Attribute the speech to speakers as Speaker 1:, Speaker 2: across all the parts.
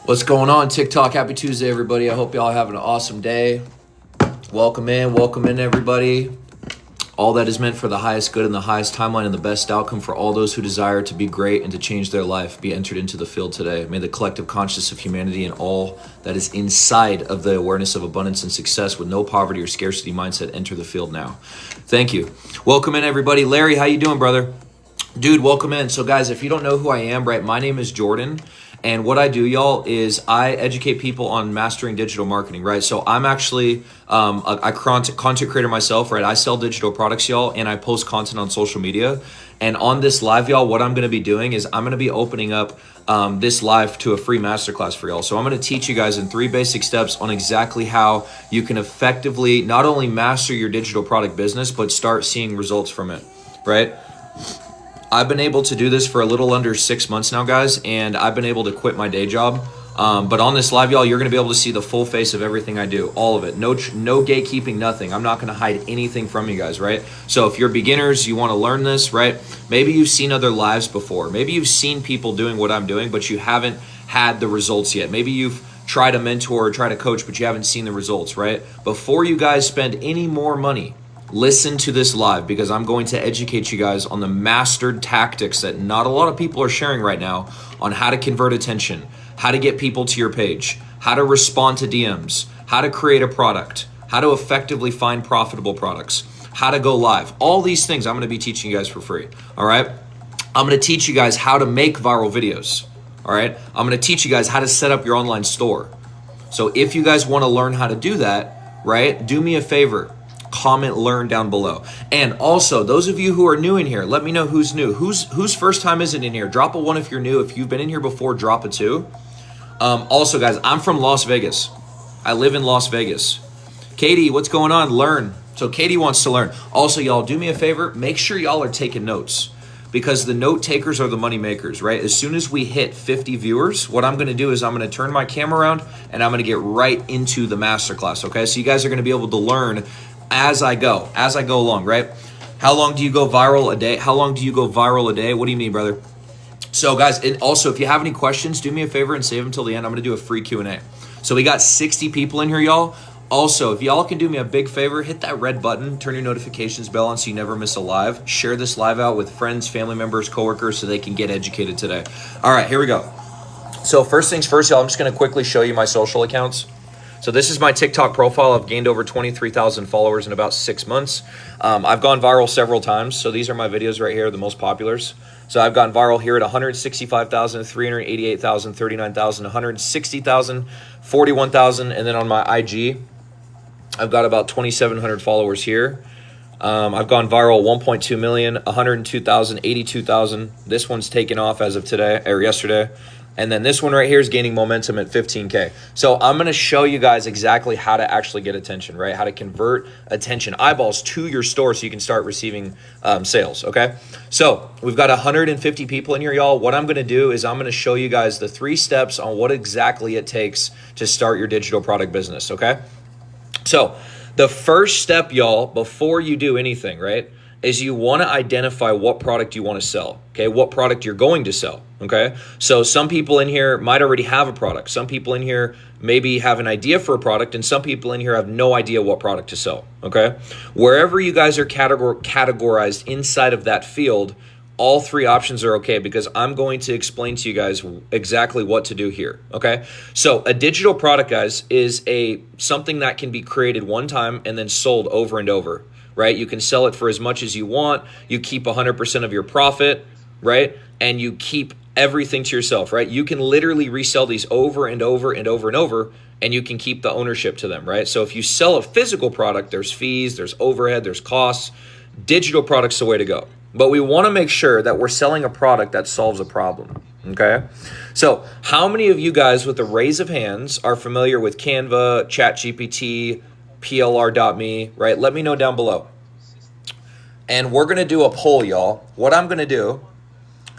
Speaker 1: What's going on, TikTok? Happy Tuesday, everybody. I hope y'all having an awesome day. Welcome in, everybody. All that is meant for the highest good and the highest timeline and the best outcome for all those who desire to be great and to change their life be entered into the field today. May the collective consciousness of humanity and all that is inside of the awareness of abundance and success with no poverty or scarcity mindset enter the field now. Thank you. Welcome in, everybody. Larry, how you doing, brother? Dude, welcome in. So, guys, if you don't know who I am, right, my name is Jordan. And what I do, y'all, is I educate people on mastering digital marketing, right? So I'm actually a content creator myself, right? I sell digital products, y'all, and I post content on social media. And on this live, y'all, what I'm going to be doing is I'm going to be opening up this live to a free masterclass for y'all. So I'm going to teach you guys in 3 basic steps on exactly how you can effectively not only master your digital product business, but start seeing results from it, right? I've been able to do this for a little under 6 months now, guys, and I've been able to quit my day job. But on this live, y'all, you're going to be able to see the full face of everything I do, all of it. No gatekeeping, nothing. I'm not going to hide anything from you guys, right? So if you're beginners, you want to learn this, right? Maybe you've seen other lives before. Maybe you've seen people doing what I'm doing, but you haven't had the results yet. Maybe you've tried to mentor or try to coach, but you haven't seen the results, right? Before you guys spend any more money, listen to this live because I'm going to educate you guys on the mastered tactics that not a lot of people are sharing right now on how to convert attention, how to get people to your page, how to respond to DMs, how to create a product, how to effectively find profitable products, how to go live. All these things I'm going to be teaching you guys for free. All right. I'm going to teach you guys how to make viral videos. All right. I'm going to teach you guys how to set up your online store. So if you guys want to learn how to do that, right, do me a favor. Comment learn down below. And also, those of you who are new in here, let me know who's new. Whose first time is it in here? Drop a 1 if you're new. If you've been in here before, drop a 2. Also, guys, I'm from Las Vegas. I live in Las Vegas. Katie, what's going on? Learn. So Katie wants to learn. Also, y'all, do me a favor. Make sure y'all are taking notes because the note takers are the money makers, right? As soon as we hit 50 viewers, what I'm going to do is I'm going to turn my camera around and I'm going to get right into the masterclass, okay? So you guys are going to be able to learn as I go along, right? How long do you go viral a day? How long do you go viral a day? What do you mean, brother? So guys, and also if you have any questions, do me a favor and save them till the end. I'm going to do a free Q&A. So we got 60 people in here, y'all. Also, if y'all can do me a big favor, hit that red button, turn your notifications bell on so you never miss a live. Share this live out with friends, family members, coworkers so they can get educated today. All right, here we go. So first things first, y'all, I'm just going to quickly show you my social accounts. So this is my TikTok profile. I've gained over 23,000 followers in about 6 months. I've gone viral several times. So these are my videos right here, the most populars. So I've gone viral here at 165,000, 388,000, 39,000, 160,000, 41,000. And then on my IG, I've got about 2,700 followers here. I've gone viral 1.2 million, 102,000, 82,000. This one's taken off as of today or yesterday. And then this one right here is gaining momentum at 15K. So I'm going to show you guys exactly how to actually get attention, right? How to convert attention, eyeballs to your store so you can start receiving sales, okay? So we've got 150 people in here, y'all. What I'm going to do is I'm going to show you guys the 3 steps on what exactly it takes to start your digital product business, okay? So the first step, y'all, before you do anything, right, is you want to identify what product you want to sell, okay? What product you're going to sell, okay? So some people in here might already have a product. Some people in here maybe have an idea for a product, and some people in here have no idea what product to sell, okay? Wherever you guys are categorized inside of that field, all 3 options are okay because I'm going to explain to you guys exactly what to do here, okay? So a digital product, guys, is something that can be created one time and then sold over and over, right? You can sell it for as much as you want. You keep 100% of your profit, right? And you keep everything to yourself, right? You can literally resell these over and over and over and over, and you can keep the ownership to them, right? So if you sell a physical product, there's fees, there's overhead, there's costs. Digital product's the way to go. But we want to make sure that we're selling a product that solves a problem, okay? So how many of you guys with a raise of hands are familiar with Canva, ChatGPT, PLR.me, right? Let me know down below. And we're going to do a poll, y'all. What I'm going to do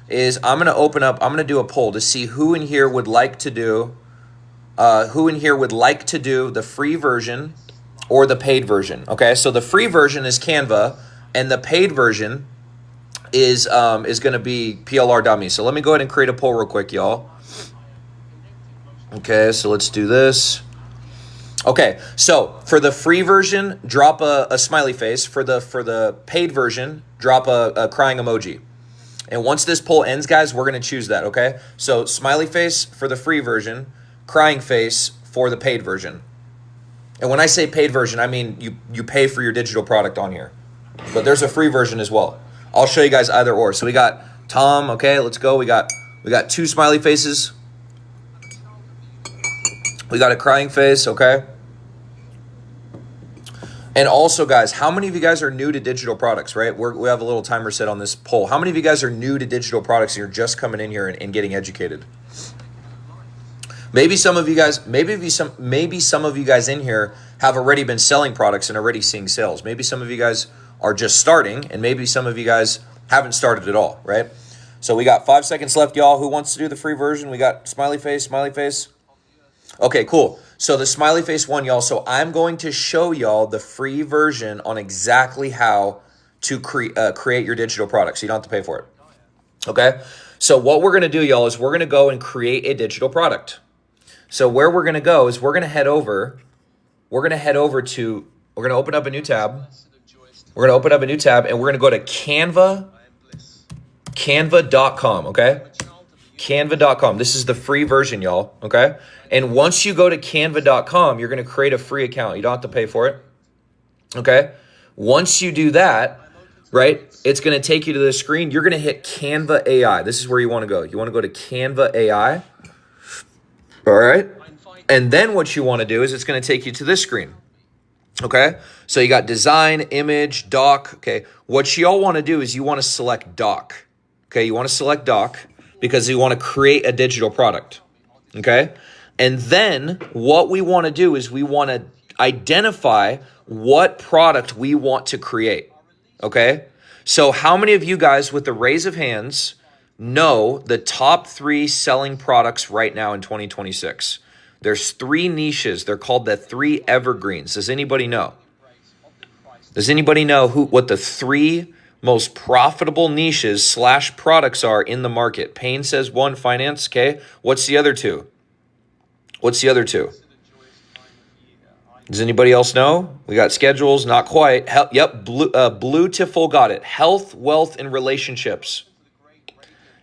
Speaker 1: is I'm going to do a poll to see who in here would like to do the free version or the paid version, okay? So the free version is Canva and the paid version is going to be PLR.me. So let me go ahead and create a poll real quick, y'all. Okay, so let's do this. Okay, so for the free version, drop a smiley face. For the paid version, drop a crying emoji. And once this poll ends, guys, we're going to choose that, okay? So smiley face for the free version, crying face for the paid version. And when I say paid version, I mean you pay for your digital product on here. But there's a free version as well. I'll show you guys either or. So we got Tom, okay, let's go. We got 2 smiley faces. We got a crying face, okay? And also, guys, how many of you guys are new to digital products, right? We have a little timer set on this poll. How many of you guys are new to digital products and you're just coming in here and getting educated? Maybe some of you guys, maybe some of you guys in here have already been selling products and already seeing sales. Maybe some of you guys are just starting, and maybe some of you guys haven't started at all, right? So we got 5 seconds left, y'all. Who wants to do the free version? We got smiley face, smiley face. Okay, cool. So the smiley face one, y'all. So I'm going to show y'all the free version on exactly how to create your digital product, so you don't have to pay for it. Okay? So what we're going to do, y'all, is we're going to go and create a digital product. So where we're going to go is we're going to head over to, we're going to open up a new tab. We're going to open up a new tab, and we're going to go to canva.com, okay? Canva.com. This is the free version, y'all, okay? And once you go to canva.com, you're going to create a free account. You don't have to pay for it, okay? Once you do that, right, it's going to take you to the screen. You're going to hit Canva AI. This is where you want to go. You want to go to Canva AI, all right? And then what you want to do is it's going to take you to this screen, okay? So you got design, image, doc, okay? What you all want to do is you want to select doc, okay? You want to select doc because you want to create a digital product, okay? And then what we want to do is we want to identify what product we want to create, okay? So how many of you guys, with the raise of hands, know the top 3 selling products right now in 2026? There's 3 niches. They're called the 3 evergreens. Does anybody know? Does anybody know what the 3 most profitable niches / products are in the market? Payne says 1, finance, okay? What's the other 2? What's the other 2? Does anybody else know? We got schedules, not quite. Blue Tiffle got it. Health, wealth, and relationships.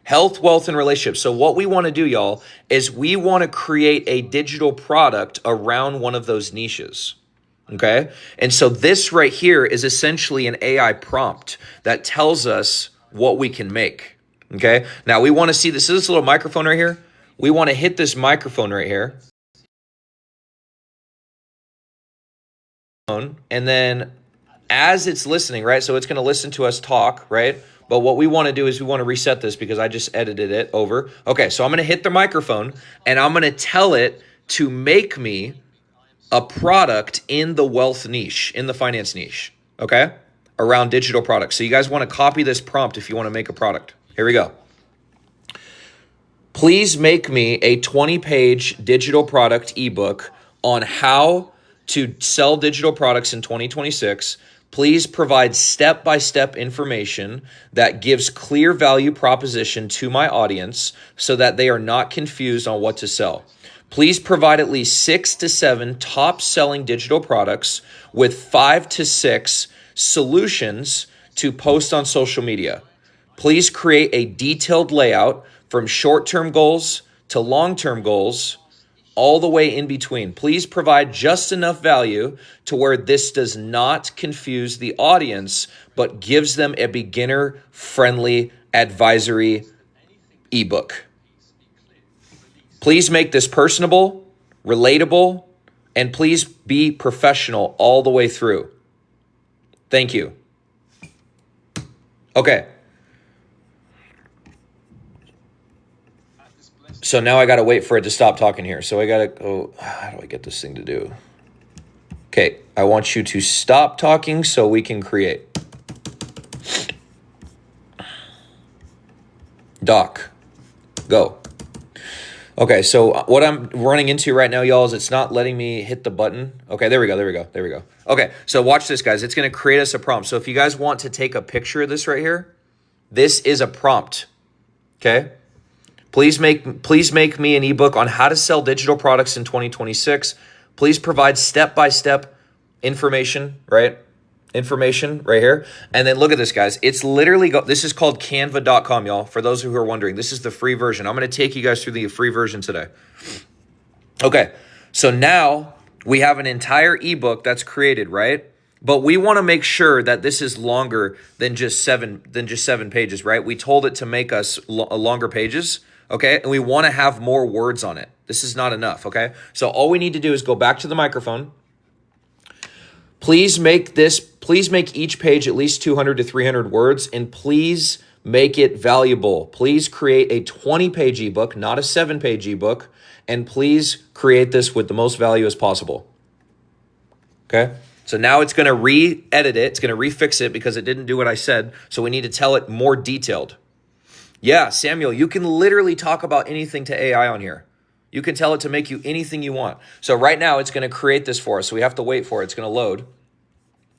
Speaker 1: Health, wealth, and relationships. So what we want to do, y'all, is we want to create a digital product around one of those niches. Okay? And so this right here is essentially an AI prompt that tells us what we can make. Okay? Now we want to see this. Is this little microphone right here? We want to hit this microphone right here. And then as it's listening, right? So it's going to listen to us talk, right? But what we want to do is we want to reset this because I just edited it over. Okay, so I'm going to hit the microphone and I'm going to tell it to make me a product in the wealth niche, in the finance niche, okay? Around digital products. So you guys want to copy this prompt if you want to make a product. Here we go. Please make me a 20-page digital product ebook on how to sell digital products in 2026. Please provide step-by-step information that gives clear value proposition to my audience so that they are not confused on what to sell. Please provide at least 6 to 7 top-selling digital products with 5 to 6 solutions to post on social media. Please create a detailed layout from short-term goals to long-term goals, all the way in between. Please provide just enough value to where this does not confuse the audience, but gives them a beginner-friendly advisory ebook. Please make this personable, relatable, and please be professional all the way through. Thank you. Okay. So now I got to wait for it to stop talking here. So I got to go, how do I get this thing to do? Okay, I want you to stop talking so we can create. Doc, go. Okay, so what I'm running into right now, y'all, is it's not letting me hit the button. Okay, there we go. Okay, so watch this, guys. It's going to create us a prompt. So if you guys want to take a picture of this right here, this is a prompt, okay? Please make me an ebook on how to sell digital products in 2026. Please provide step-by-step information, right? Information right here. And then look at this, guys. It's literally, this is called canva.com, y'all. For those who are wondering, this is the free version. I'm going to take you guys through the free version today. Okay, so now we have an entire ebook that's created, right? But we want to make sure that this is longer than just seven pages, right? We told it to make us longer pages, okay? And we want to have more words on it. This is not enough, okay? So all we need to do is go back to the microphone. Please make each page at least 200 to 300 words, and please make it valuable. Please create a 20-page ebook, not a 7-page ebook, and please create this with the most value as possible, okay? So now it's going to re-edit it. It's going to refix it because it didn't do what I said. So we need to tell it more detailed. Yeah, Samuel, you can literally talk about anything to AI on here. You can tell it to make you anything you want. So right now it's going to create this for us. So we have to wait for it. It's going to load.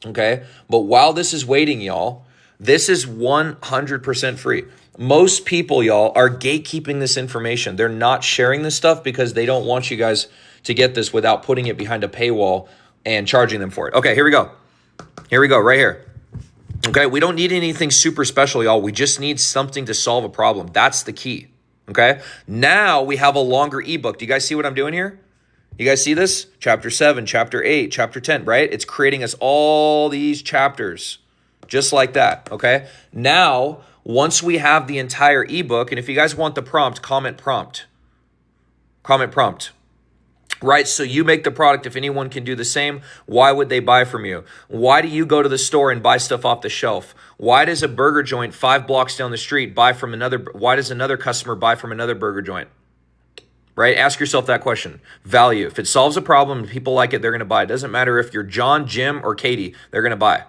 Speaker 1: Okay. But while this is waiting, y'all, this is 100% free. Most people, y'all, are gatekeeping this information. They're not sharing this stuff because they don't want you guys to get this without putting it behind a paywall and charging them for it. Okay, here we go. Here we go, right here. Okay, we don't need anything super special, y'all. We just need something to solve a problem. That's the key, okay? Now we have a longer ebook. Do you guys see what I'm doing here? You guys see this? Chapter 7, Chapter 8, Chapter 10, right? It's creating us all these chapters just like that, okay? Now, once we have the entire ebook, and if you guys want the prompt, comment prompt. Comment prompt. Right, so you make the product. If anyone can do the same, why would they buy from you? Why do you go to the store and buy stuff off the shelf? Why does a burger joint 5 blocks down the street buy from another? Why does another customer buy from another burger joint? Right, ask yourself that question. Value. If it solves a problem and people like it, they're going to buy. It doesn't matter if you're John, Jim, or Katie, they're going to buy.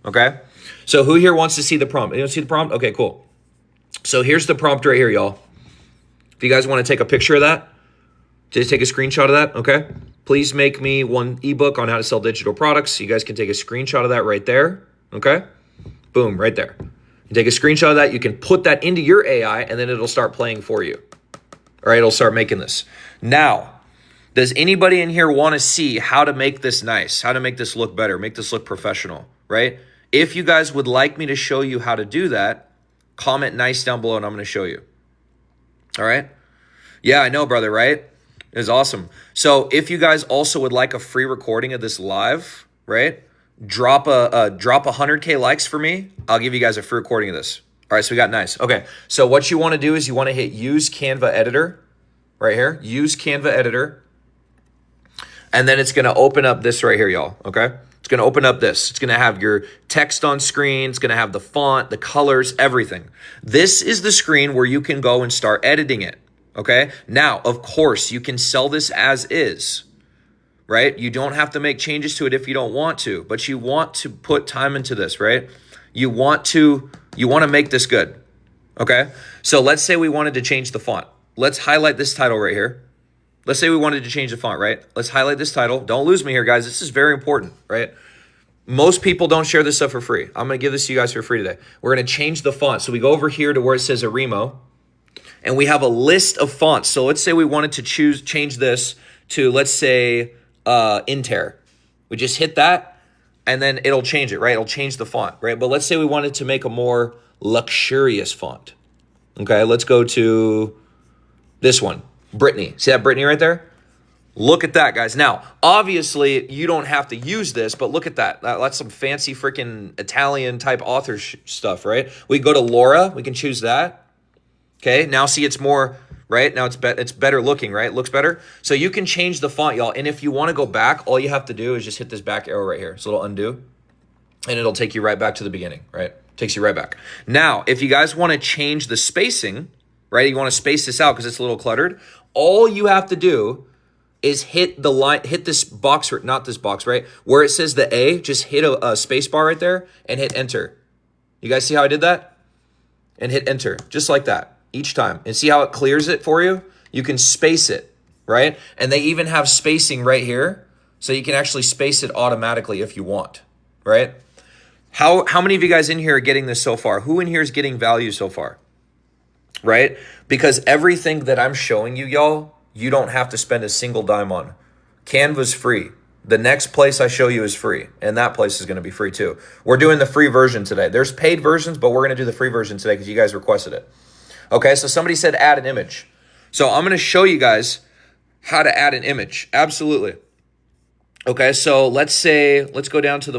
Speaker 1: Okay, so who here wants to see the prompt? You want to see the prompt? Okay, cool. So here's the prompt right here, y'all. If you guys want to take a picture of that, just take a screenshot of that, okay? Please make me one ebook on how to sell digital products. You guys can take a screenshot of that right there, okay? Boom, right there. You take a screenshot of that. You can put that into your AI, and then it'll start playing for you. All right, it'll start making this. Now, does anybody in here want to see how to make this nice, how to make this look better, make this look professional, right? If you guys would like me to show you how to do that, comment nice down below, and I'm going to show you. All right? Yeah, I know, brother, right? It's awesome. So if you guys also would like a free recording of this live, right? Drop 100K likes for me. I'll give you guys a free recording of this. All right, so we got nice. Okay, so what you want to do is you want to hit use Canva editor right here. Use Canva editor. And then it's going to open up this right here, y'all, okay? It's going to open up this. It's going to have your text on screen. It's going to have the font, the colors, everything. This is the screen where you can go and start editing it. Okay, now, of course, you can sell this as is, right? You don't have to make changes to it if you don't want to, but you want to put time into this, right? You want to make this good, okay? So let's say we wanted to change the font. Let's highlight this title right here. Let's say we wanted to change the font, right? Let's highlight this title. Don't lose me here, guys. This is very important, right? Most people don't share this stuff for free. I'm going to give this to you guys for free today. We're going to change the font. So we go over here to where it says Arimo. And we have a list of fonts. So let's say we wanted to change this to, let's say, Inter. We just hit that, and then it'll change it, right? It'll change the font, right? But let's say we wanted to make a more luxurious font. Okay, let's go to this one, Brittany. See that Brittany right there? Look at that, guys. Now, obviously, you don't have to use this, but look at that. That's some fancy freaking Italian-type author stuff, right? We go to Laura. We can choose that. Okay, now see it's more, right? Now it's better looking, right? It looks better. So you can change the font, y'all. And if you want to go back, all you have to do is just hit this back arrow right here. So it'll undo, and it'll take you right back to the beginning, right? Takes you right back. Now, if you guys want to change the spacing, right? You want to space this out because it's a little cluttered. All you have to do is hit the line, hit this box, not this box, right? Where it says the A, just hit a space bar right there and hit enter. You guys see how I did that? And hit enter, just like that. Each time. And see how it clears it for you? You can space it, right? And they even have spacing right here. So you can actually space it automatically if you want, right? How many of you guys in here are getting this so far? Who in here is getting value so far? right? Because everything that I'm showing you, y'all, you don't have to spend a single dime on. Canva's free. The next place I show you is free, and that place is going to be free too. We're doing the free version today. There's paid versions, but we're going to do the free version today because you guys requested it. Okay, so somebody said add an image. So I'm going to show you guys how to add an image. Absolutely. Okay, so let's go down to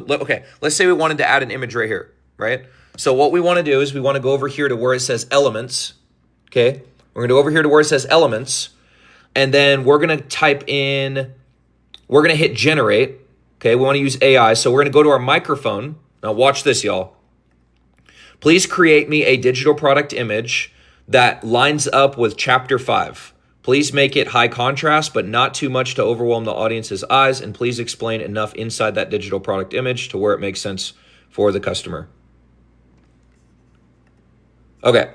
Speaker 1: let's say we wanted to add an image right here, right? So what we want to do is we want to go over here to where it says elements, okay? We're going to go over here to where it says elements, and then we're going to hit generate, okay? We want to use AI, so we're going to go to our microphone. Now watch this, y'all. Please create me a digital product image that lines up with chapter 5. Please make it high contrast, but not too much to overwhelm the audience's eyes, and please explain enough inside that digital product image to where it makes sense for the customer. Okay,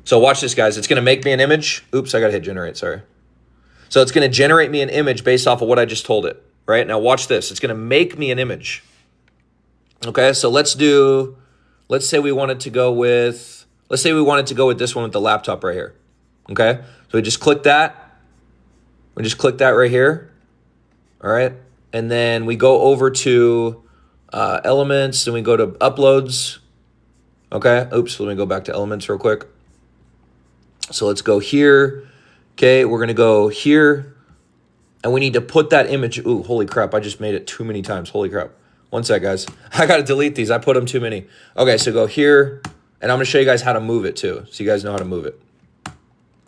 Speaker 1: so watch this, guys. It's going to make me an image. Oops, I got to hit generate, sorry. So it's going to generate me an image based off of what I just told it, right? Now watch this. It's going to make me an image. Okay, so let's say we wanted to go with this one with the laptop right here. Okay, so we just click that. We just click that right here. All right, and then we go over to elements, and we go to uploads. Okay, oops, let me go back to elements real quick. So let's go here. Okay, we're gonna go here, and we need to put that image. Ooh, holy crap, I just made it too many times. Holy crap. One sec, guys. I gotta delete these. I put them too many. Okay, so go here, and I'm gonna show you guys how to move it too, so you guys know how to move it.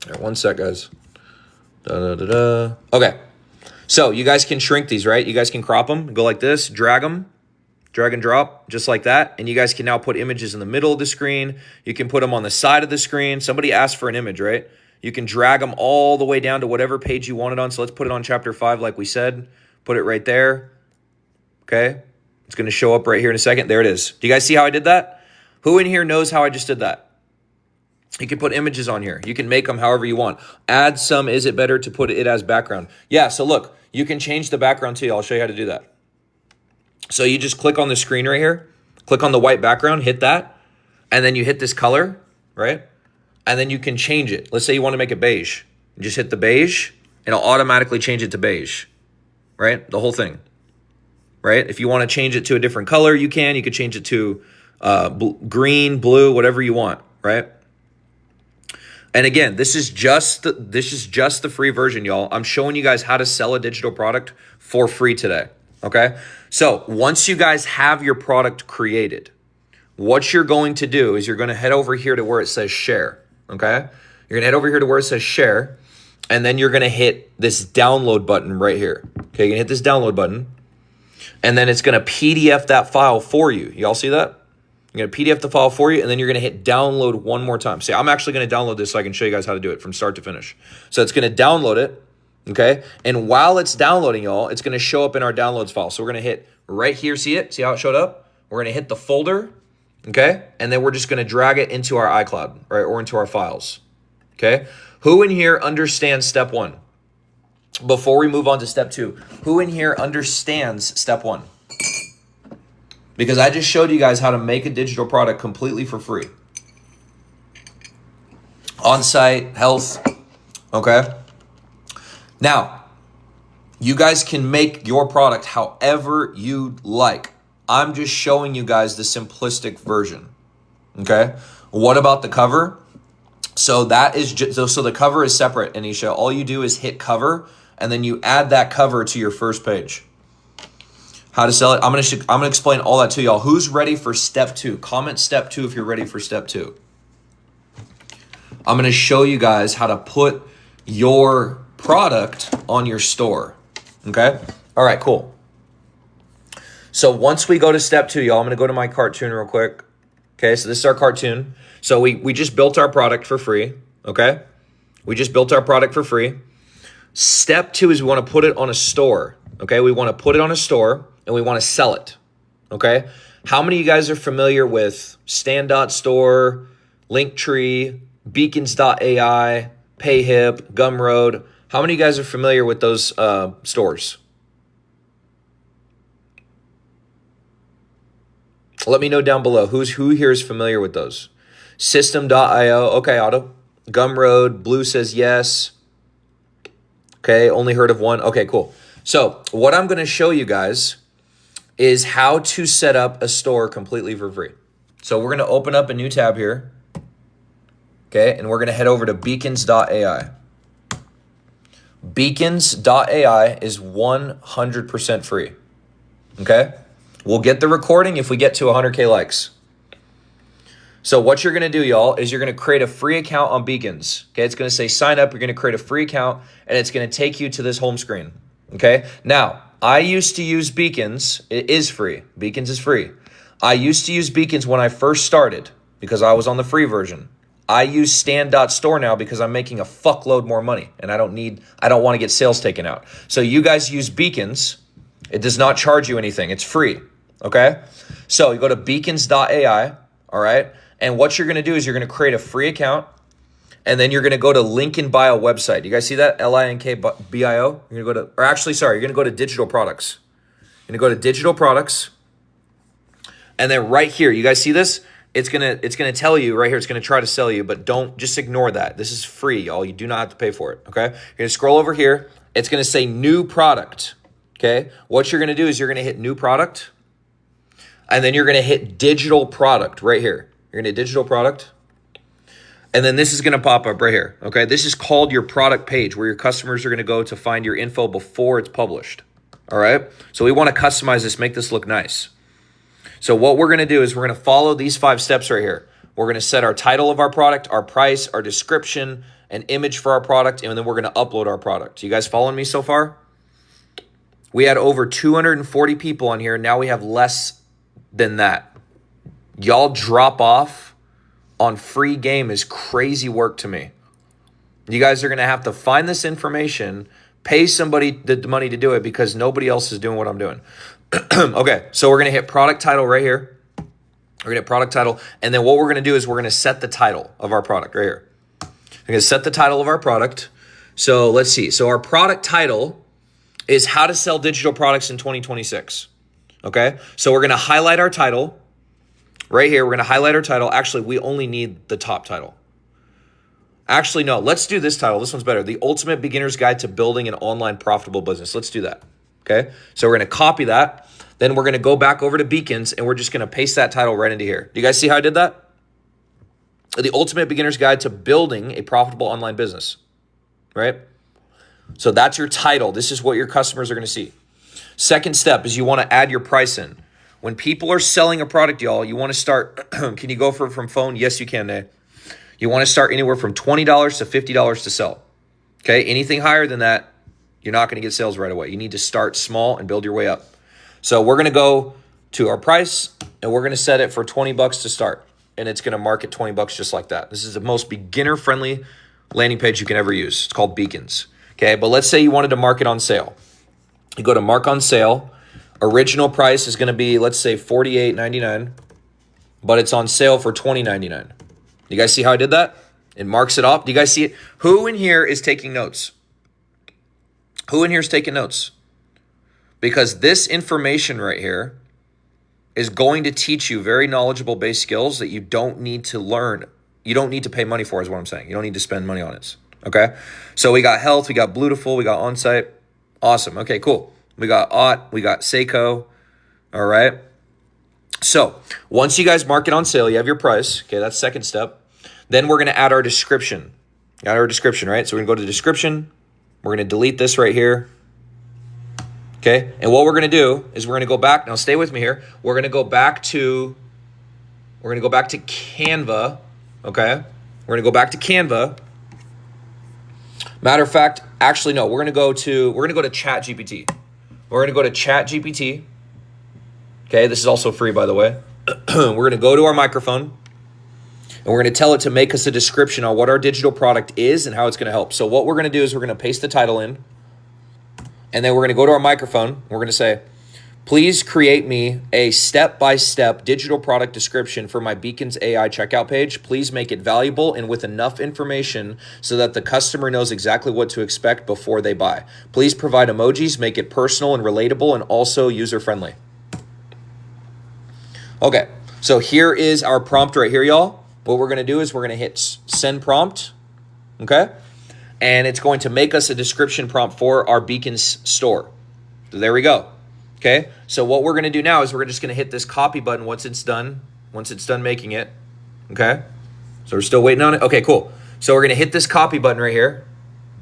Speaker 1: All right, one sec, guys. Okay, so you guys can shrink these, right? You guys can crop them, go like this, drag them, drag and drop, just like that. And you guys can now put images in the middle of the screen. You can put them on the side of the screen. Somebody asked for an image, right? You can drag them all the way down to whatever page you want it on. So let's put it on chapter 5 like we said. Put it right there. Okay, it's going to show up right here in a second. There it is. Do you guys see how I did that? Who in here knows how I just did that? You can put images on here. You can make them however you want. Add some, is it better to put it as background? Yeah, so look, you can change the background too. I'll show you how to do that. So you just click on the screen right here, click on the white background, hit that, and then you hit this color, right? And then you can change it. Let's say you want to make it beige. You just hit the beige, and it'll automatically change it to beige, right? The whole thing, right? If you want to change it to a different color, you can. You could change it to green, blue, whatever you want, right? And again, this is just the free version, y'all. I'm showing you guys how to sell a digital product for free today, okay? So once you guys have your product created, what you're going to do is you're going to head over here to where it says share, okay? You're going to head over here to where it says share, and then you're going to hit this download button right here. Okay, you're going to hit this download button, and then it's going to PDF that file for you. Y'all see that? You're going to PDF the file for you, and then you're going to hit download one more time. See, I'm actually going to download this so I can show you guys how to do it from start to finish. So it's going to download it, okay? And while it's downloading, y'all, it's going to show up in our downloads file. So we're going to hit right here. See it? See how it showed up? We're going to hit the folder, okay? And then we're just going to drag it into our iCloud, right, or into our files, okay? Who in here understands step 1? Before we move on to step 2, who in here understands step 1? Because I just showed you guys how to make a digital product completely for free. On-site, health, okay? Now, you guys can make your product however you like. I'm just showing you guys the simplistic version, okay? What about the cover? So that is so the cover is separate, Anisha. All you do is hit cover, and then you add that cover to your first page. How to sell it? I'm gonna explain all that to y'all. Who's ready for step 2? Comment step 2 if you're ready for step 2. I'm gonna show you guys how to put your product on your store. Okay? All right, cool. So once we go to step 2, y'all, I'm gonna go to my cartoon real quick. Okay, so this is our cartoon. So we just built our product for free. Okay? We just built our product for free. Step 2 is we want to put it on a store. Okay, we want to put it on a store. And we want to sell it, okay? How many of you guys are familiar with Stand.store, Linktree, Beacons.ai, Payhip, Gumroad? How many of you guys are familiar with those stores? Let me know down below. Who here is familiar with those? System.io. Okay, Otto. Gumroad. Blue says yes. Okay, only heard of one. Okay, cool. So what I'm going to show you guys is how to set up a store completely for free. So we're going to open up a new tab here. Okay, and we're going to head over to beacons.ai. Beacons.ai is 100% free. Okay, we'll get the recording if we get to 100K likes. So what you're going to do, y'all, is you're going to create a free account on Beacons. Okay, it's going to say sign up. You're going to create a free account, and it's going to take you to this home screen. Okay, now I used to use Beacons. It is free. Beacons is free. I used to use Beacons when I first started because I was on the free version. I use stand.store now because I'm making a fuckload more money and I don't want to get sales taken out. So you guys use Beacons. It does not charge you anything. It's free. Okay. So you go to beacons.ai. All right. And what you're going to do is you're going to create a free account and then you're going to go to link in bio website. You guys see that? LINKBIO. You're going to go to, or actually, sorry, you're going to go to digital products. You're going to go to digital products. And then right here, you guys see this? It's gonna tell you right here, it's gonna try to sell you, but don't just ignore that. This is free, y'all. You do not have to pay for it. Okay. You're gonna scroll over here. It's gonna say new product. Okay. What you're gonna do is you're gonna hit new product, and then you're gonna hit digital product right here. You're gonna hit digital product. And then this is gonna pop up right here. Okay. This is called your product page where your customers are gonna go to find your info before it's published. All right. So we want to customize this, make this look nice. So what we're going to do is we're going to follow these 5 steps right here. We're going to set our title of our product, our price, our description, an image for our product, and then we're going to upload our product. You guys following me so far? We had over 240 people on here. Now we have less than that. Y'all drop off on free game is crazy work to me. You guys are going to have to find this information, pay somebody the money to do it because nobody else is doing what I'm doing. Okay, so we're going to hit product title right here. We're going to hit product title. And then what we're going to do is we're going to set the title of our product right here. We're going to set the title of our product. So let's see. So our product title is how to sell digital products in 2026. Okay, so we're going to highlight our title right here. We're going to highlight our title. Actually, we only need the top title. Actually, no, let's do this title. This one's better. The Ultimate Beginner's Guide to Building an Online Profitable Business. Let's do that. Okay, so we're going to copy that. Then we're going to go back over to Beacons and we're just going to paste that title right into here. Do you guys see how I did that? The Ultimate Beginner's Guide to Building a Profitable Online Business, right? So that's your title. This is what your customers are going to see. Second step is you want to add your price in. When people are selling a product, y'all, you want to start, can you go from phone? Yes, you can, Nay. You want to start anywhere from $20 to $50 to sell. Okay, anything higher than that, you're not going to get sales right away. You need to start small and build your way up. So we're going to go to our price and we're going to set it for 20 bucks to start. And it's going to market 20 bucks just like that. This is the most beginner friendly landing page you can ever use. It's called Beacons. Okay, but let's say you wanted to market on sale. You go to mark on sale. Original price is going to be, let's say $48.99, but it's on sale for $20.99. You guys see how I did that? It marks it off. Do you guys see it? Who in here is taking notes? Who in here is taking notes? Because this information right here is going to teach you very knowledgeable base skills that you don't need to learn. You don't need to pay money for is what I'm saying. You don't need to spend money on it. Okay. So we got health, we got Bluetiful, we got on-site. Awesome. Okay, cool. We got Ott, we got Seiko. All right. So once you guys mark it on sale, you have your price. Okay, that's second step. Then we're going to add our description. Add our description, right? So we're going to go to description. We're going to delete this right here. Okay. And what we're going to do is we're going to go back. Now stay with me here. We're going to go back to Canva. Okay. We're going to go back to Canva. Matter of fact, actually, no, we're going to go to ChatGPT. We're going to go to ChatGPT. Okay. This is also free, by the way. We're going to go to our microphone. And we're going to tell it to make us a description on what our digital product is and how it's going to help. So what we're going to do is we're going to paste the title in. And then we're going to go to our microphone. We're going to say, please create me a step-by-step digital product description for my Beacons AI checkout page. Please make it valuable and with enough information so that the customer knows exactly what to expect before they buy. Please provide emojis, make it personal and relatable and also user-friendly. Okay, so here is our prompt right here, y'all. What we're going to do is we're going to hit send prompt. okay? And it's going to make us a description prompt for our Beacons store. So there we go, okay? So what we're gonna do now is we're just gonna hit this copy button once it's done making it, okay? So we're still waiting on it? Okay, cool. So we're gonna hit this copy button right here.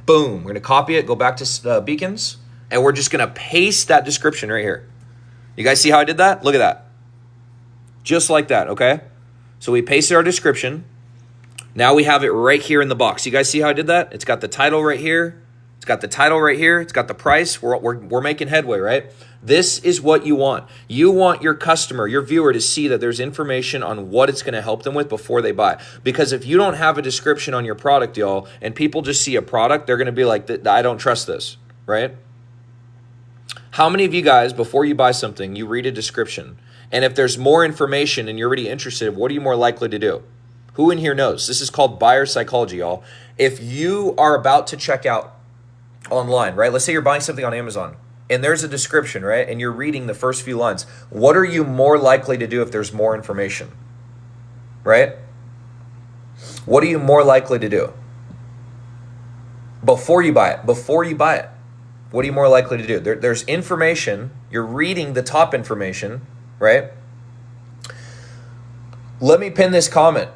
Speaker 1: Boom, we're gonna copy it, go back to Beacons, and we're just gonna paste that description right here. You guys see how I did that? Look at that. Just like that, okay? So we pasted our description. Now we have it right here in the box. You guys see how I did that? It's got the title right here. It's got the title right here. It's got the price. We're making headway, right? This is what you want. You want your customer, your viewer, to see that there's information on what it's going to help them with before they buy. Because if you don't have a description on your product, y'all, and people just see a product, they're going to be like, I don't trust this, right? How many of you guys, before you buy something, you read a description? And if there's more information and you're already interested, what are you more likely to do? Who in here knows? This is called buyer psychology, y'all. If you are about to check out online, right? Let's say you're buying something on Amazon and there's a description, right? And you're reading the first few lines. What are you more likely to do if there's more information, right? What are you more likely to do? Before you buy it, what are you more likely to do? There's information. You're reading the top information, right? Let me pin this comment.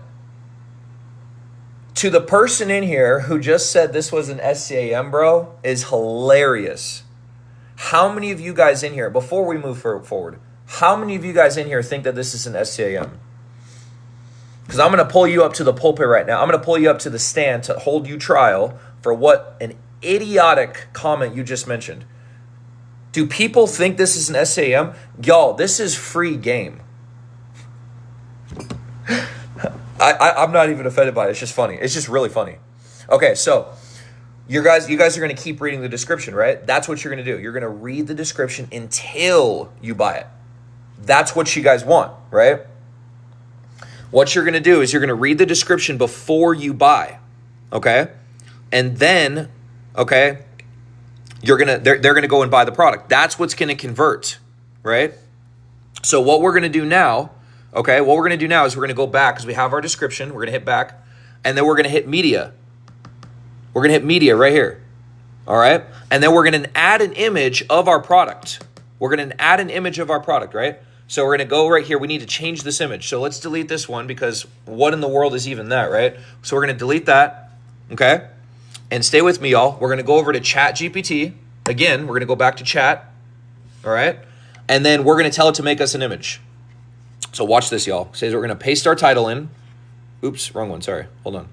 Speaker 1: To the person in here who just said this was an SCAM, bro, is hilarious. How many of you guys in here, before we move forward, how many of you guys in here think that this is an SCAM? Because I'm going to pull you up to the pulpit right now. I'm going to pull you up to the stand to hold you trial for what an idiotic comment you just mentioned. Do people think this is an SCAM? Y'all, this is free game. I'm not even offended by it. It's just funny. It's just really funny. Okay, so you guys are going to keep reading the description, right? That's what you're going to do. You're going to read the description until you buy it. That's what you guys want, right? What you're going to do is you're going to read the description before you buy, okay? And then, okay, they're going to go and buy the product. That's what's going to convert, right? So what we're going to do now, okay, what we're going to do now is we're going to go back because we have our description. We're going to hit back, and then we're going to hit media. We're going to hit media right here, all right? And then we're going to add an image of our product. We're going to add an image of our product, right? So we're going to go right here. We need to change this image. So let's delete this one because what in the world is even that, right? So we're going to delete that, okay? And stay with me, y'all. We're going to go over to ChatGPT. Again, we're going to go back to chat, all right? And then we're going to tell it to make us an image. So watch this, y'all. It says we're going to paste our title in. Oops, wrong one. Sorry. Hold on.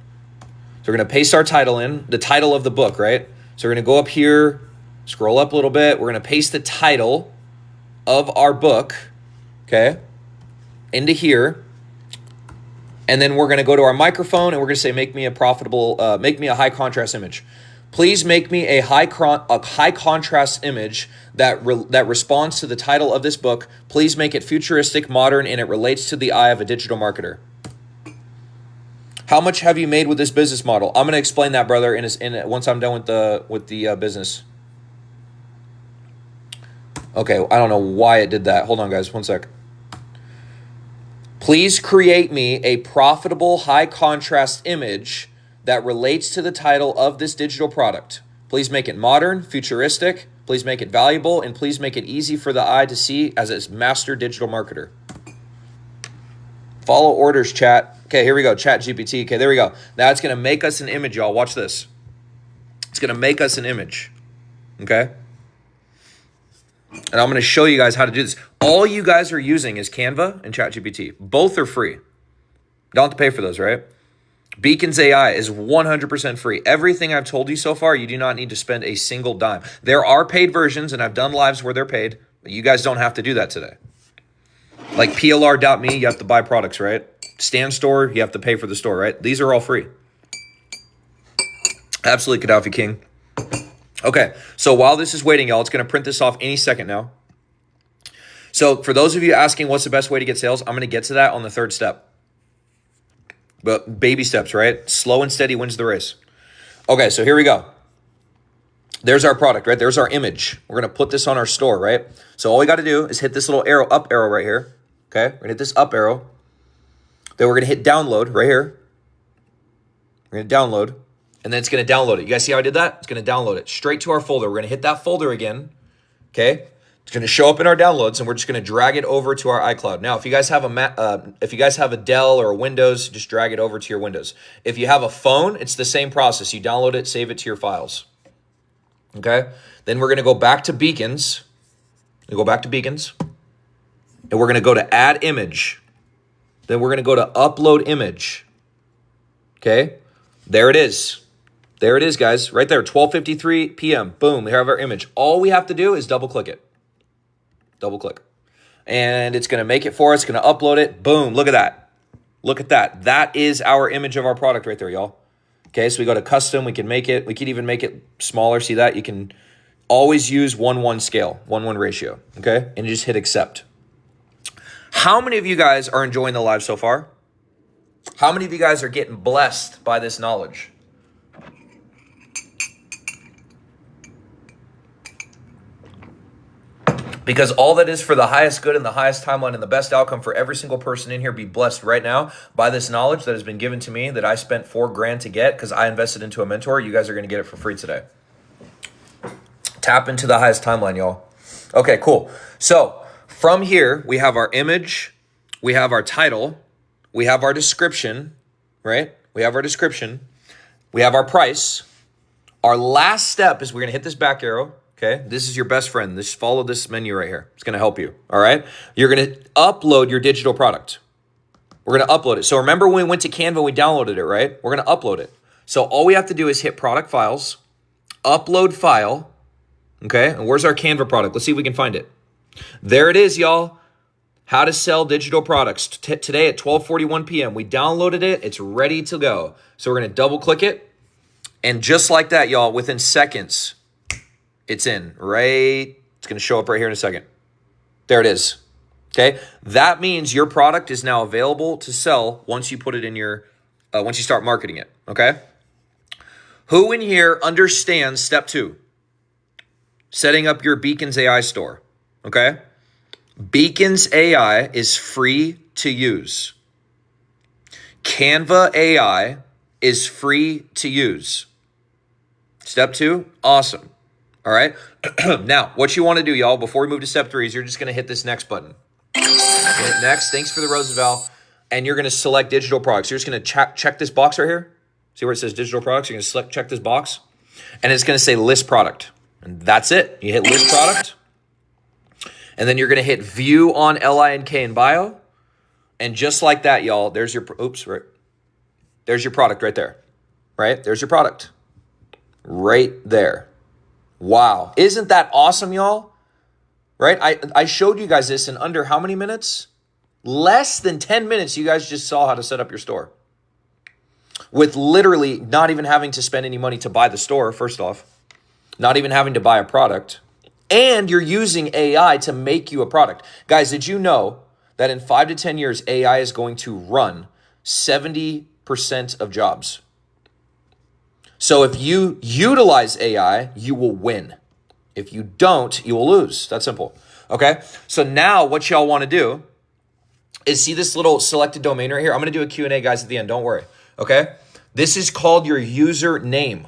Speaker 1: So we're going to paste our title in, the title of the book, right? So we're going to go up here, scroll up a little bit. We're going to paste the title of our book, okay, into here. And then we're going to go to our microphone and we're going to say, make me a high contrast image. Please make me a high contrast image that responds to the title of this book. Please make it futuristic, modern, and it relates to the eye of a digital marketer. How much have you made with this business model? I'm going to explain that, brother, once I'm done with the business. Okay, I don't know why it did that. Hold on, guys, one sec. Please create me a profitable high contrast image that relates to the title of this digital product. Please make it modern, futuristic. Please make it valuable, and please make it easy for the eye to see as a master digital marketer. Follow orders, chat. Okay, here we go, ChatGPT. Okay, there we go. Now it's going to make us an image, y'all. Watch this. It's going to make us an image, okay? And I'm going to show you guys how to do this. All you guys are using is Canva and ChatGPT. Both are free. Don't have to pay for those, right? Beacons AI is 100% free. Everything I've told you so far, you do not need to spend a single dime. There are paid versions, and I've done lives where they're paid, but you guys don't have to do that today. Like PLR.me, you have to buy products, right? Stand Store, you have to pay for the store, right? These are all free. Absolutely, Gaddafi King. Okay, so while this is waiting, y'all, it's going to print this off any second now. So for those of you asking what's the best way to get sales, I'm going to get to that on the third step. But baby steps, right? Slow and steady wins the race. Okay, so here we go. There's our product, right? There's our image. We're going to put this on our store, right? So all we got to do is hit this little arrow, up arrow right here. Okay, we're going to hit this up arrow. Then we're going to hit download right here. We're going to download. and then it's going to download it. You guys see how I did that? It's going to download it straight to our folder. We're going to hit that folder again, okay? It's going to show up in our downloads, and we're just going to drag it over to our iCloud. Now, if you guys have a Dell or a Windows, just drag it over to your Windows. If you have a phone, it's the same process. You download it, save it to your files. Okay? Then we're going to go back to Beacons. We go back to Beacons, and we're going to go to Add Image. Then we're going to go to Upload Image. Okay? There it is. There it is, guys. Right there, 12:53 p.m. Boom, we have our image. All we have to do is double-click it. Double-click. And it's going to make it for us. It's going to upload it. Boom, look at that. Look at that. That is our image of our product right there, y'all. Okay, so we go to custom. We can make it. We can even make it smaller. See that? You can always use 1:1 scale, 1:1 ratio. Okay, and you just hit accept. How many of you guys are enjoying the live so far? How many of you guys are getting blessed by this knowledge? Because all that is for the highest good and the highest timeline and the best outcome for every single person in here be blessed right now by this knowledge that has been given to me that I spent $4,000 to get because I invested into a mentor. You guys are going to get it for free today. Tap into the highest timeline, y'all. Okay, cool. So from here, we have our image, we have our title, we have our description, right? We have our description, we have our price. Our last step is we're going to hit this back arrow. Okay, this is your best friend. Just follow this menu right here. It's going to help you, all right? You're going to upload your digital product. We're going to upload it. So remember when we went to Canva, we downloaded it, right? We're going to upload it. So all we have to do is hit product files, upload file, okay? And where's our Canva product? Let's see if we can find it. There it is, y'all. How to sell digital products. Today at 12:41 p.m. We downloaded it. It's ready to go. So we're going to double click it. And just like that, y'all, within seconds, it's in, right? It's going to show up right here in a second. There it is. Okay. That means your product is now available to sell once you put it in your, once you start marketing it. Okay. Who in here understands step 2? Setting up your Beacons AI store. Okay. Beacons AI is free to use. Canva AI is free to use. Step 2, awesome. All right. Now, what you want to do, y'all, before we move to step 3 is you're just going to hit this next button. Hit next. Thanks for the Roosevelt. And you're going to select digital products. You're just going to check this box right here. See where it says digital products? You're going to check this box. And it's going to say list product. And that's it. You hit list product. And then you're going to hit view on LINK in bio. And just like that, y'all, there's your, right. There's your product right there. Right? There's your product. Right there. Wow. Isn't that awesome, y'all? Right? I showed you guys this in under how many minutes? Less than 10 minutes, you guys just saw how to set up your store. With literally not even having to spend any money to buy the store, first off. Not even having to buy a product. And you're using AI to make you a product. Guys, did you know that in 5 to 10 years, AI is going to run 70% of jobs? So if you utilize AI, you will win. If you don't, you will lose. That's simple. Okay? So now what y'all want to do is see this little selected domain right here. I'm going to do a Q&A, guys, at the end. Don't worry. Okay? This is called your username.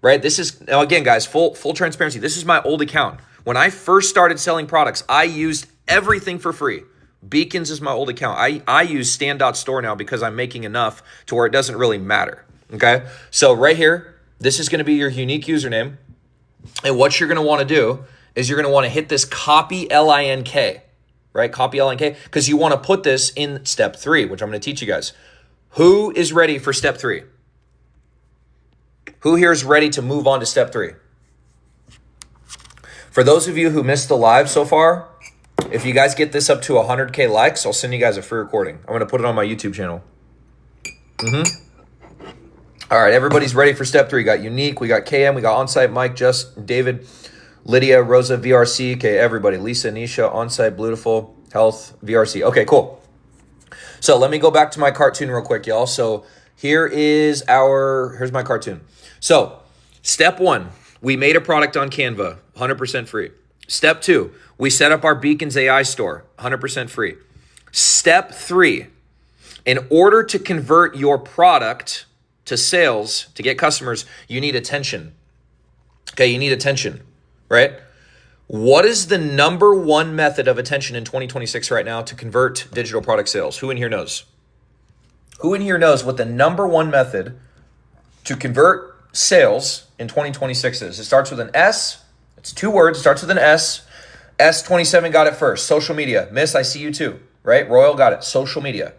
Speaker 1: Right? This is, now again, guys, full transparency. This is my old account. When I first started selling products, I used everything for free. Beacons is my old account. I use Stand.Store now because I'm making enough to where it doesn't really matter. Okay, so right here, this is going to be your unique username. And what you're going to want to do is you're going to want to hit this copy LINK, right? Copy LINK, because you want to put this in step 3, which I'm going to teach you guys. Who is ready for step 3? Who here is ready to move on to step 3? For those of you who missed the live so far, if you guys get this up to 100K likes, I'll send you guys a free recording. I'm going to put it on my YouTube channel. All right, everybody's ready for step 3. We got Unique, we got KM, we got Onsite, Mike, Just, David, Lydia, Rosa, VRC. Okay, everybody. Lisa, Nisha, Onsite, Beautiful, Health, VRC. Okay, cool. So let me go back to my cartoon real quick, y'all. So here's my cartoon. So step 1, we made a product on Canva, 100% free. Step 2, we set up our Beacons AI store, 100% free. Step 3, in order to convert your product to sales, to get customers, you need attention. Okay, you need attention, right? What is the number one method of attention in 2026 right now to convert digital product sales? Who in here knows? Who in here knows what the number one method to convert sales in 2026 is? It starts with an S. It's 2 words. It starts with an S. S27 got it first. Social media. Miss, I see you too, right? Royal got it. Social media.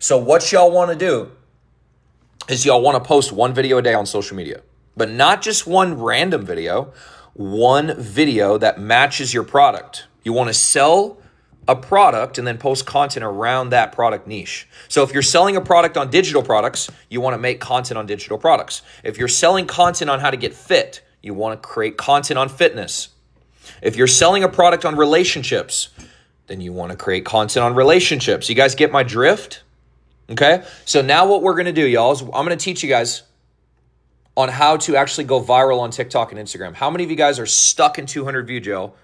Speaker 1: So what y'all want to do is y'all want to post 1 video a day on social media, but not just one random video, one video that matches your product. You want to sell a product and then post content around that product niche. So if you're selling a product on digital products, you want to make content on digital products. If you're selling content on how to get fit, you want to create content on fitness. If you're selling a product on relationships, then you want to create content on relationships. You guys get my drift? Okay, so now what we're going to do, y'all, is I'm going to teach you guys on how to actually go viral on TikTok and Instagram. How many of you guys are stuck in 200 view jail?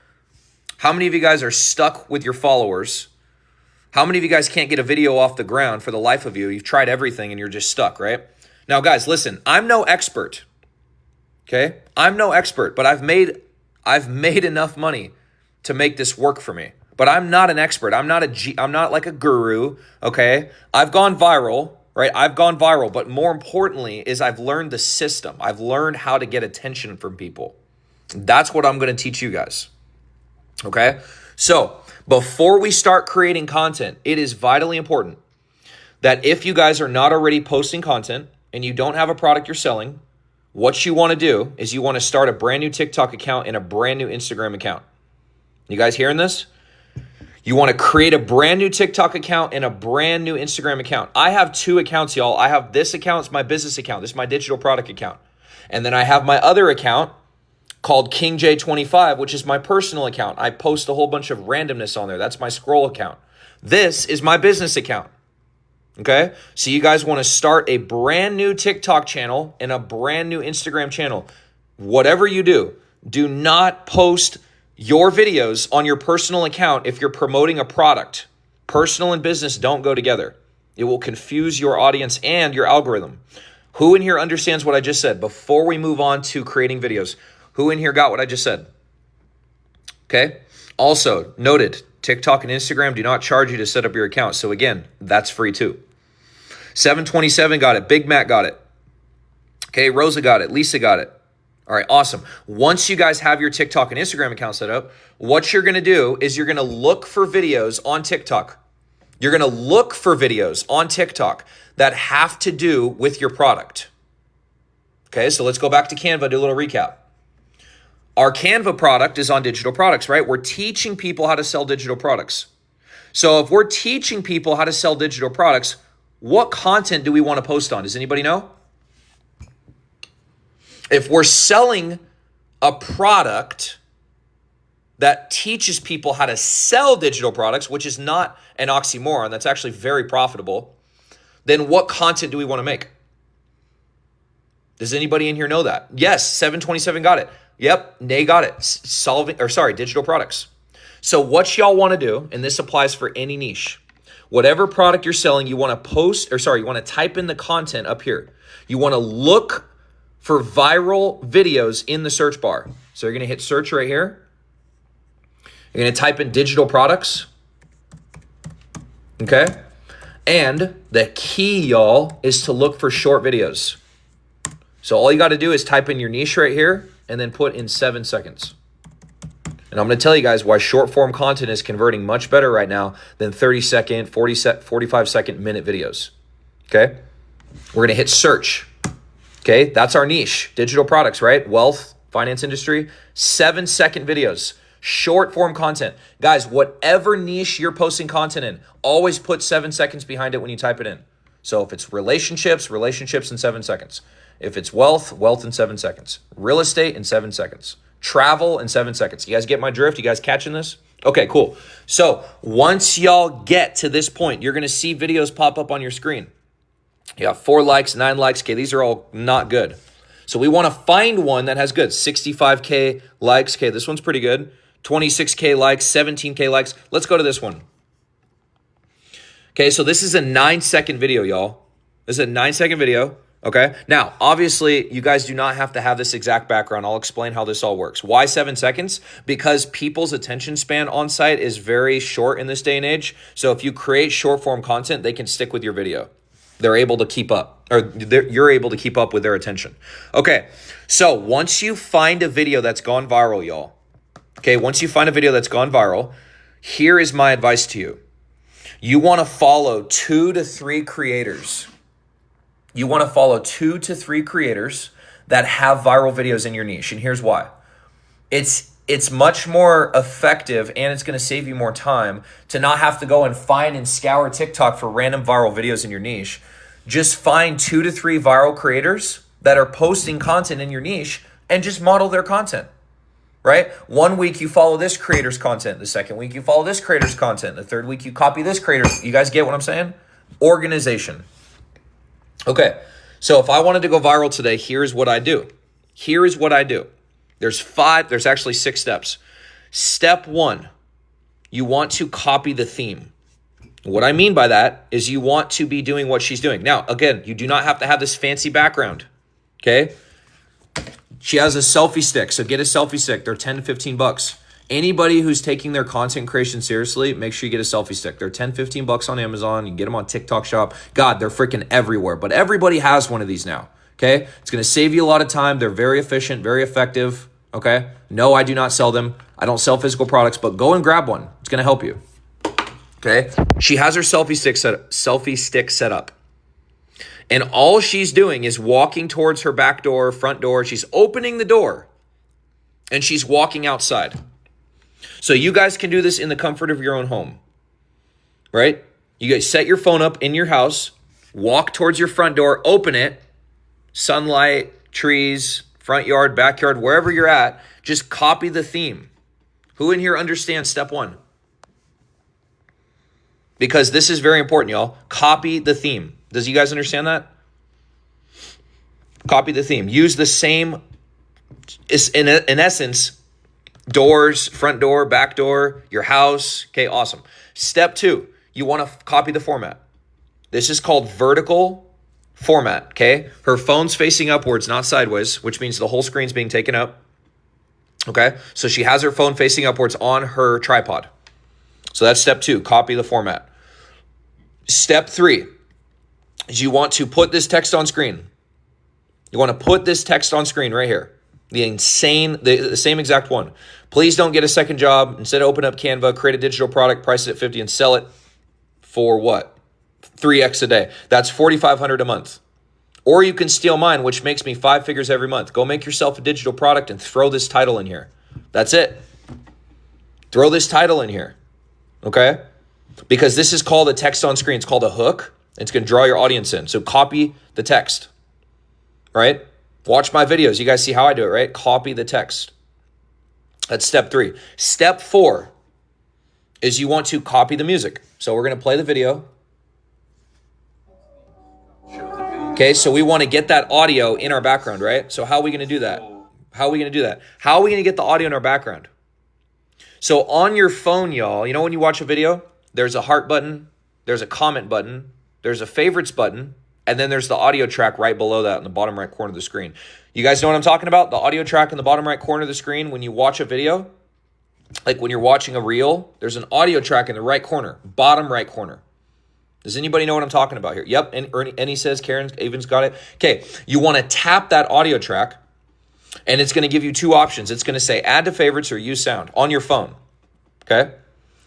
Speaker 1: How many of you guys are stuck with your followers? How many of you guys can't get a video off the ground for the life of you? You've tried everything and you're just stuck, right? Now, guys, listen, I'm no expert, okay? I'm no expert, but I've made enough money to make this work for me. But I'm not an expert. I'm not like a guru, okay? I've gone viral, right? I've gone viral, but more importantly is I've learned the system. I've learned how to get attention from people. That's what I'm going to teach you guys, okay? So before we start creating content, it is vitally important that if you guys are not already posting content and you don't have a product you're selling, what you want to do is you want to start a brand new TikTok account and a brand new Instagram account. You guys hearing this? You want to create a brand new TikTok account and a brand new Instagram account. I have 2 accounts, y'all. I have this account, it's my business account. This is my digital product account. And then I have my other account called KingJ25, which is my personal account. I post a whole bunch of randomness on there. That's my scroll account. This is my business account. Okay? So you guys want to start a brand new TikTok channel and a brand new Instagram channel. Whatever you do, do not post your videos on your personal account if you're promoting a product. Personal and business don't go together. It will confuse your audience and your algorithm. Who in here understands what I just said? Before we move on to creating videos, who in here got what I just said? Okay. Also, noted, TikTok and Instagram do not charge you to set up your account. So again, that's free too. 727 got it. Big Mac got it. Okay, Rosa got it. Lisa got it. All right, awesome. Once you guys have your TikTok and Instagram account set up, what you're going to do is you're going to look for videos on TikTok. You're going to look for videos on TikTok that have to do with your product. Okay, so let's go back to Canva, do a little recap. Our Canva product is on digital products, right? We're teaching people how to sell digital products. So if we're teaching people how to sell digital products, what content do we want to post on? Does anybody know? If we're selling a product that teaches people how to sell digital products, which is not an oxymoron, that's actually very profitable, then what content do we want to make? Does anybody in here know that? Yes, 727 got it. Yep, Nay got it. Digital products. So what y'all want to do, and this applies for any niche, whatever product you're selling, you want to type in the content up here. You want to look for viral videos in the search bar. So you're going to hit search right here. You're going to type in digital products. Okay. And the key, y'all, is to look for short videos. So all you got to do is type in your niche right here and then put in 7 seconds. And I'm going to tell you guys why short form content is converting much better right now than 30-second, 45-second minute videos. Okay. We're going to hit search. Okay, that's our niche, digital products, right? Wealth, finance industry, 7-second videos, short form content. Guys, whatever niche you're posting content in, always put 7 seconds behind it when you type it in. So if it's relationships in 7 seconds. If it's wealth in 7 seconds. Real estate in 7 seconds. Travel in 7 seconds. You guys get my drift? You guys catching this? Okay, cool. So once y'all get to this point, you're going to see videos pop up on your screen. You got 4 likes, 9 likes. Okay, these are all not good. So we want to find one that has good. 65K likes. Okay, this one's pretty good. 26K likes, 17K likes. Let's go to this one. Okay, so this is a 9-second video, y'all. This is a 9-second video Okay. Now, obviously, you guys do not have to have this exact background. I'll explain how this all works. Why 7 seconds? Because people's attention span on site is very short in this day and age. So if you create short form content, they can stick with your video. They're able to keep up, or you're able to keep up with their attention. Okay. So once you find a video that's gone viral, y'all. Okay. Once you find a video that's gone viral, here is my advice to you. You want to follow 2 to 3 creators. You want to follow 2 to 3 creators that have viral videos in your niche. And here's why. It's much more effective, and it's going to save you more time to not have to go and find and scour TikTok for random viral videos in your niche. Just find 2 to 3 viral creators that are posting content in your niche and just model their content, right? 1 week you follow this creator's content. The second week you follow this creator's content. The third week you copy this creator's. You guys get what I'm saying? Organization. Okay, so if I wanted to go viral today, here's what I do. Here is what I do. There's actually 6 steps. Step 1, you want to copy the theme. What I mean by that is you want to be doing what she's doing. Now, again, you do not have to have this fancy background, okay? She has a selfie stick, so get a selfie stick. They're 10 to 15 bucks. Anybody who's taking their content creation seriously, make sure you get a selfie stick. They're 10, 15 bucks on Amazon. You can get them on TikTok Shop. God, they're freaking everywhere. But everybody has one of these now, okay? It's going to save you a lot of time. They're very efficient, very effective, okay? No, I do not sell them. I don't sell physical products, but go and grab one. It's going to help you, okay? She has her selfie stick set up. And all she's doing is walking towards her back door, front door. She's opening the door, and she's walking outside. So you guys can do this in the comfort of your own home, right? You guys set your phone up in your house, walk towards your front door, open it, sunlight, trees, front yard, backyard, wherever you're at, just copy the theme. Who in here understands step 1? Because this is very important, y'all. Copy the theme. Does you guys understand that? Copy the theme. Use the same, in essence, doors, front door, back door, your house. Okay, awesome. Step 2, you want to copy the format. This is called vertical format, okay? Her phone's facing upwards, not sideways, which means the whole screen's being taken up, okay? So she has her phone facing upwards on her tripod. So that's step 2, copy the format. Step 3 is you want to put this text on screen. You want to put this text on screen right here. The same exact one. Please don't get a second job. Instead, open up Canva, create a digital product, price it at 50, and sell it for what? 3x a day. That's $4,500 a month. Or you can steal mine, which makes me 5 figures every month. Go make yourself a digital product and throw this title in here. That's it. Throw this title in here, okay? Because this is called a text on screen. It's called a hook. It's going to draw your audience in. So copy the text, right? Watch my videos. You guys see how I do it, right? Copy the text. That's step 3. Step 4 is you want to copy the music. So we're going to play the video. Okay, so we want to get that audio in our background, right? So how are we going to do that? How are we going to do that? How are we going to get the audio in our background? So on your phone, y'all, you know when you watch a video, there's a heart button, there's a comment button, there's a favorites button, and then there's the audio track right below that in the bottom right corner of the screen. You guys know what I'm talking about? The audio track in the bottom right corner of the screen when you watch a video, like when you're watching a reel, there's an audio track in the right corner, bottom right corner. Does anybody know what I'm talking about here? Yep, and Ernie says, Karen Avon's got it. Okay, you want to tap that audio track, and it's going to give you 2 options. It's going to say add to favorites or use sound on your phone, okay?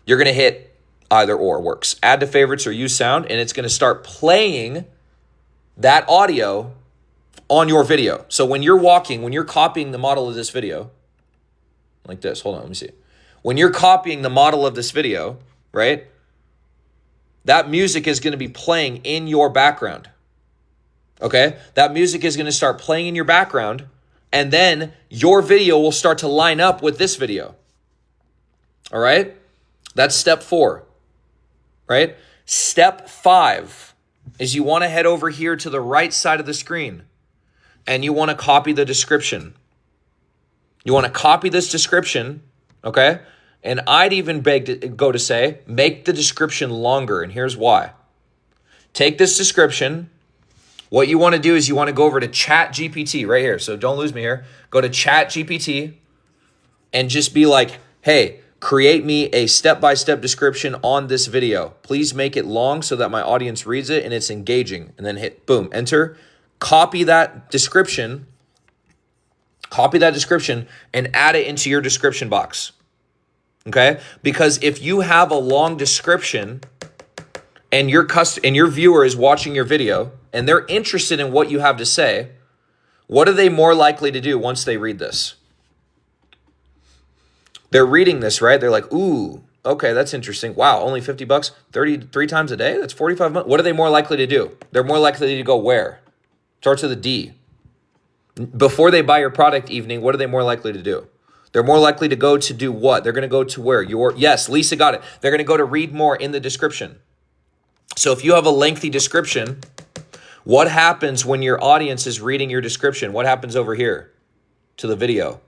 Speaker 1: You're going to hit either or works. Add to favorites or use sound, and it's going to start playing that audio on your video. So when you're walking, when you're copying the model of this video, like this, hold on, let me see. When you're copying the model of this video, right, that music is going to be playing in your background, okay? That music is going to start playing in your background, and then your video will start to line up with this video, all right? That's step 4, right? Step 5 is you want to head over here to the right side of the screen and you want to copy the description. You want to copy this description, okay? And I'd even go to say, make the description longer, and here's why. Take this description, What you want to do is you want to go over to Chat GPT right here. So don't lose me here. Go to Chat GPT and just be like, hey, create me a step-by-step description on this video. Please make it long so that my audience reads it and it's engaging. And then hit boom, enter. Copy that description and add it into your description box. Okay? Because if you have a long description and your viewer is watching your video and they're interested in what you have to say, what are they more likely to do once they read this? They're reading this, right? They're like, ooh, okay, that's interesting. Wow, only $50, 33 times a day? That's 45 months. What are they more likely to do? They're more likely to go where? Starts with a D. Before they buy your product evening, what are they more likely to do? They're more likely to go to do what? They're going to go to where? Yes, Lisa got it. They're going to go to read more in the description. So if you have a lengthy description, what happens when your audience is reading your description? What happens over here to the video?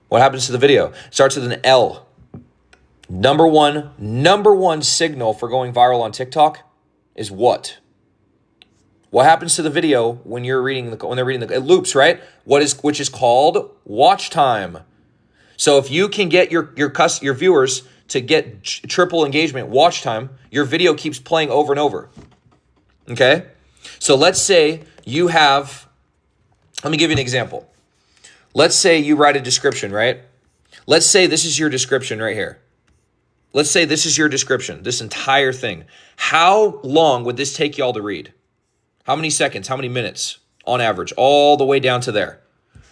Speaker 1: What happens to the video? It starts with an L. Number one signal for going viral on TikTok is what? What happens to the video when they're reading it loops, right? Which is called watch time. So if you can get your viewers to get triple engagement, watch time, your video keeps playing over and over. Okay? So let's say you have, let me give you an example. Let's say you write a description, right? Let's say this is your description right here. Let's say this is your description, this entire thing. How long would this take y'all to read? How many seconds? How many minutes on average? All the way down to there.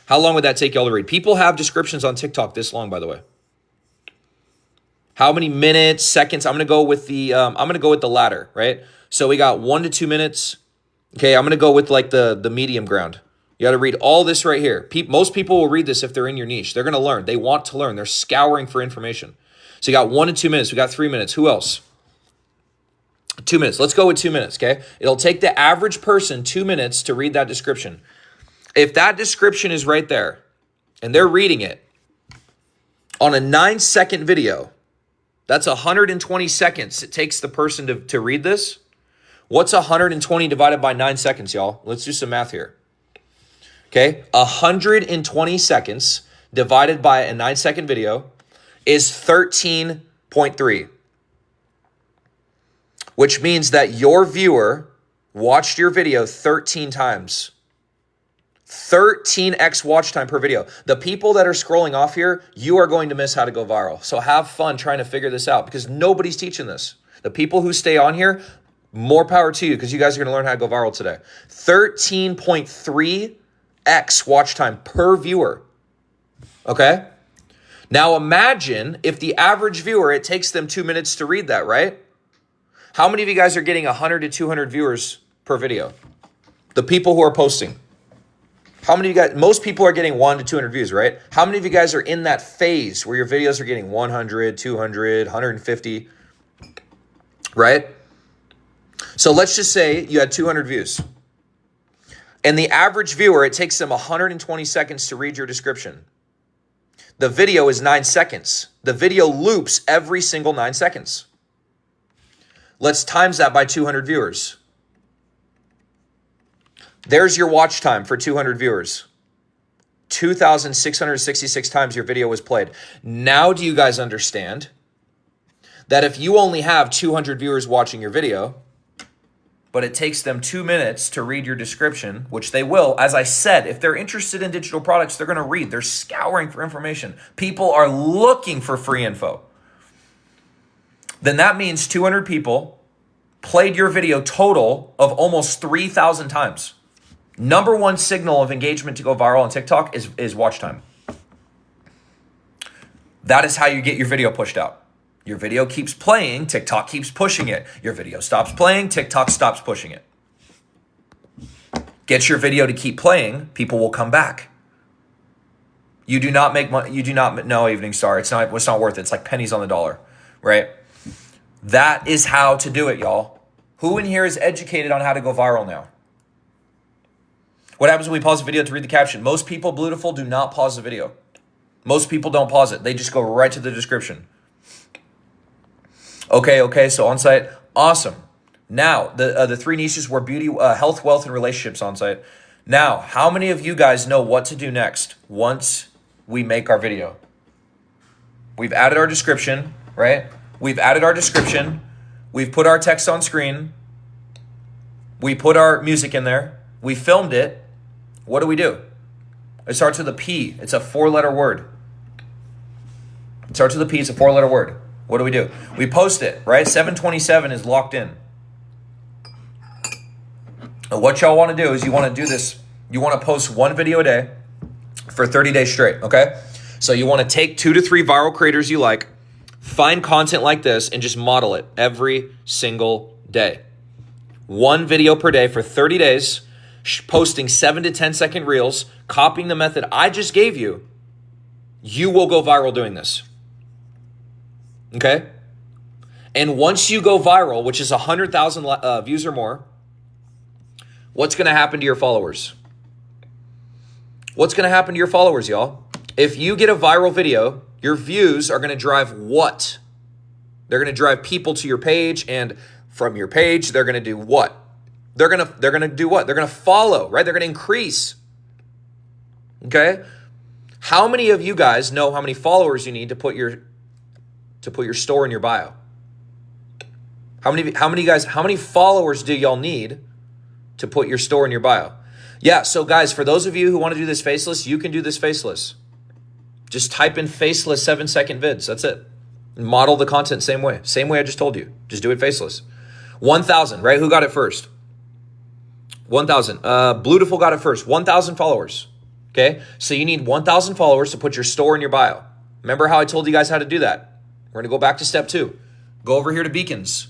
Speaker 1: How long would that take y'all to read? People have descriptions on TikTok this long, by the way. How many minutes, seconds? I'm gonna go with the latter, right? So we got 1 to 2 minutes. Okay, I'm gonna go with like the medium ground. You got to read all this right here. Most people will read this if they're in your niche. They're going to learn. They want to learn. They're scouring for information. So you got 1 to 2 minutes. We got 3 minutes. Who else? 2 minutes. Let's go with 2 minutes, okay? It'll take the average person 2 minutes to read that description. If that description is right there and they're reading it on a 9-second video, that's 120 seconds it takes the person to read this. What's 120 divided by 9 seconds, y'all? Let's do some math here. Okay, 120 seconds divided by a 9-second video is 13.3, which means that your viewer watched your video 13 times. 13x watch time per video. The people that are scrolling off here, you are going to miss how to go viral. So have fun trying to figure this out because nobody's teaching this. The people who stay on here, more power to you because you guys are going to learn how to go viral today. 13.3x watch time per viewer. Okay? Now imagine if the average viewer, it takes them 2 minutes to read that, right? How many of you guys are getting 100 to 200 viewers per video? The people who are posting. How many of you guys, most people are getting 1 to 200 views, right? How many of you guys are in that phase where your videos are getting 100, 200, 150, right? So let's just say you had 200 views. And the average viewer, it takes them 120 seconds to read your description. The video is 9 seconds. The video loops every single 9 seconds. Let's times that by 200 viewers. There's your watch time for 200 viewers. 2,666 times your video was played. Now do you guys understand that if you only have 200 viewers watching your video, but it takes them 2 minutes to read your description, which they will. As I said, if they're interested in digital products, they're going to read. They're scouring for information. People are looking for free info. Then that means 200 people played your video total of almost 3,000 times. Number one signal of engagement to go viral on TikTok is watch time. That is how you get your video pushed out. Your video keeps playing, TikTok keeps pushing it. Your video stops playing, TikTok stops pushing it. Get your video to keep playing, people will come back. You do not make money, no, Evening Star, it's not worth it. It's like pennies on the dollar, right? That is how to do it, y'all. Who in here is educated on how to go viral now? What happens when we pause the video to read the caption? Most people, Beautiful, do not pause the video. Most people don't pause it. They just go right to the description. Okay, so on site, awesome. Now, the three niches were beauty, health, wealth, and relationships on site. Now, how many of you guys know what to do next once we make our video? We've added our description, right? We've added our description. We've put our text on screen. We put our music in there. We filmed it. What do? It starts with a P. It's a 4-letter word. It starts with a P. It's a 4-letter word. What do? We post it, right? 727 is locked in. And what y'all want to do is you want to do this. You want to post one video a day for 30 days straight, okay? So you want to take 2 to 3 viral creators you like, find content like this, and just model it every single day. 1 video per day for 30 days, posting 7 to 10 second reels, copying the method I just gave you. You will go viral doing this. Okay? And once you go viral, which is 100,000 views or more, what's going to happen to your followers? What's going to happen to your followers, y'all? If you get a viral video, your views are going to drive what? They're going to drive people to your page, and from your page, they're going to do what? They're going to do what? They're going to follow, right? They're going to increase. Okay? How many of you guys know how many followers you need to put your store in your bio? How many followers do y'all need to put your store in your bio? Yeah, so guys, for those of you who want to do this faceless, you can do this faceless. Just type in faceless 7-second vids. That's it. Model the content same way. Same way I just told you. Just do it faceless. 1,000, right? Who got it first? 1,000. Bluetiful got it first. 1,000 followers. Okay? So you need 1,000 followers to put your store in your bio. Remember how I told you guys how to do that? We're going to go back to step 2. Go over here to Beacons.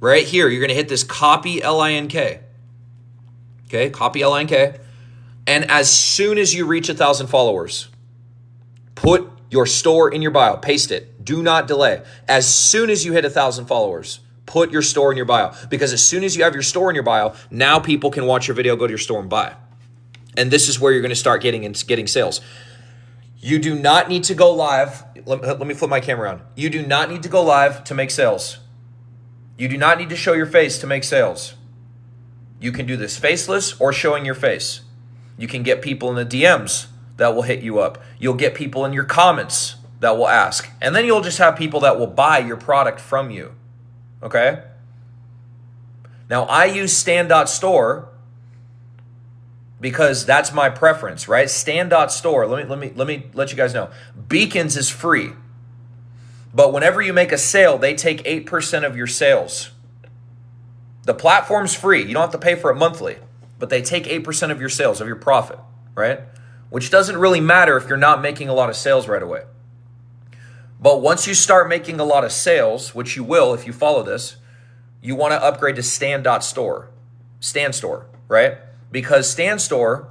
Speaker 1: Right here, you're going to hit this copy LINK. Okay? Copy LINK. And as soon as you reach 1,000 followers, put your store in your bio. Paste it. Do not delay. As soon as you hit 1,000 followers, put your store in your bio. Because as soon as you have your store in your bio, now people can watch your video, go to your store and buy. And this is where you're going to start getting sales. You do not need to go live. Let me flip my camera around. You do not need to go live to make sales. You do not need to show your face to make sales. You can do this faceless or showing your face. You can get people in the DMs that will hit you up. You'll get people in your comments that will ask. And then you'll just have people that will buy your product from you. Okay? Now, I use Stand.store because that's my preference, right? Stand.store. Let me let you guys know. Beacons is free. But whenever you make a sale, they take 8% of your sales. The platform's free. You don't have to pay for it monthly. But they take 8% of your sales, of your profit, right? Which doesn't really matter if you're not making a lot of sales right away. But once you start making a lot of sales, which you will if you follow this, you want to upgrade to Stand.store, right? Because Stand.store,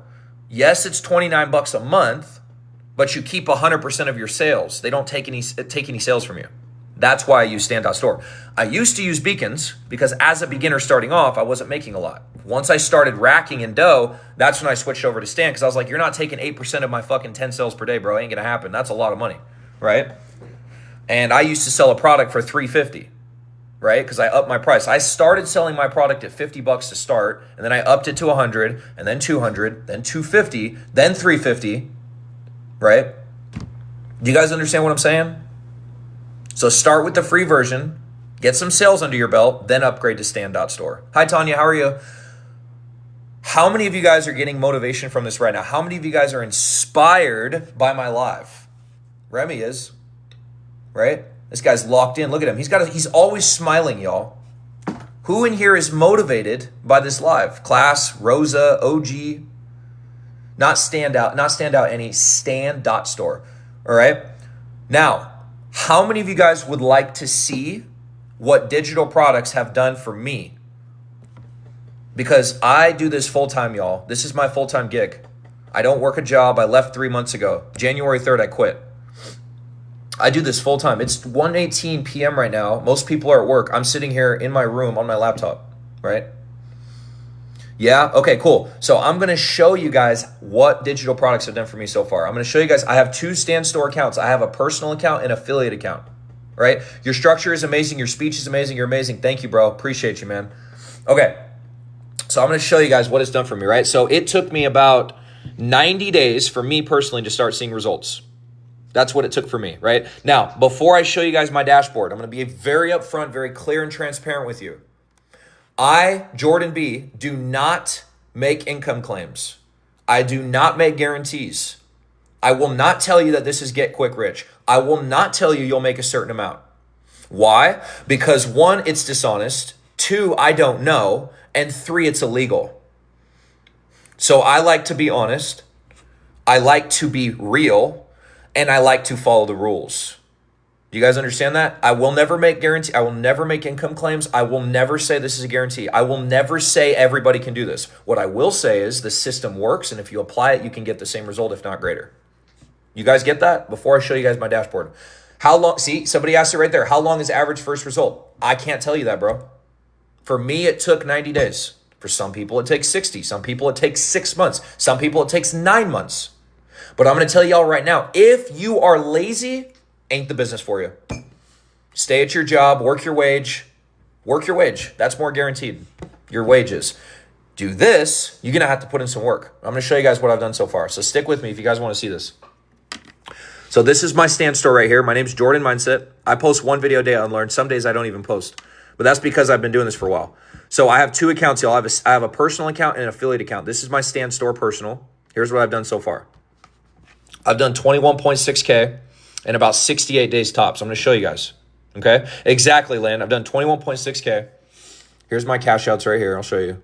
Speaker 1: yes, it's $29 a month, but you keep 100% of your sales. They don't take any sales from you. That's why I use Stand.store. I used to use Beacons because as a beginner starting off, I wasn't making a lot. Once I started racking in dough, that's when I switched over to Stand because I was like, you're not taking 8% of my fucking 10 sales per day, bro. It ain't gonna happen. That's a lot of money, right? And I used to sell a product for $350, right? Because I upped my price. I started selling my product at $50 to start, and then I upped it to $100, and then $200, then $250, then $350, right? Do you guys understand what I'm saying? So start with the free version, get some sales under your belt, then upgrade to Stand.store. Hi, Tanya. How are you? How many of you guys are getting motivation from this right now? How many of you guys are inspired by my live? Remy is, right? This guy's locked in. Look at him. He's always smiling, y'all. Who in here is motivated by this live? Class, Rosa, OG, not stand out any, Stand.store. All right. Now, how many of you guys would like to see what digital products have done for me? Because I do this full-time, y'all. This is my full-time gig. I don't work a job. I left 3 months ago. January 3rd, I quit. I do this full-time. It's 1:18 p.m. right now. Most people are at work. I'm sitting here in my room on my laptop, right? Yeah? Okay, cool. So I'm going to show you guys what digital products have done for me so far. I'm going to show you guys. I have 2 Stand.store accounts. I have a personal account and affiliate account, right? Your structure is amazing. Your speech is amazing. You're amazing. Thank you, bro. Appreciate you, man. Okay. So I'm going to show you guys what it's done for me, right? So it took me about 90 days for me personally to start seeing results. That's what it took for me, right? Now, before I show you guys my dashboard, I'm going to be very upfront, very clear and transparent with you. I, Jordan B., do not make income claims. I do not make guarantees. I will not tell you that this is get quick rich. I will not tell you you'll make a certain amount. Why? Because 1, it's dishonest. 2, I don't know. And 3, it's illegal. So I like to be honest. I like to be real. And I like to follow the rules. Do you guys understand that? I will never make guarantee. I will never make income claims. I will never say this is a guarantee. I will never say everybody can do this. What I will say is the system works, and if you apply it, you can get the same result, if not greater. You guys get that? Before I show you guys my dashboard. How long? See, somebody asked it right there. How long is average first result? I can't tell you that, bro. For me, it took 90 days. For some people, it takes 60. Some people, it takes 6 months. Some people, it takes 9 months. But I'm going to tell y'all right now, if you are lazy, ain't the business for you. Stay at your job, work your wage. Work your wage. That's more guaranteed. Your wages. Do this, you're going to have to put in some work. I'm going to show you guys what I've done so far. So stick with me if you guys want to see this. So this is my stand store right here. My name's Jordan Mindset. I post 1 video a day on Unlearn. Some days I don't even post. But that's because I've been doing this for a while. So I have 2 accounts, y'all. I have a personal account and an affiliate account. This is my stand store personal. Here's what I've done so far. I've done 21.6K in about 68 days tops. I'm going to show you guys. Okay? Exactly, Land. I've done 21.6K. Here's my cash outs right here. I'll show you.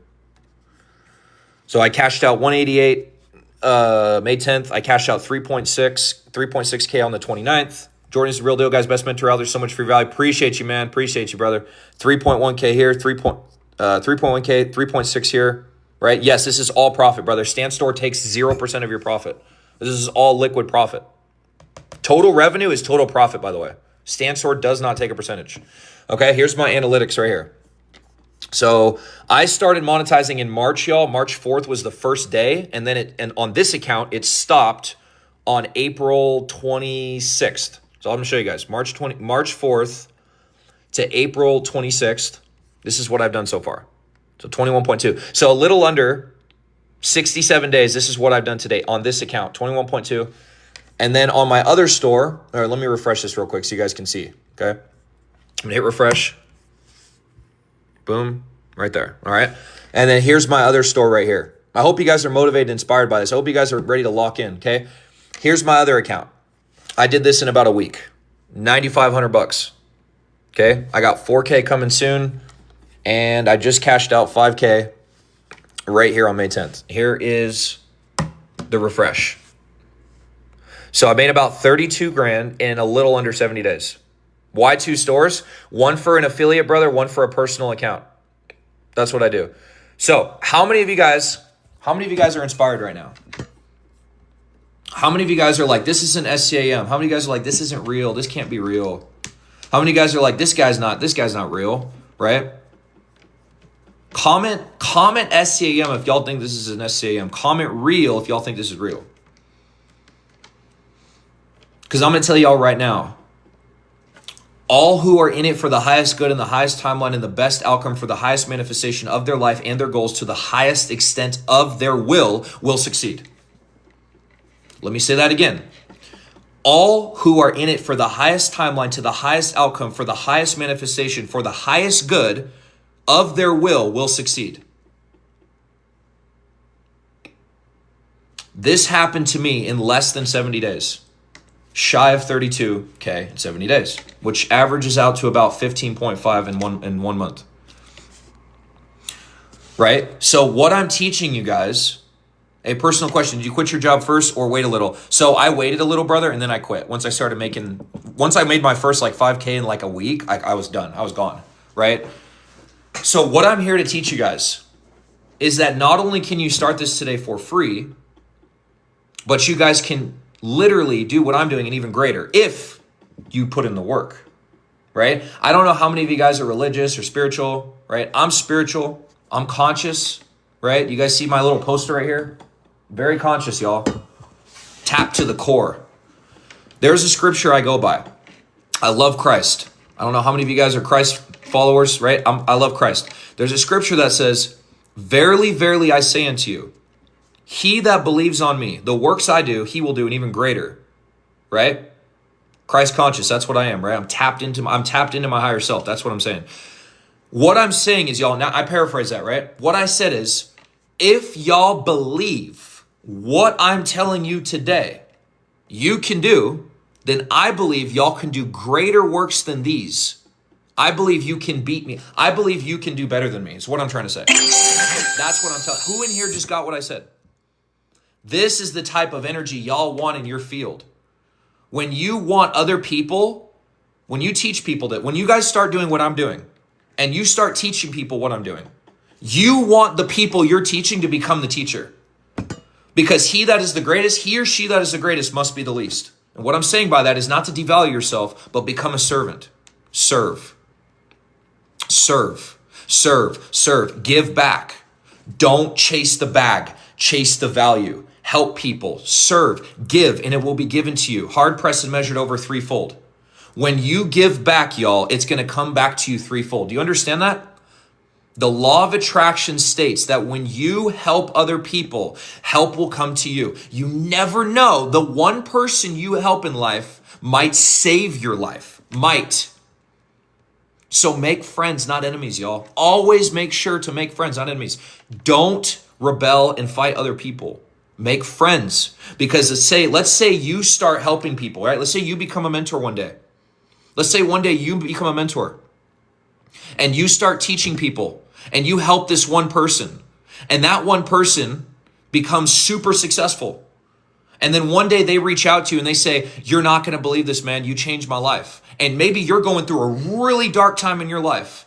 Speaker 1: So I cashed out 188 May 10th. I cashed out 3.6K on the 29th. Jordan's the real deal, guys. Best mentor out there. So much free value. Appreciate you, man. Appreciate you, brother. 3.1K here. 3.1K. 3.6 here. Right? Yes, this is all profit, brother. Stand store takes 0% of your profit. This is all liquid profit. Total revenue is total profit, by the way. Stand store does not take a percentage. Okay, here's my analytics right here. So I started monetizing in March, y'all. March 4th was the first day. And then and on this account, it stopped on April 26th. So I'm going to show you guys. March 4th to April 26th. This is what I've done so far. So 21.2. So a little under 67 days, this is what I've done today on this account, 21.2. And then on my other store, or let me refresh this real quick so you guys can see, okay? I'm gonna hit refresh. Boom, right there, all right? And then here's my other store right here. I hope you guys are motivated and inspired by this. I hope you guys are ready to lock in, okay? Here's my other account. I did this in about a week, 9,500 bucks, okay? I got 4K coming soon, and I just cashed out 5K right here on May 10th. Here is the refresh. So I made about 32 grand in a little under 70 days. Why 2 stores? 1 for an affiliate, brother, 1 for a personal account. That's what I do. So how many of you guys are inspired right now? How many of you guys are like, this isn't SCAM? How many of you guys are like, this isn't real? This can't be real. How many of you guys are like, this guy's not real, right? Comment SCAM if y'all think this is an SCAM. Comment real if y'all think this is real. Because I'm going to tell y'all right now, all who are in it for the highest good and the highest timeline and the best outcome for the highest manifestation of their life and their goals to the highest extent of their will succeed. Let me say that again. All who are in it for the highest timeline to the highest outcome for the highest manifestation for the highest good of their will succeed. This happened to me in less than 70 days. Shy of 32K in 70 days, which averages out to about 15.5 in one month. Right? So what I'm teaching you guys, a personal question, did you quit your job first or wait a little? So I waited a little, brother, and then I quit. Once I made my first like 5K in like a week, I was done. I was gone, right? So what I'm here to teach you guys is that not only can you start this today for free, but you guys can literally do what I'm doing and even greater if you put in the work, right? I don't know how many of you guys are religious or spiritual, right? I'm spiritual. I'm conscious, right? You guys see my little poster right here? Very conscious, y'all. Tap to the core. There's a scripture I go by. I love Christ. I don't know how many of you guys are Christ followers, right? I love Christ. There's a scripture that says, verily, verily, I say unto you, he that believes on me, the works I do, he will do, and even greater, right? Christ conscious, that's what I am, right? I'm tapped into my higher self. That's what I'm saying. What I'm saying is, y'all, now I paraphrase that, right? What I said is, if y'all believe what I'm telling you today, you can do, then I believe y'all can do greater works than these. I believe you can beat me. I believe you can do better than me, is what I'm trying to say. That's what I'm telling. Who in here just got what I said? This is the type of energy y'all want in your field. When you want other people, when you teach people that, when you guys start doing what I'm doing, and you start teaching people what I'm doing, you want the people you're teaching to become the teacher. Because he that is the greatest, he or she that is the greatest must be the least. And what I'm saying by that is not to devalue yourself, but become a servant. Serve. Serve. Serve. Serve. Give back. Don't chase the bag. Chase the value. Help people. Serve. Give, and it will be given to you. Hard pressed and measured over threefold. When you give back, y'all, it's going to come back to you threefold. Do you understand that? The law of attraction states that when you help other people, help will come to you. You never know. The one person you help in life might save your life. Might. So make friends, not enemies, y'all. Always make sure to make friends, not enemies. Don't rebel and fight other people. Make friends. Because let's say you start helping people, right? Let's say you become a mentor one day. Let's say one day you become a mentor and you start teaching people and you help this one person and that one person becomes super successful. And then one day they reach out to you and they say, you're not going to believe this, man. You changed my life. And maybe you're going through a really dark time in your life.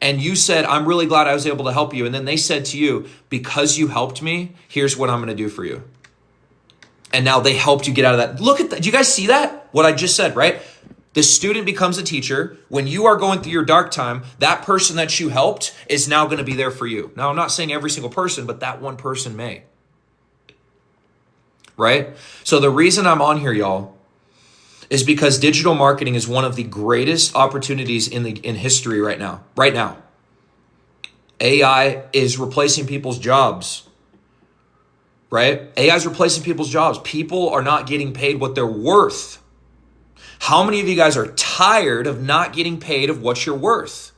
Speaker 1: And you said, I'm really glad I was able to help you. And then they said to you, because you helped me, here's what I'm going to do for you. And now they helped you get out of that. Look at that. Do you guys see that? What I just said, right? The student becomes a teacher. When you are going through your dark time, that person that you helped is now going to be there for you. Now, I'm not saying every single person, but that one person may. Right? So the reason I'm on here, y'all, is because digital marketing is one of the greatest opportunities in history right now. Right now. AI is replacing people's jobs. Right? AI is replacing people's jobs. People are not getting paid what they're worth. How many of you guys are tired of not getting paid of what you're worth?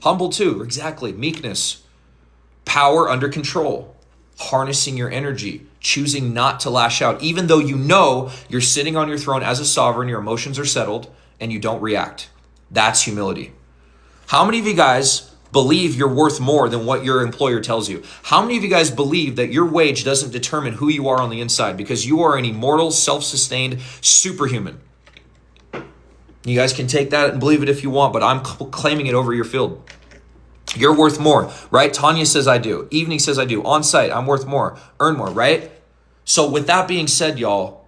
Speaker 1: Humble too, exactly. Meekness, power under control, harnessing your energy, choosing not to lash out, even though you know you're sitting on your throne as a sovereign, your emotions are settled, and you don't react. That's humility. How many of you guys believe you're worth more than what your employer tells you? How many of you guys believe that your wage doesn't determine who you are on the inside because you are an immortal, self-sustained superhuman? You guys can take that and believe it if you want, but I'm claiming it over your field. You're worth more, right? Tanya says I do. Evening says I do. On site, I'm worth more. Earn more, right? So with that being said, y'all,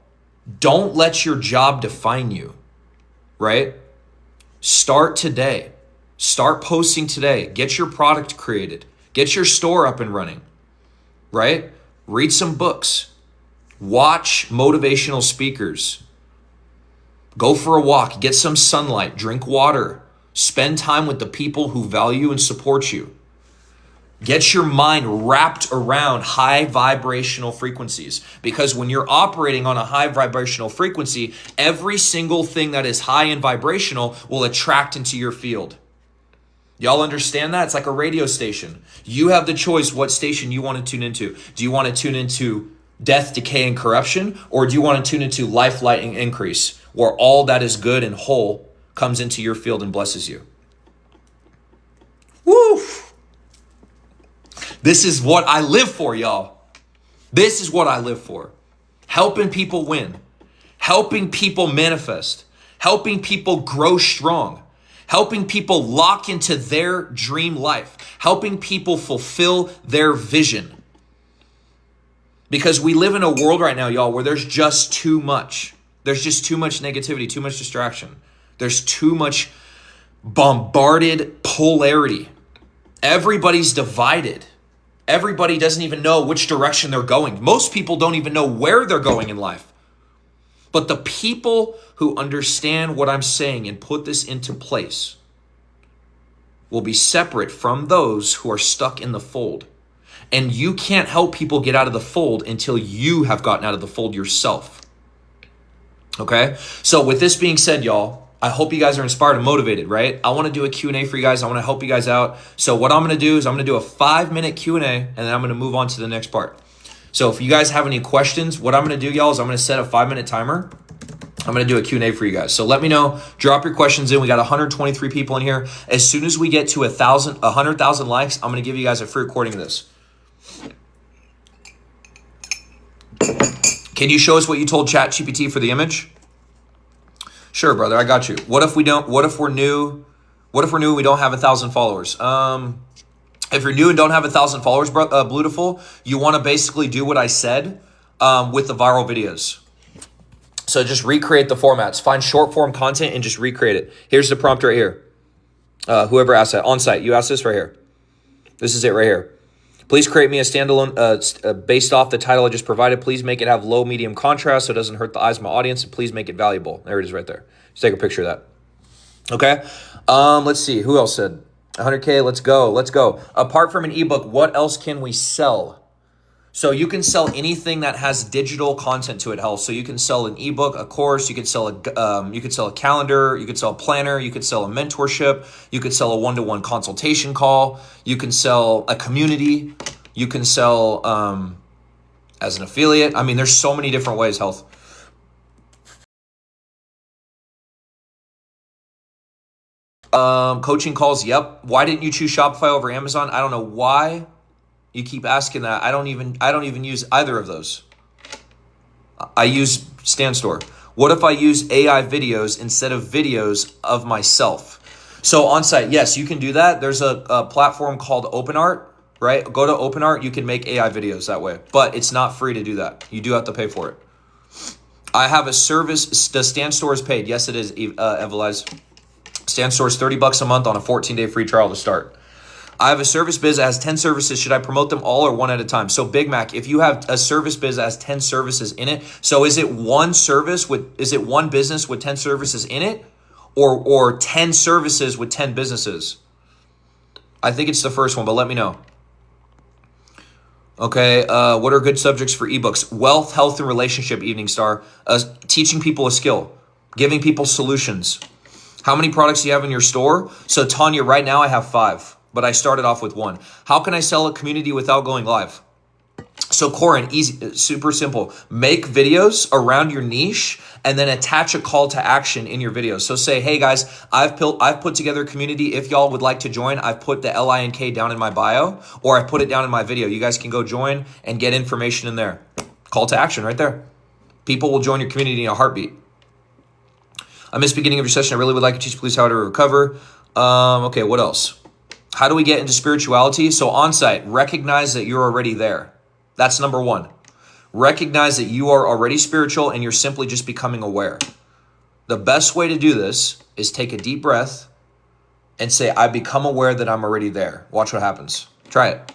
Speaker 1: don't let your job define you, right? Start today. Start posting today. Get your product created. Get your store up and running, right? Read some books. Watch motivational speakers. Go for a walk. Get some sunlight. Drink water. Spend time with the people who value and support you. Get your mind wrapped around high vibrational frequencies, because when you're operating on a high vibrational frequency, every single thing that is high and vibrational will attract into your field. Y'all understand that? It's like a radio station. You have the choice what station you want to tune into. Do you want to tune into death, decay, and corruption? Or do you want to tune into life, light, and increase, where all that is good and whole comes into your field and blesses you? Woo! This is what I live for, y'all. This is what I live for. Helping people win. Helping people manifest. Helping people grow strong. Helping people lock into their dream life. Helping people fulfill their vision. Because we live in a world right now, y'all, where there's just too much. There's just too much negativity, too much distraction. There's too much bombarded polarity. Everybody's divided. Everybody doesn't even know which direction they're going. Most people don't even know where they're going in life. But the people who understand what I'm saying and put this into place will be separate from those who are stuck in the fold. And you can't help people get out of the fold until you have gotten out of the fold yourself. Okay? So with this being said, y'all, I hope you guys are inspired and motivated, right? I want to do a Q&A for you guys. I want to help you guys out. So what I'm going to do is I'm going to do a 5-minute Q&A, and then I'm going to move on to the next part. So if you guys have any questions, what I'm going to do, y'all, is I'm going to set a 5-minute timer. I'm going to do a Q&A for you guys. So let me know. Drop your questions in. We got 123 people in here. As soon as we get to 100,000 likes, I'm going to give you guys a free recording of this. Can you show us what you told ChatGPT for the image? Sure, brother. I got you. What if we're new? What if we're new? We don't have 1,000 followers. If you're new and don't have 1,000 followers, Beautiful, you want to basically do what I said with the viral videos. So just recreate the formats. Find short form content and just recreate it. Here's the prompt right here. Whoever asked that on site, you asked this right here. This is it right here. Please create me a standalone based off the title I just provided. Please make it have low, medium contrast so it doesn't hurt the eyes of my audience. And please make it valuable. There it is right there. Just take a picture of that. Okay. Let's see. Who else said 100K? Let's go. Let's go. Apart from an ebook, what else can we sell? So you can sell anything that has digital content to it, Health. So you can sell an ebook, a course, you could sell a calendar, you could sell a planner, you could sell a mentorship, you could sell a one-to-one consultation call, you can sell a community, you can sell as an affiliate. I mean, there's so many different ways, Health. Coaching calls, yep. Why didn't you choose Shopify over Amazon? I don't know why. You keep asking that. I don't even use either of those. I use StanStore. What if I use AI videos instead of videos of myself? So on site, yes, you can do that. There's a platform called OpenArt, right? Go to OpenArt. You can make AI videos that way, but it's not free to do that. You do have to pay for it. I have a service. The StanStore is paid. Yes, it is, Evelize. StanStore is $30 a month on a 14-day free trial to start. I have a service biz that has 10 services. Should I promote them all or one at a time? So Big Mac, if you have a service biz that has 10 services in it, so is it one business with 10 services in it or 10 services with 10 businesses? I think it's the first one, but let me know. Okay, what are good subjects for ebooks? Wealth, health, and relationship, Evening Star. Teaching people a skill, giving people solutions. How many products do you have in your store? So Tanya, right now I have 5. But I started off with 1. How can I sell a community without going live? So Corin, easy, super simple. Make videos around your niche and then attach a call to action in your videos. So say, hey guys, I've put together a community. If y'all would like to join, I've put the LINK down in my bio, or I put it down in my video. You guys can go join and get information in there. Call to action right there. People will join your community in a heartbeat. I missed the beginning of your session. I really would like you to teach please how to recover. Okay, what else? How do we get into spirituality? So on-site, recognize that you're already there. That's number 1. Recognize that you are already spiritual and you're simply just becoming aware. The best way to do this is take a deep breath and say, I become aware that I'm already there. Watch what happens. Try it.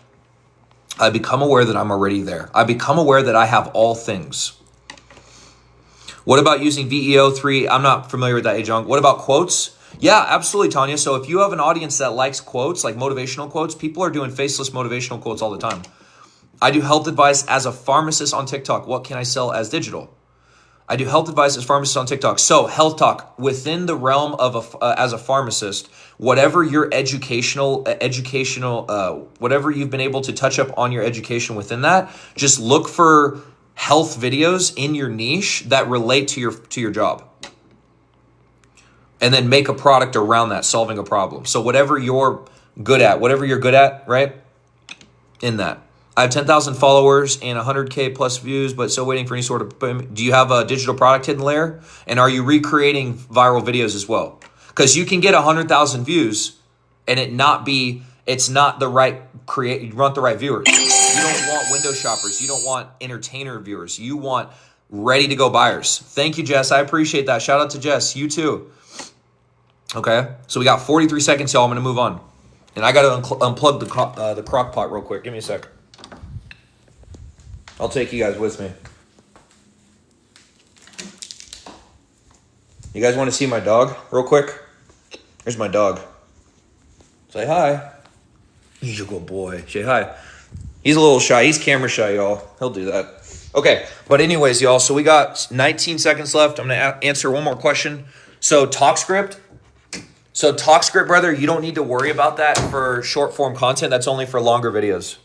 Speaker 1: I become aware that I'm already there. I become aware that I have all things. What about using VEO3? I'm not familiar with that, Ajong. What about quotes? Yeah, absolutely, Tanya. So if you have an audience that likes quotes, like motivational quotes, people are doing faceless motivational quotes all the time. I do health advice as a pharmacist on TikTok. What can I sell as digital? I do health advice as pharmacist on TikTok. So health talk within the realm of as a pharmacist, whatever your educational, whatever you've been able to touch up on your education within that, just look for health videos in your niche that relate to your job. And then make a product around that, solving a problem. So whatever you're good at, right? In that. I have 10,000 followers and 100K plus views, but still waiting for any sort of, do you have a digital product hidden layer? And are you recreating viral videos as well? Because you can get 100,000 views and it's not the right you want the right viewers. You don't want window shoppers. You don't want entertainer viewers. You want ready to go buyers. Thank you, Jess. I appreciate that. Shout out to Jess. You too. Okay, so we got 43 seconds, y'all. I'm gonna move on, and I gotta unplug the crock pot real quick. Give me a sec. I'll take you guys with me. You guys want to see my dog real quick? Here's my dog. Say hi. He's a good boy. Say hi. He's a little shy. He's camera shy, y'all. He'll do that. Okay, but anyways, y'all, so we got 19 seconds left. I'm going to answer one more question. So TalkScript, brother, you don't need to worry about that for short form content. That's only for longer videos.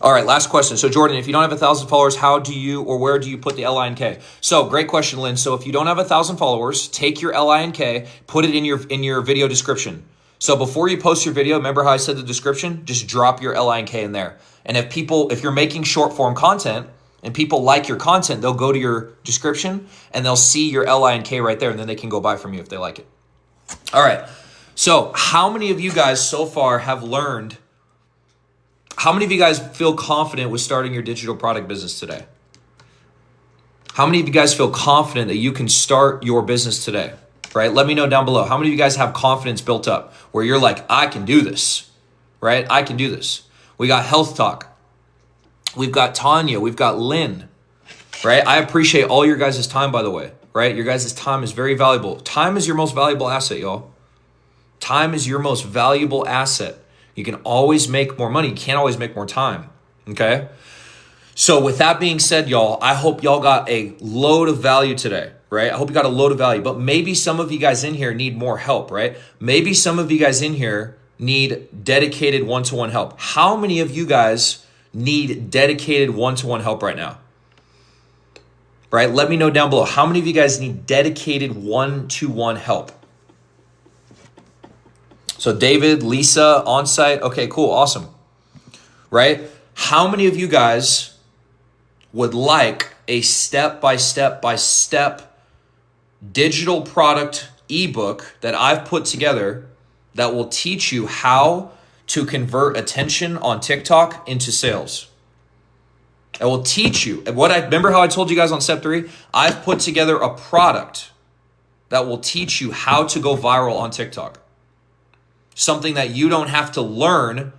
Speaker 1: All right, last question. So Jordan, if you don't have 1,000 followers, how do you or where do you put the LINK? So great question, Lynn. So if you don't have 1,000 followers, take your LINK, put it in your video description. So before you post your video, remember how I said the description? Just drop your LINK in there. And if you're making short form content and people like your content, they'll go to your description and they'll see your LINK right there, and then they can go buy from you if they like it. All right. So how many of you guys so far have learned? How many of you guys feel confident with starting your digital product business today? How many of you guys feel confident that you can start your business today? Right? Let me know down below. How many of you guys have confidence built up where you're like, I can do this, right? I can do this. We got Health Talk. We've got Tanya. We've got Lynn, right? I appreciate all your guys' time, by the way, right? Your guys' time is very valuable. Time is your most valuable asset, y'all. Time is your most valuable asset. You can always make more money. You can't always make more time, okay? So with that being said, y'all, I hope y'all got a load of value today, right? I hope you got a load of value, but maybe some of you guys in here need more help, right? Maybe some of you guys in here need dedicated one-to-one help. How many of you guys need dedicated one-to-one help right now? Right? Let me know down below. How many of you guys need dedicated one-to-one help? So David, Lisa, on-site. Okay, cool. Awesome. Right? How many of you guys would like a step-by-step digital product ebook that I've put together that will teach you how to convert attention on TikTok into sales? I will teach you. Remember how I told you guys on step 3? I've put together a product that will teach you how to go viral on TikTok. Something that you don't have to learn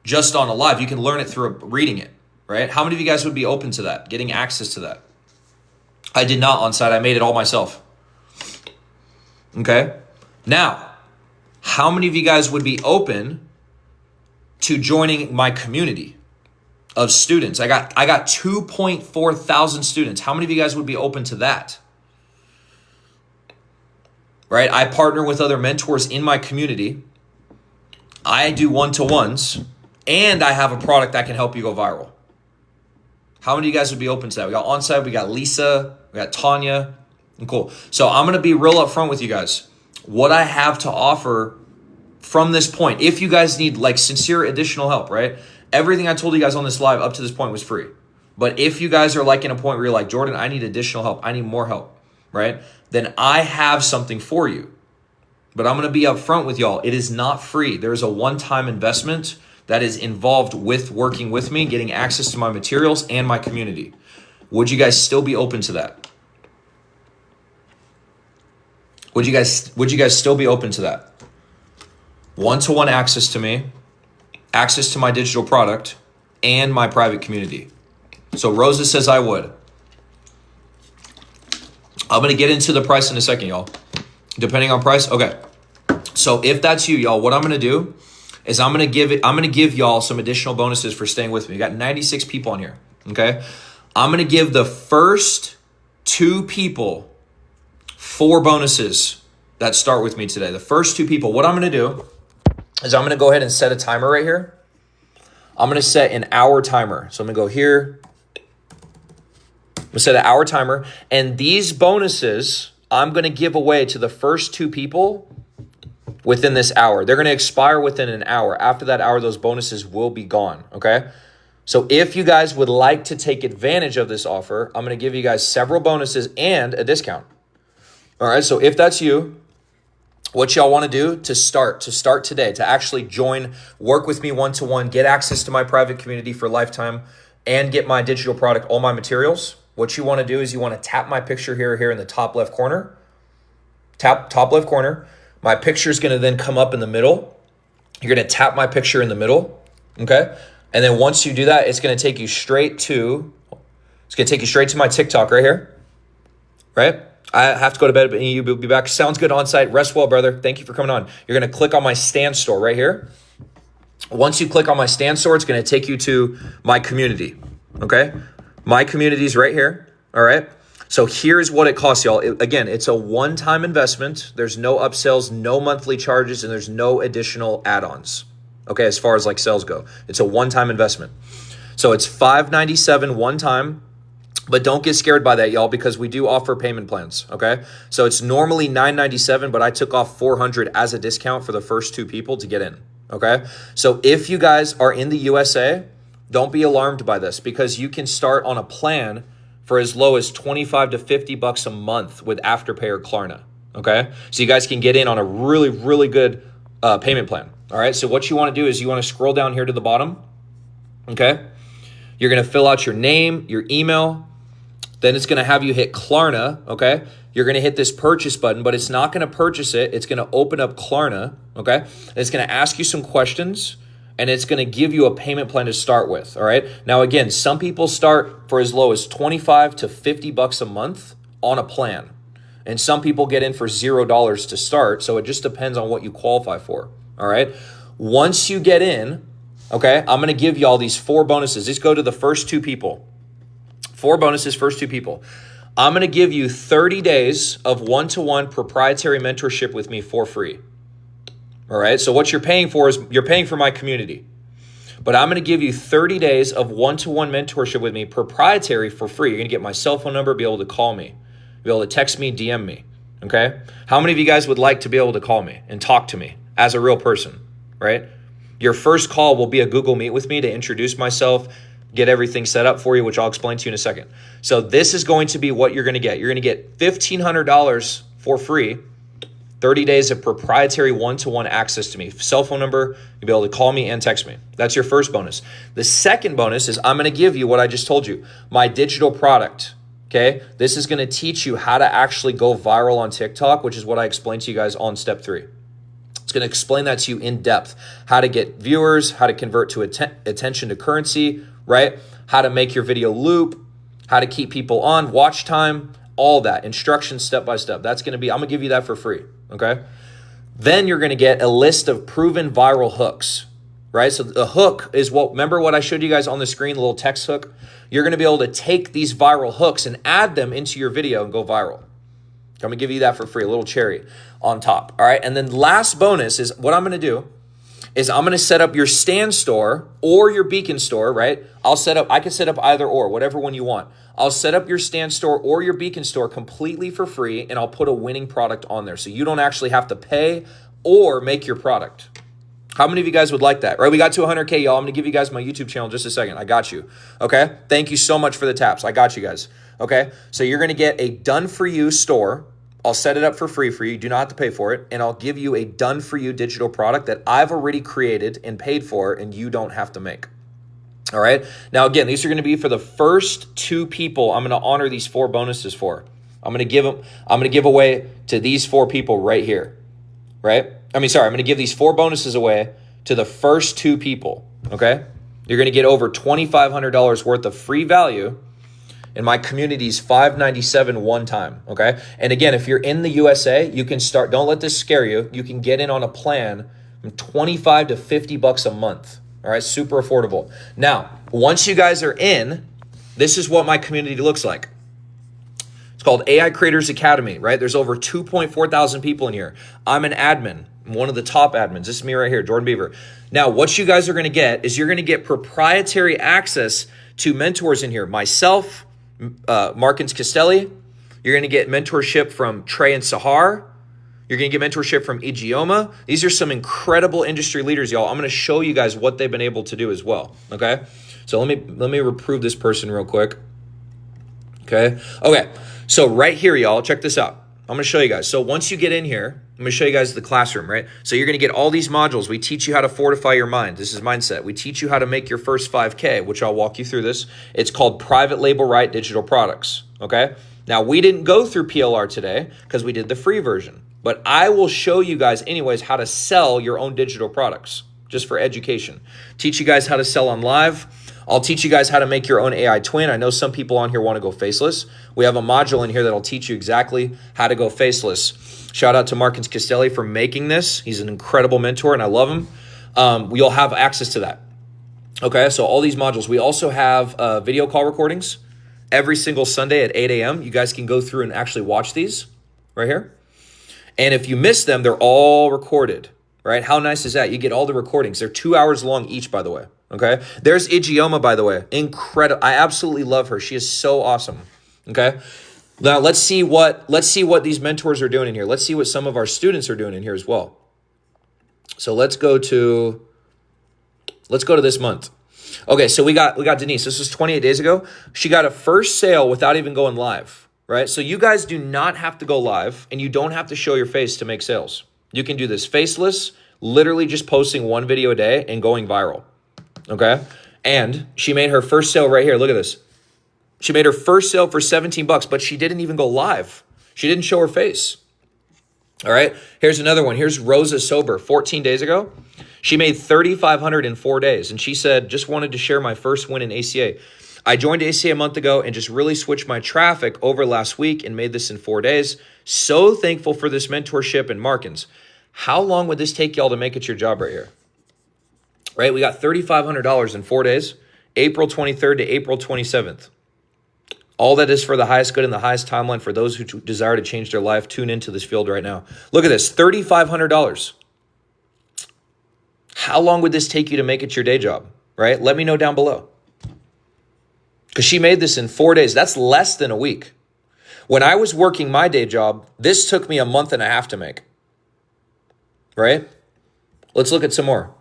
Speaker 1: just on a live. You can learn it through reading it, right? How many of you guys would be open to that, getting access to that? I did not on site. I made it all myself. Okay. Now, how many of you guys would be open to joining my community of students? I got 2.4 thousand students. How many of you guys would be open to that? Right? I partner with other mentors in my community. I do one-to-ones, and I have a product that can help you go viral. How many of you guys would be open to that? We got on-site, we got Lisa, we got Tanya, and cool. So I'm going to be real upfront with you guys. What I have to offer from this point, if you guys need like sincere additional help, right? Everything I told you guys on this live up to this point was free. But if you guys are like in a point where you're like, Jordan, I need additional help, I need more help, right? Then I have something for you. But I'm going to be upfront with y'all. It is not free. There is a one-time investment that is involved with working with me, getting access to my materials and my community. Would you guys still be open to that? Would you guys still be open to that? One-to-one access to me, access to my digital product, and my private community. So Rosa says I would. I'm going to get into the price in a second, y'all. Depending on price. Okay. So if that's you, y'all, what I'm going to do is I'm going to give y'all some additional bonuses for staying with me. We got 96 people on here. Okay. I'm going to give the first 2 people 4 bonuses that start with me today. The first 2 people, what I'm going to do is I'm going to go ahead and set a timer right here. I'm going to set an hour timer. So I'm going to go here. I'm going to set an hour timer. And these bonuses I'm going to give away to the first 2 people within this hour. They're going to expire within an hour. After that hour, those bonuses will be gone, okay? So if you guys would like to take advantage of this offer, I'm going to give you guys several bonuses and a discount. All right, so if that's you, what y'all want to do to start today, to actually join, work with me one-to-one, get access to my private community for lifetime, and get my digital product, all my materials, what you want to do is you want to tap my picture here in the top left corner. Tap top left corner. My picture is going to then come up in the middle. You're going to tap my picture in the middle, okay? And then once you do that, it's going to take you straight to my TikTok right here, right? I have to go to bed, but you'll be back. Sounds good on site. Rest well, brother. Thank you for coming on. You're going to click on my Stan Store right here. Once you click on my Stan Store, it's going to take you to my community. Okay. My community is right here. All right. So here's what it costs y'all. Again, it's a one-time investment. There's no upsells, no monthly charges, and there's no additional add-ons. Okay. As far as like sales go, it's a one-time investment. So it's $597 one time. But don't get scared by that, y'all, because we do offer payment plans, okay? So it's normally $997, but I took off $400 as a discount for the first 2 people to get in, okay? So if you guys are in the USA, don't be alarmed by this because you can start on a plan for as low as $25 to $50 a month with Afterpay or Klarna, okay? So you guys can get in on a really, really good payment plan, all right? So what you want to do is you want to scroll down here to the bottom, okay? You're going to fill out your name, your email. Then it's going to have you hit Klarna, okay? You're going to hit this purchase button, but it's not going to purchase it. It's going to open up Klarna, okay? And it's going to ask you some questions, and it's going to give you a payment plan to start with, all right? Now, again, some people start for as low as $25 to $50 a month on a plan, and some people get in for $0 to start, so it just depends on what you qualify for, all right? Once you get in, okay, I'm going to give you all these 4 bonuses. These go to the first 2 people. 4 bonuses, first 2 people. I'm going to give you 30 days of one-to-one proprietary mentorship with me for free. All right. So what you're paying for is you're paying for my community, but I'm going to give you 30 days of one-to-one mentorship with me proprietary for free. You're going to get my cell phone number, be able to call me, be able to text me, DM me. Okay. How many of you guys would like to be able to call me and talk to me as a real person, right? Your first call will be a Google Meet with me to introduce myself, get everything set up for you, which I'll explain to you in a second. So this is going to be what you're going to get. You're going to get $1,500 for free, 30 days of proprietary one-to-one access to me. Cell phone number, you'll be able to call me and text me. That's your first bonus. The second bonus is I'm going to give you what I just told you, my digital product. Okay. This is going to teach you how to actually go viral on TikTok, which is what I explained to you guys on step 3. It's going to explain that to you in depth, how to get viewers, how to convert to attention to currency, right? How to make your video loop, how to keep people on, watch time, all that, instructions step by step. That's going to be, I'm going to give you that for free, okay? Then you're going to get a list of proven viral hooks, right? So the hook is what, remember what I showed you guys on the screen, the little text hook? You're going to be able to take these viral hooks and add them into your video and go viral. I'm going to give you that for free, a little cherry on top, all right? And then last bonus is what I'm going to do is I'm going to set up your Stan Store or your Beacon Store, right? I can set up either or, whatever one you want. I'll set up your Stan Store or your Beacon Store completely for free, and I'll put a winning product on there. So you don't actually have to pay or make your product. How many of you guys would like that, right? We got to 100K, y'all. I'm going to give you guys my YouTube channel in just a second. I got you, okay? Thank you so much for the taps. I got you guys, okay? So you're going to get a done-for-you store. I'll set it up for free for you. You do not have to pay for it. And I'll give you a done-for-you digital product that I've already created and paid for, and you don't have to make. All right? Now, again, these are going to be for the first 2 people I'm going to honor these 4 bonuses for. I'm going to give away to these 4 people right here, right? I'm going to give these 4 bonuses away to the first 2 people, okay? You're going to get over $2,500 worth of free value. And my community is $597 one time, okay? And again, if you're in the USA, you can start, don't let this scare you. You can get in on a plan from $25 to $50 a month, all right? Super affordable. Now, once you guys are in, this is what my community looks like. It's called AI Creators Academy, right? There's over 2.4 thousand people in here. I'm an admin. I'm one of the top admins. This is me right here, Jordan Beaver. Now, what you guys are going to get is you're going to get proprietary access to mentors in here. Myself, Markins Castelli. You're going to get mentorship from Trey and Sahar. You're going to get mentorship from Ijeoma. These are some incredible industry leaders, y'all. I'm going to show you guys what they've been able to do as well, okay? So let me reprove this person real quick, okay? Okay, so right here, y'all, check this out. I'm going to show you guys. So once you get in here, I'm going to show you guys the classroom, right? So you're going to get all these modules. We teach you how to fortify your mind. This is mindset. We teach you how to make your first 5K, which I'll walk you through this. It's called Private Label Right Digital Products, okay? Now, we didn't go through PLR today because we did the free version, but I will show you guys anyways how to sell your own digital products just for education. Teach you guys how to sell on live. I'll teach you guys how to make your own AI twin. I know some people on here want to go faceless. We have a module in here that'll teach you exactly how to go faceless. Shout out to Marcus Castelli for making this. He's an incredible mentor and I love him. You'll have access to that. Okay, so all these modules. We also have video call recordings every single Sunday at 8 a.m. You guys can go through and actually watch these right here. And if you miss them, they're all recorded, right? How nice is that? You get all the recordings. They're 2 hours long each, by the way, okay? There's Ijeoma, by the way. Incredible. I absolutely love her. She is so awesome, okay? Now, let's see what these mentors are doing in here. Let's see what some of our students are doing in here as well. So let's go to this month. Okay, so we got Denise. This was 28 days ago. She got a first sale without even going live, right? So you guys do not have to go live and you don't have to show your face to make sales. You can do this faceless, literally just posting one video a day and going viral, okay? And she made her first sale right here. Look at this. She made her first sale for 17 bucks, but she didn't even go live. She didn't show her face. All right, here's another one. Here's Rosa Sober, 14 days ago. She made $3,500 in 4 days. And she said, just wanted to share my first win in ACA. I joined ACA a month ago and just really switched my traffic over last week and made this in 4 days. So thankful for this mentorship and Markins. How long would this take y'all to make it your job right here? Right, we got $3,500 in 4 days, April 23rd to April 27th. All that is for the highest good and the highest timeline for those who desire to change their life. Tune into this field right now. Look at this, $3,500. How long would this take you to make it your day job, right? Let me know down below. Because she made this in 4 days. That's less than a week. When I was working my day job, this took me a month and a half to make, right? Let's look at some more.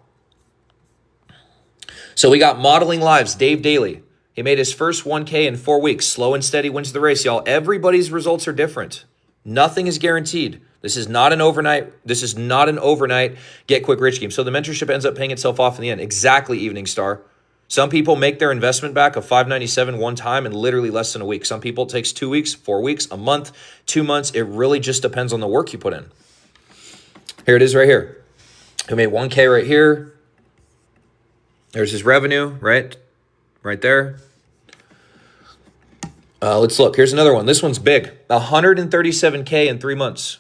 Speaker 1: So we got Modeling Lives, Dave Daly. He made his first 1K in 4 weeks. Slow and steady wins the race, y'all. Everybody's results are different. Nothing is guaranteed. This is not an overnight get quick rich scheme. So the mentorship ends up paying itself off in the end. Exactly, Evening Star. Some people make their investment back of $597 one time in literally less than a week. Some people it takes 2 weeks, 4 weeks, a month, 2 months. It really just depends on the work you put in. Here it is right here. He made 1K right here. There's his revenue, right? Right there. Let's look. Here's another one. This one's big. 137K in 3 months.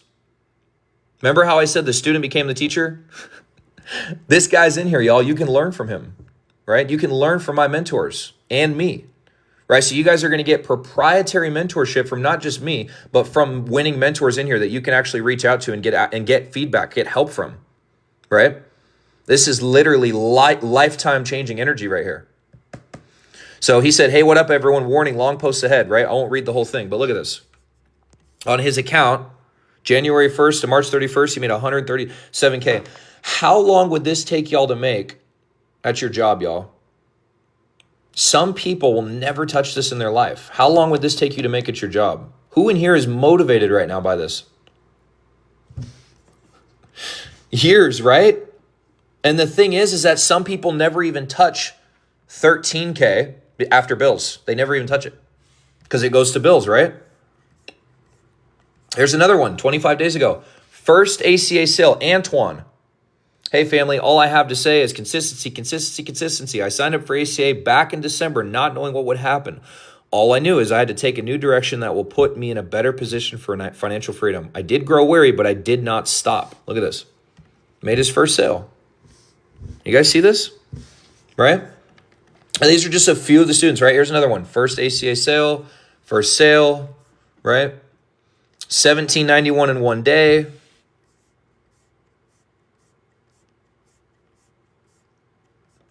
Speaker 1: Remember how I said the student became the teacher? This guy's in here, y'all. You can learn from him, right? You can learn from my mentors and me, right? So you guys are going to get proprietary mentorship from not just me, but from winning mentors in here that you can actually reach out to and get feedback, get help from, right? This is literally lifetime changing energy right here. So he said, hey, what up, everyone? Warning, long posts ahead, right? I won't read the whole thing, but look at this. On his account, January 1st to March 31st, he made 137K. How long would this take y'all to make at your job, y'all? Some people will never touch this in their life. How long would this take you to make at your job? Who in here is motivated right now by this? Years, right? And the thing is that some people never even touch 13K after bills. They never even touch it because it goes to bills, right? Here's another one, 25 days ago. First ACA sale, Antoine. Hey, family, all I have to say is consistency, consistency, consistency. I signed up for ACA back in December, not knowing what would happen. All I knew is I had to take a new direction that will put me in a better position for financial freedom. I did grow weary, but I did not stop. Look at this. Made his first sale. You guys see this? Right? And these are just a few of the students, right? Here's another one. First ACA sale, first sale, right? $17.91 in 1 day.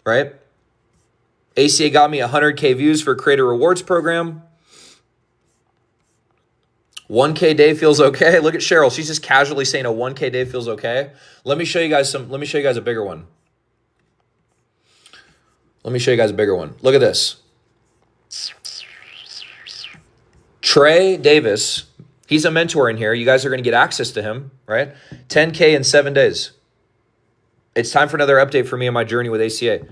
Speaker 1: Right? ACA got me 100K views for Creator Rewards program. 1K day feels okay. Look at Cheryl. She's just casually saying a 1K day feels okay. Let me show you guys a bigger one. Look at this. Trey Davis. He's a mentor in here. You guys are going to get access to him, right? 10K in 7 days. It's time for another update for me on my journey with ACA.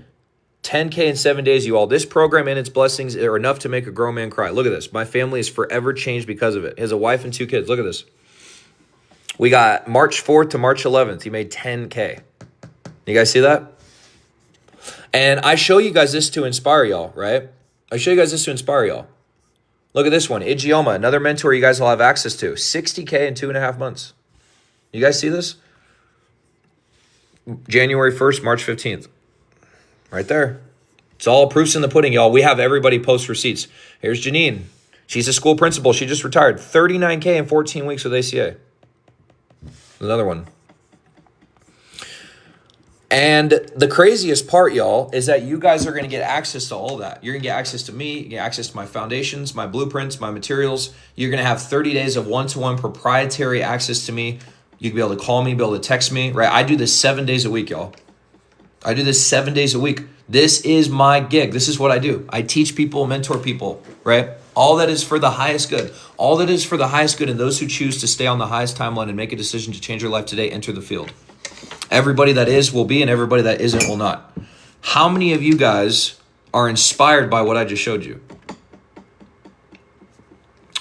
Speaker 1: 10K in 7 days, you all. This program and its blessings are enough to make a grown man cry. Look at this. My family is forever changed because of it. He has a wife and 2 kids. Look at this. We got March 4th to March 11th. He made 10K. You guys see that? And I show you guys this to inspire y'all, right? I show you guys this to inspire y'all. Look at this one, Ijeoma, another mentor you guys will have access to. 60K in 2.5 months. You guys see this? January 1st, March 15th. Right there. It's all proofs in the pudding, y'all. We have everybody post receipts. Here's Janine. She's a school principal. She just retired. 39K in 14 weeks with ACA. Another one. And the craziest part, y'all, is that you guys are going to get access to all that. You're going to get access to me, you get access to my foundations, my blueprints, my materials. You're going to have 30 days of one-to-one proprietary access to me. You can be able to call me, be able to text me, right? I do this 7 days a week, y'all. I do this 7 days a week. This is my gig. This is what I do. I teach people, mentor people, right? All that is for the highest good. All that is for the highest good, and those who choose to stay on the highest timeline and make a decision to change their life today, enter the field. Everybody that is will be, and everybody that isn't will not. How many of you guys are inspired by what I just showed you?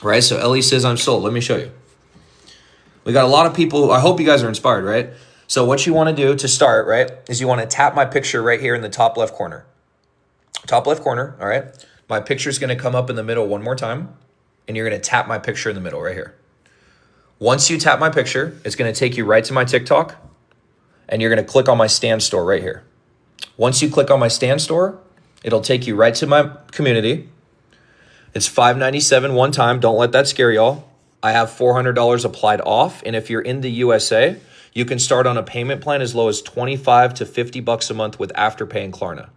Speaker 1: Right? So Ellie says, I'm sold. Let me show you. We got a lot of people. I hope you guys are inspired, right? So what you want to do to start, right, is you want to tap my picture right here in the top left corner. Top left corner, all right? My picture is going to come up in the middle one more time, and you're going to tap my picture in the middle right here. Once you tap my picture, it's going to take you right to my TikTok, and you're going to click on my Stand Store right here. Once you click on my Stand Store, it'll take you right to my community. It's $597 one time. Don't let that scare y'all. I have $400 applied off, and if you're in the USA, you can start on a payment plan as low as $25 to $50 a month with Afterpay and Klarna.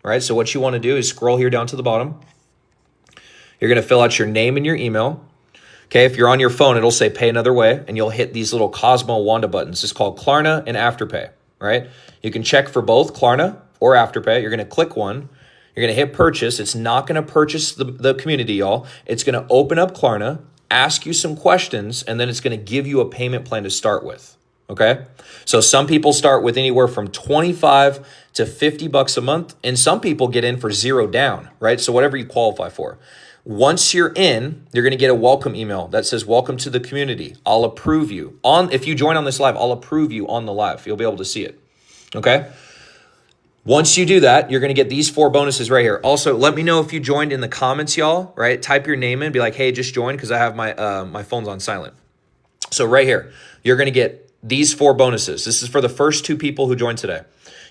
Speaker 1: All right, so what you want to do is scroll here down to the bottom. You're going to fill out your name and your email. Okay, if you're on your phone, it'll say pay another way, and you'll hit these little Cosmo Wanda buttons. It's called Klarna and Afterpay, right? You can check for both Klarna or Afterpay. You're going to click one. You're going to hit purchase. It's not going to purchase the community, y'all. It's going to open up Klarna, ask you some questions, and then it's going to give you a payment plan to start with, okay? So some people start with anywhere from $25 to $50 a month, and some people get in for $0 down, right? So whatever you qualify for. Once you're in, you're going to get a welcome email that says, welcome to the community. I'll approve you. If you join on this live, I'll approve you on the live. You'll be able to see it, okay? Once you do that, you're going to get these 4 bonuses right here. Also, let me know if you joined in the comments, y'all, right? Type your name in, be like, hey, just joined, because I have my phone's on silent. So right here, you're going to get these 4 bonuses. This is for the first 2 people who joined today.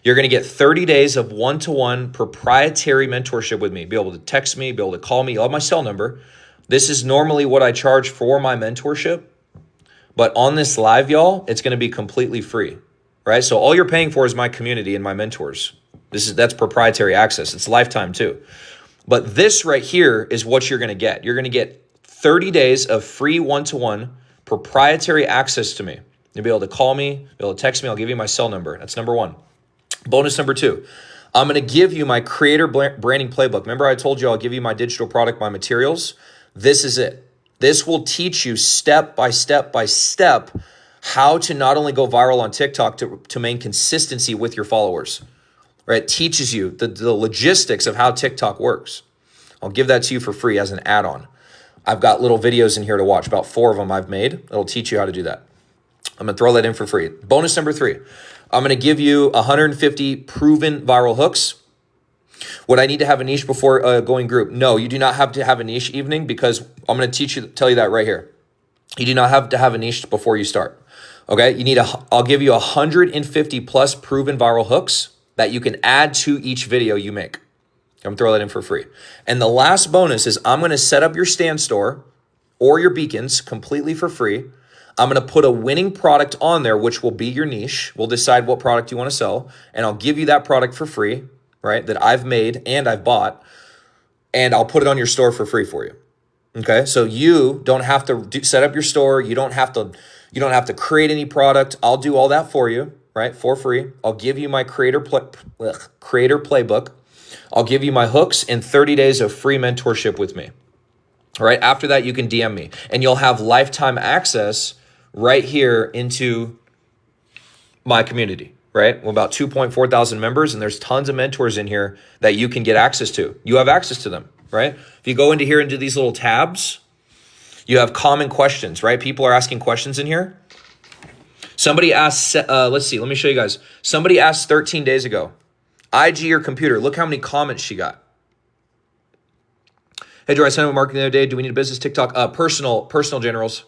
Speaker 1: You're going to get 30 days of one-to-one proprietary mentorship with me. Be able to text me, be able to call me. You'll have my cell number. This is normally what I charge for my mentorship. But on this live, y'all, it's going to be completely free, right? So all you're paying for is my community and my mentors. That's proprietary access. It's lifetime too. But this right here is what you're going to get. You're going to get 30 days of free one-to-one proprietary access to me. You'll be able to call me, be able to text me. I'll give you my cell number. That's number 1. Bonus number 2, I'm going to give you my creator branding playbook. Remember I told you I'll give you my digital product, my materials. This is it. This will teach you step by step by step how to not only go viral on TikTok to maintain consistency with your followers. Right? It teaches you the logistics of how TikTok works. I'll give that to you for free as an add-on. I've got little videos in here to watch, about 4 of them I've made. It'll teach you how to do that. I'm going to throw that in for free. Bonus number 3, I'm going to give you 150 proven viral hooks. Would I need to have a niche before going group? No, you do not have to have a niche evening, because I'm going to tell you that right here. You do not have to have a niche before you start. Okay, I'll give you 150 plus proven viral hooks that you can add to each video you make. I'm going to throw that in for free. And the last bonus is I'm going to set up your Stand Store or your beacons completely for free. I'm going to put a winning product on there, which will be your niche. We'll decide what product you want to sell, and I'll give you that product for free, right, that I've made and I've bought, and I'll put it on your store for free for you. Okay, so you don't have to set up your store. You don't have to create any product. I'll do all that for you, right, for free. I'll give you my creator playbook. I'll give you my hooks and 30 days of free mentorship with me. All right, after that, you can DM me, and you'll have lifetime access right here into my community, right? We're about 2.4 thousand members, and there's tons of mentors in here that you can get access to. You have access to them, right? If you go into here and do these little tabs, you have common questions, right? People are asking questions in here. Somebody asked, let's see, let me show you guys. Somebody asked 13 days ago, IG or computer. Look how many comments she got. Hey, Joy, I sent him a marketing the other day. Do we need a business TikTok? Personal generals.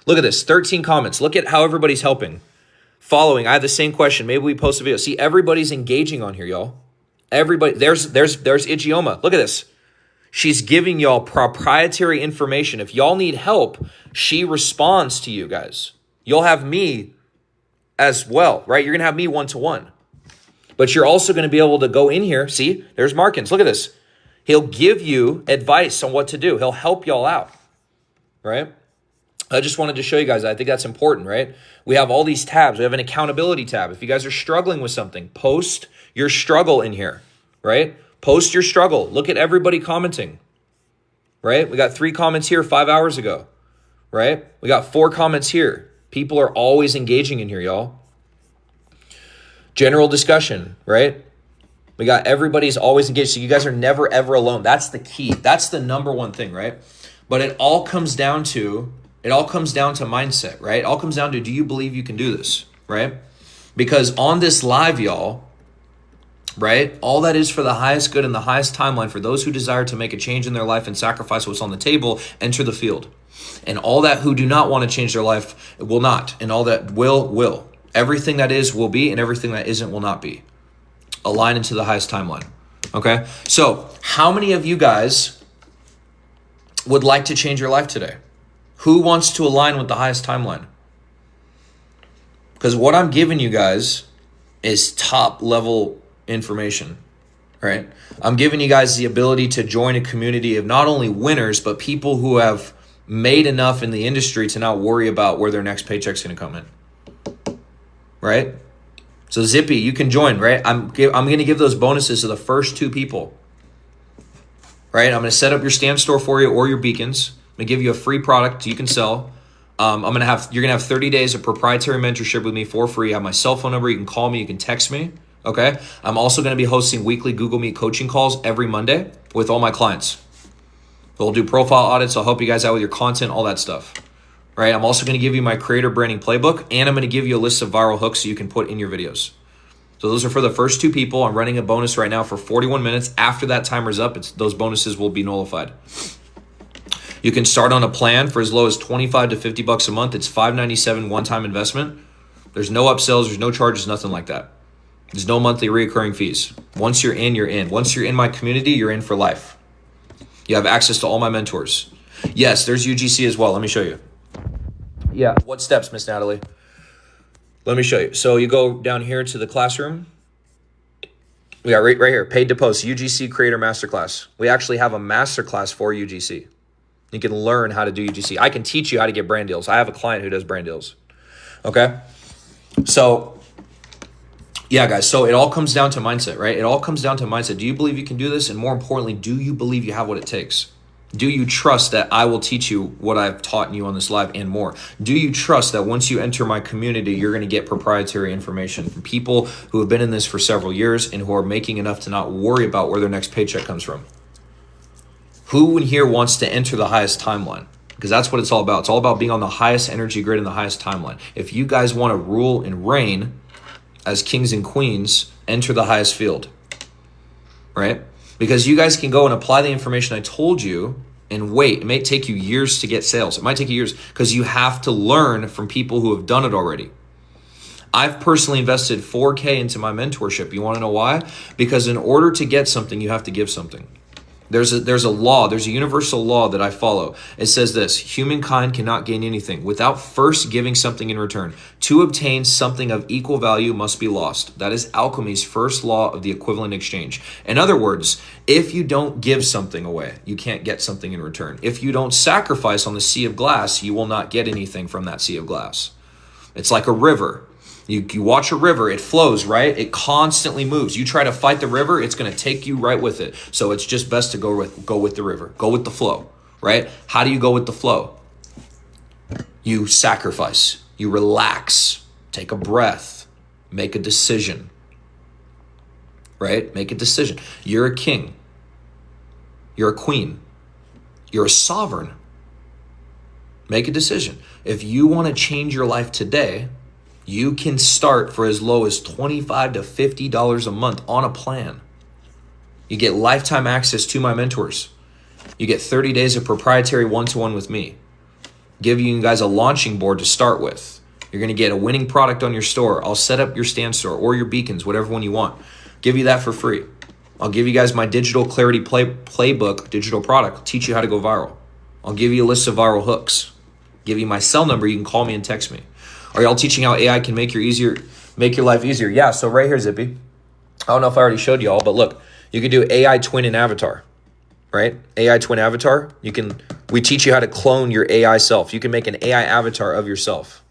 Speaker 1: Look at this, 13 comments. Look at how everybody's helping. Following, I have the same question. Maybe we post a video. See, everybody's engaging on here, y'all. Everybody, there's Ijeoma. Look at this. She's giving y'all proprietary information. If y'all need help, she responds to you guys. You'll have me as well, right? You're going to have me one-to-one. But you're also going to be able to go in here. See, there's Markins. Look at this. He'll give you advice on what to do. He'll help y'all out, right? I just wanted to show you guys. I think that's important, right? We have all these tabs. We have an accountability tab. If you guys are struggling with something, post your struggle in here, right? Post your struggle. Look at everybody commenting, right? We got 3 comments here 5 hours ago, right? We got 4 comments here. People are always engaging in here, y'all. General discussion, right? We got everybody's always engaged. So you guys are never, ever alone. That's the key. That's the number one thing, right? But it all comes down to mindset, right? It all comes down to, do you believe you can do this, right? Because on this live, y'all, right? All that is for the highest good and the highest timeline for those who desire to make a change in their life and sacrifice what's on the table, enter the field. And all that who do not want to change their life will not. And all that will. Everything that is will be, and everything that isn't will not be. Align into the highest timeline. Okay? So how many of you guys would like to change your life today? Who wants to align with the highest timeline? Because what I'm giving you guys is top level information, right? I'm giving you guys the ability to join a community of not only winners, but people who have made enough in the industry to not worry about where their next paycheck's going to come in, right? So Zippy, you can join, right? I'm going to give those bonuses to the first 2 people, right? I'm going to set up your stand store for you or your beacons. I'm going to give you a free product you can sell. You're going to have 30 days of proprietary mentorship with me for free. I have my cell phone number. You can call me. You can text me. Okay. I'm also going to be hosting weekly Google Meet coaching calls every Monday with all my clients. We'll do profile audits. I'll help you guys out with your content, all that stuff. Right. I'm also going to give you my creator branding playbook, and I'm going to give you a list of viral hooks so you can put in your videos. So those are for the first 2 people. I'm running a bonus right now for 41 minutes. After that timer's up, those bonuses will be nullified. You can start on a plan for as low as $25 to $50 a month. It's $597 one-time investment. There's no upsells, there's no charges, nothing like that. There's no monthly recurring fees. Once you're in, you're in. Once you're in my community, you're in for life. You have access to all my mentors. Yes, there's UGC as well. Let me show you. Yeah. What steps, Miss Natalie? Let me show you. So you go down here to the classroom. We got right here, paid to post, UGC Creator Masterclass. We actually have a masterclass for UGC. You can learn how to do UGC. I can teach you how to get brand deals. I have a client who does brand deals. Okay? So, yeah, guys. So it all comes down to mindset, right? It all comes down to mindset. Do you believe you can do this? And more importantly, do you believe you have what it takes? Do you trust that I will teach you what I've taught you on this live and more? Do you trust that once you enter my community, you're going to get proprietary information from people who have been in this for several years and who are making enough to not worry about where their next paycheck comes from? Who in here wants to enter the highest timeline? Because that's what it's all about. It's all about being on the highest energy grid and the highest timeline. If you guys want to rule and reign as kings and queens, enter the highest field, right? Because you guys can go and apply the information I told you and wait. It may take you years to get sales. It might take you years because you have to learn from people who have done it already. I've personally invested $4K into my mentorship. You want to know why? Because in order to get something, you have to give something. There's a law, there's a universal law that I follow. It says this: humankind cannot gain anything without first giving something in return. To obtain something of equal value must be lost. That is alchemy's first law of the equivalent exchange. In other words, if you don't give something away, you can't get something in return. If you don't sacrifice on the sea of glass, you will not get anything from that sea of glass. It's like a river. You watch a river, it flows, right? It constantly moves. You try to fight the river, it's going to take you right with it. So it's just best to go with the river. Go with the flow, right? How do you go with the flow? You sacrifice. You relax. Take a breath. Make a decision, right? Make a decision. You're a king. You're a queen. You're a sovereign. Make a decision. If you want to change your life today, You can start for as low as $25 to $50 a month on a plan. You get lifetime access to my mentors. You get 30 days of proprietary one-to-one with me. Give you guys a launching board to start with. You're going to get a winning product on your store. I'll set up your stand store or your beacons, whatever one you want. Give you that for free. I'll give you guys my digital clarity playbook, digital product. I'll teach you how to go viral. I'll give you a list of viral hooks. Give you my cell number. You can call me and text me. Are y'all teaching how AI can make your life easier? Yeah, so right here, Zippy. I don't know if I already showed y'all, but look, you can do AI twin and avatar, right? AI twin avatar. We teach you how to clone your AI self. You can make an AI avatar of yourself,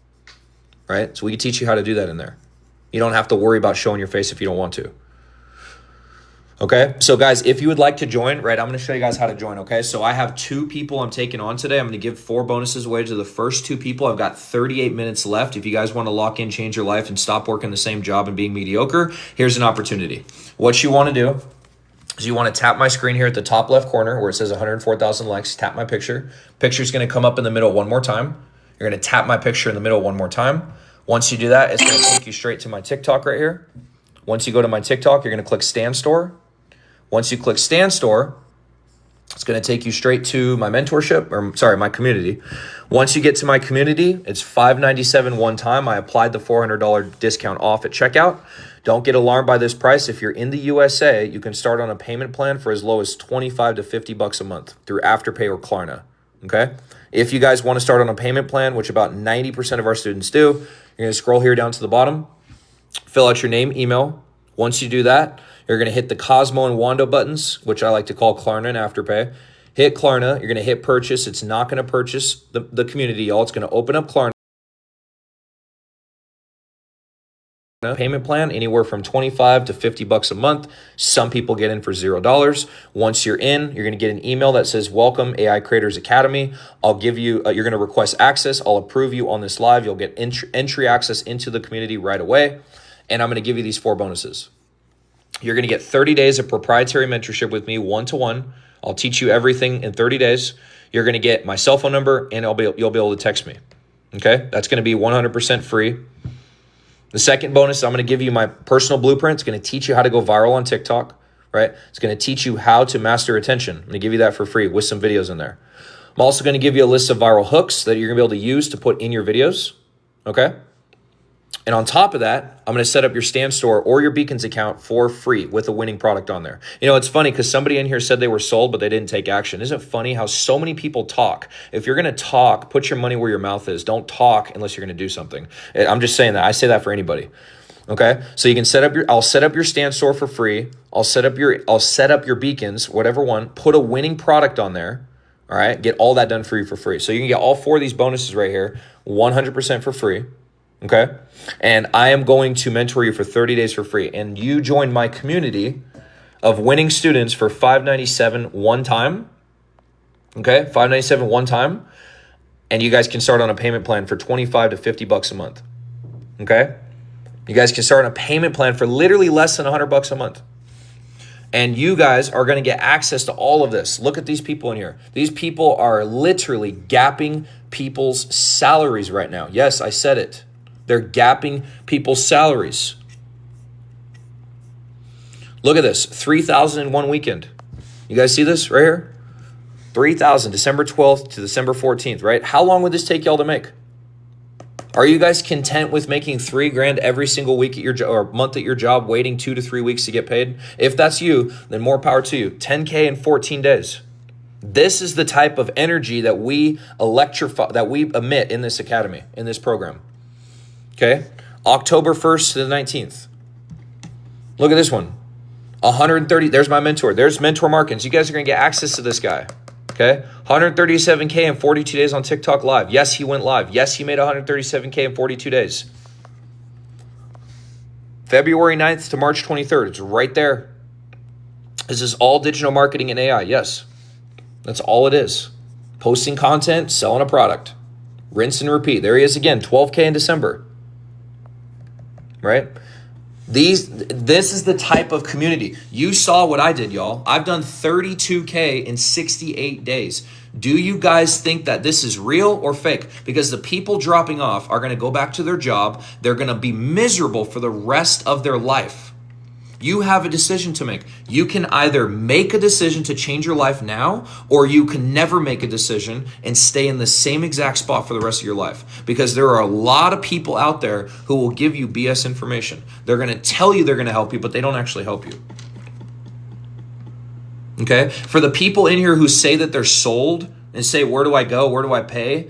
Speaker 1: right? So we can teach you how to do that in there. You don't have to worry about showing your face if you don't want to. Okay, so guys, if you would like to join, right, I'm going to show you guys how to join, okay? So I have 2 people I'm taking on today. I'm going to give 4 bonuses away to the first 2 people. I've got 38 minutes left. If you guys want to lock in, change your life, and stop working the same job and being mediocre, here's an opportunity. What you want to do is you want to tap my screen here at the top left corner where it says 104,000 likes, tap my picture. Picture's going to come up in the middle one more time. You're going to tap my picture in the middle one more time. Once you do that, it's going to take you straight to my TikTok right here. Once you go to my TikTok, you're going to click Stand Store. Once you click Stand Store, it's going to take you straight to my my community. Once you get to my community, it's $597 one time. I applied the $400 discount off at checkout. Don't get alarmed by this price. If you're in the USA, you can start on a payment plan for as low as $25 to $50 a month through Afterpay or Klarna. Okay? If you guys want to start on a payment plan, which about 90% of our students do, you're going to scroll here down to the bottom, fill out your name, email. Once you do that, you're going to hit the Cosmo and Wando buttons, which I like to call Klarna and Afterpay. Hit Klarna. You're going to hit purchase. It's not going to purchase the community, y'all. It's going to open up Klarna. Payment plan anywhere from $25 to $50 a month. Some people get in for $0. Once you're in, you're going to get an email that says welcome AI Creators Academy. I'll give you you're going to request access. I'll approve you on this live. You'll get entry access into the community right away, and I'm going to give you these 4 bonuses. You're going to get 30 days of proprietary mentorship with me, one-to-one. I'll teach you everything in 30 days. You're going to get my cell phone number, and you'll be able to text me. Okay? That's going to be 100% free. The second bonus, I'm going to give you my personal blueprint. It's going to teach you how to go viral on TikTok, right? It's going to teach you how to master attention. I'm going to give you that for free with some videos in there. I'm also going to give you a list of viral hooks that you're going to be able to use to put in your videos, okay? And on top of that, I'm going to set up your Stand Store or your Beacons account for free with a winning product on there. You know, it's funny because somebody in here said they were sold, but they didn't take action. Isn't it funny how so many people talk? If you're going to talk, put your money where your mouth is. Don't talk unless you're going to do something. I'm just saying that. I say that for anybody. Okay? So you can I'll set up your Stand Store for free. I'll set up your Beacons, whatever one, put a winning product on there. All right? Get all that done for you for free. So you can get all 4 of these bonuses right here, 100% for free. Okay. And I am going to mentor you for 30 days for free. And you join my community of winning students for $597 one time. Okay. $597 one time. And you guys can start on a payment plan for $25 to $50 a month. Okay. You guys can start on a payment plan for literally less than $100 a month. And you guys are going to get access to all of this. Look at these people in here. These people are literally gapping people's salaries right now. Yes, I said it. They're gapping people's salaries. Look at this, 3,000 in one weekend. You guys see this right here? 3,000, December 12th to December 14th, right? How long would this take y'all to make? Are you guys content with making $3,000 every single week at your job or month at your job, waiting 2 to 3 weeks to get paid? If that's you, then more power to you. 10K in 14 days. This is the type of energy that we emit in this academy, in this program. Okay, October 1st to the 19th. Look at this one. 130, there's my mentor. There's Mentor Markins. You guys are going to get access to this guy. Okay, 137K in 42 days on TikTok Live. Yes, he went live. Yes, he made 137K in 42 days. February 9th to March 23rd. It's right there. This is all digital marketing and AI. Yes, that's all it is. Posting content, selling a product. Rinse and repeat. There he is again, 12K in December. Right? This is the type of community. You saw what I did, y'all. I've done 32K in 68 days. Do you guys think that this is real or fake? Because the people dropping off are going to go back to their job. They're going to be miserable for the rest of their life. You have a decision to make. You can either make a decision to change your life now, or you can never make a decision and stay in the same exact spot for the rest of your life. Because there are a lot of people out there who will give you BS information. They're going to tell you they're going to help you, but they don't actually help you. Okay? For the people in here who say that they're sold and say, where do I go? Where do I pay?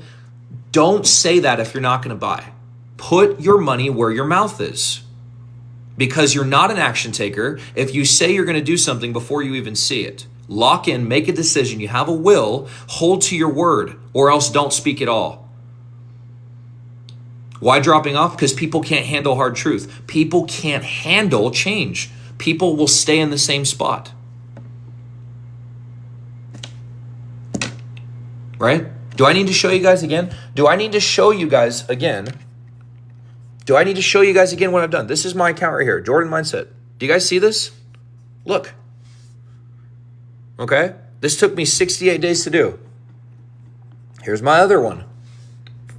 Speaker 1: Don't say that if you're not going to buy. Put your money where your mouth is. Because you're not an action taker if you say you're going to do something before you even see it. Lock in, make a decision. You have a will, hold to your word, or else don't speak at all. Why dropping off? Because people can't handle hard truth. People can't handle change. People will stay in the same spot. Right? Do I need to show you guys again? Do I need to show you guys again what I've done? This is my account right here, Jordan Mindset. Do you guys see this? Look. Okay? This took me 68 days to do. Here's my other one.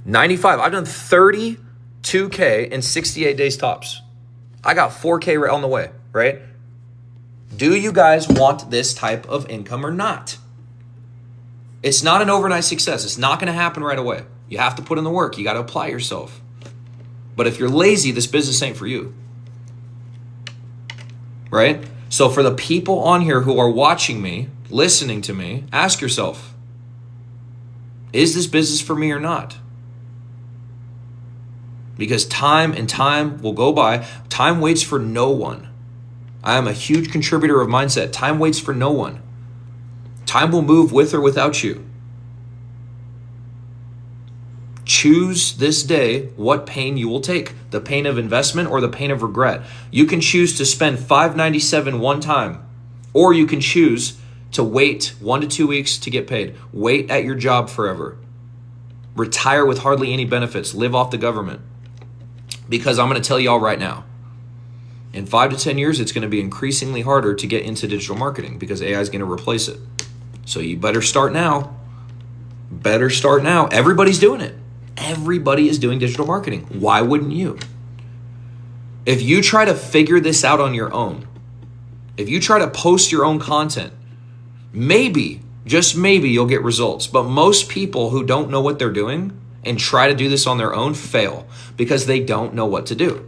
Speaker 1: 95. I've done 32K in 68 days tops. I got 4K right on the way, right? Do you guys want this type of income or not? It's not an overnight success. It's not going to happen right away. You have to put in the work. You got to apply yourself. But if you're lazy, this business ain't for you. Right? So for the people on here who are watching me, listening to me, ask yourself, is this business for me or not? Because time and time will go by. Time waits for no one. I am a huge contributor of mindset. Time waits for no one. Time will move with or without you. Choose this day what pain you will take, the pain of investment or the pain of regret. You can choose to spend $597 one time, or you can choose to wait 1 to 2 weeks to get paid. Wait at your job forever. Retire with hardly any benefits. Live off the government. Because I'm going to tell y'all right now, in 5 to 10 years, it's going to be increasingly harder to get into digital marketing because AI is going to replace it. So you better start now. Better start now. Everybody's doing it. Everybody is doing digital marketing. Why wouldn't you? If you try to figure this out on your own, if you try to post your own content, maybe, just maybe you'll get results. But most people who don't know what they're doing and try to do this on their own fail because they don't know what to do.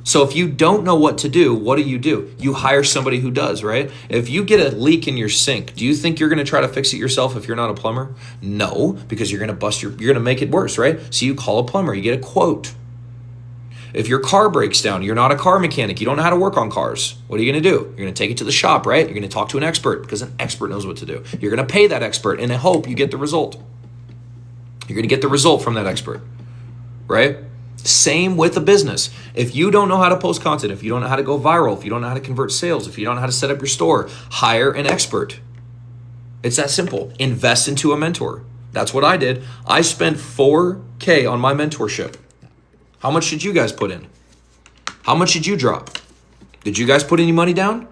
Speaker 1: So if you don't know what to do, what do? You hire somebody who does, right? If you get a leak in your sink, do you think you're going to try to fix it yourself if you're not a plumber? No, because you're going to make it worse, right? So you call a plumber, you get a quote. If your car breaks down, you're not a car mechanic, you don't know how to work on cars. What are you going to do? You're going to take it to the shop, right? You're going to talk to an expert because an expert knows what to do. You're going to pay that expert and hope you get the result. You're going to get the result from that expert, right? Same with a business. If you don't know how to post content, if you don't know how to go viral, if you don't know how to convert sales, if you don't know how to set up your store, hire an expert. It's that simple. Invest into a mentor. That's what I did. I spent $4K on my mentorship. How much did you guys put in? How much did you drop? Did you guys put any money down?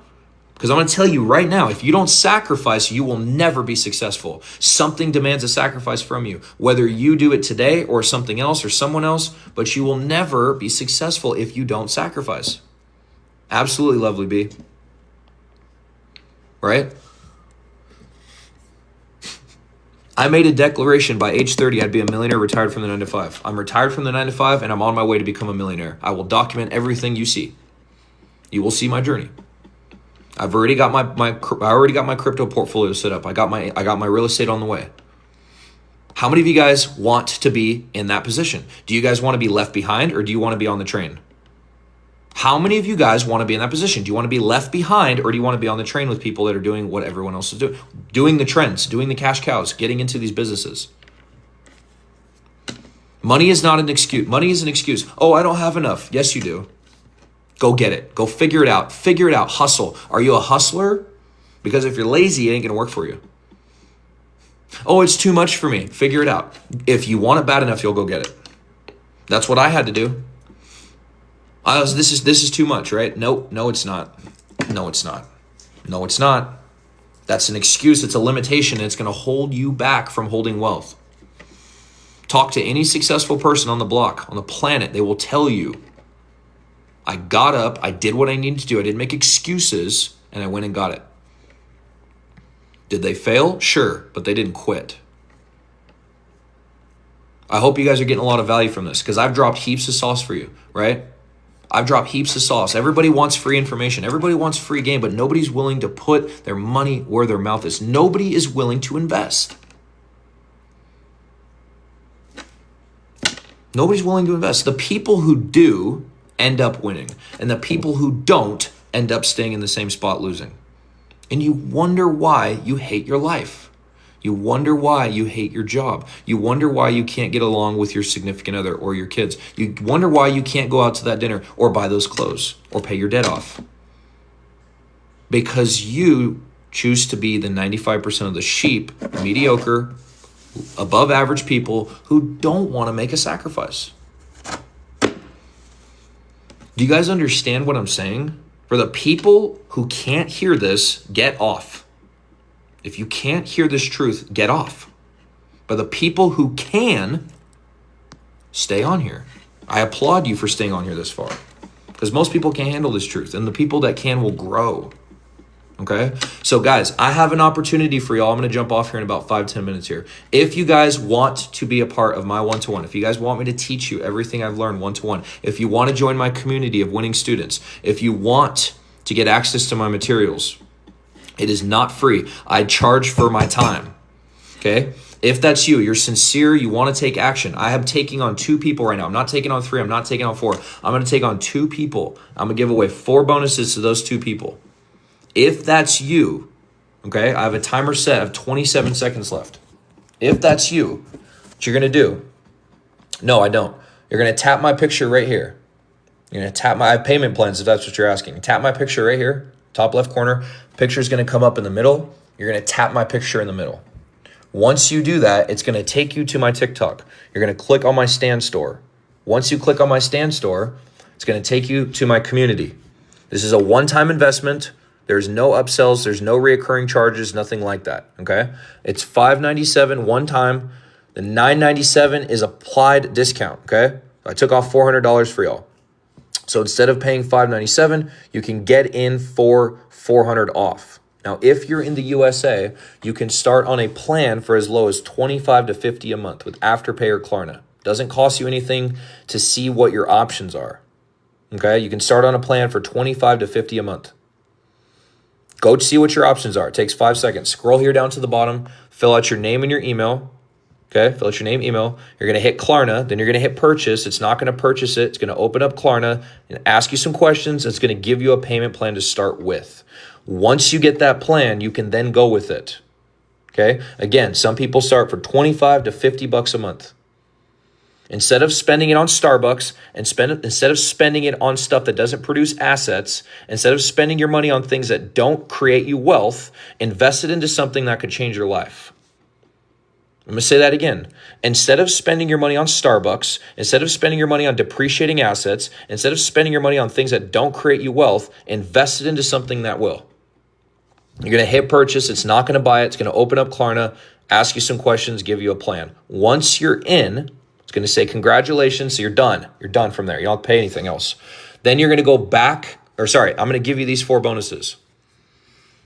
Speaker 1: Because I'm going to tell you right now, if you don't sacrifice, you will never be successful. Something demands a sacrifice from you, whether you do it today or something else or someone else, but you will never be successful if you don't sacrifice. Absolutely lovely, B. Right? I made a declaration by age 30, I'd be a millionaire retired from the 9 to 5. I'm retired from the 9 to 5 and I'm on my way to become a millionaire. I will document everything you see. You will see my journey. I've already got my crypto portfolio set up. I got my real estate on the way. How many of you guys want to be in that position? Do you guys want to be left behind or do you want to be on the train? How many of you guys want to be in that position? Do you want to be left behind or do you want to be on the train with people that are doing what everyone else is doing? Doing the trends, doing the cash cows, getting into these businesses. Money is not an excuse. Money is an excuse. Oh, I don't have enough. Yes, you do. Go get it. Go figure it out. Figure it out. Hustle. Are you a hustler? Because if you're lazy, it ain't going to work for you. Oh, it's too much for me. Figure it out. If you want it bad enough, you'll go get it. That's what I had to do. This is too much, right? No, it's not. No, it's not. No, it's not. That's an excuse. It's a limitation. And it's going to hold you back from holding wealth. Talk to any successful person on the block, on the planet. They will tell you, I got up, I did what I needed to do. I didn't make excuses, and I went and got it. Did they fail? Sure, but they didn't quit. I hope you guys are getting a lot of value from this because I've dropped heaps of sauce for you, right? I've dropped heaps of sauce. Everybody wants free information. Everybody wants free game, but nobody's willing to put their money where their mouth is. Nobody is willing to invest. Nobody's willing to invest. The people who do end up winning, and the people who don't end up staying in the same spot losing. And you wonder why you hate your life. You wonder why you hate your job. You wonder why you can't get along with your significant other or your kids. You wonder why you can't go out to that dinner or buy those clothes or pay your debt off. Because you choose to be the 95% of the sheep, mediocre, above average people who don't want to make a sacrifice. Do you guys understand what I'm saying? For the people who can't hear this, get off. If you can't hear this truth, get off. But the people who can, stay on here. I applaud you for staying on here this far. Because most people can't handle this truth. And the people that can will grow. Okay? So guys, I have an opportunity for y'all. I'm going to jump off here in about 5-10 minutes here. If you guys want to be a part of my one-to-one, if you guys want me to teach you everything I've learned one-to-one, if you want to join my community of winning students, if you want to get access to my materials, it is not free. I charge for my time. Okay? If that's you, you're sincere, you want to take action. I am taking on 2 people right now. I'm not taking on 3. I'm not taking on 4. I'm going to take on 2 people. I'm going to give away 4 bonuses to those 2 people. If that's you, okay, I have a timer set of 27 seconds left. If that's you, what you're going to do, no, I don't. You're going to tap my picture right here. You're going to tap I have payment plans if that's what you're asking. Tap my picture right here, top left corner. Picture is going to come up in the middle. You're going to tap my picture in the middle. Once you do that, it's going to take you to my TikTok. You're going to click on my Stan Store. Once you click on my Stan Store, it's going to take you to my community. This is a one-time investment. There's no upsells. There's no reoccurring charges, nothing like that, okay? It's $597 one time. The $997 is applied discount, okay? I took off $400 for y'all. So instead of paying $597, you can get in for $400 off. Now, if you're in the USA, you can start on a plan for as low as $25 to $50 a month with Afterpay or Klarna. Doesn't cost you anything to see what your options are, okay? You can start on a plan for $25 to $50 a month. Go see what your options are. It takes 5 seconds. Scroll here down to the bottom. Fill out your name and your email. Okay, fill out your name, email. You're going to hit Klarna. Then you're going to hit purchase. It's not going to purchase it. It's going to open up Klarna and ask you some questions. It's going to give you a payment plan to start with. Once you get that plan, you can then go with it. Okay, again, some people start for $25 to $50 a month. Instead of spending it on Starbucks instead of spending it on stuff that doesn't produce assets, instead of spending your money on things that don't create you wealth, invest it into something that could change your life. I'm going to say that again. Instead of spending your money on Starbucks, instead of spending your money on depreciating assets, instead of spending your money on things that don't create you wealth, invest it into something that will. You're going to hit purchase. It's not going to buy it. It's going to open up Klarna, ask you some questions, give you a plan. Once you're in, it's going to say, congratulations. So you're done. You're done from there. You don't have to pay anything else. Then you're going to go back, I'm going to give you these 4 bonuses.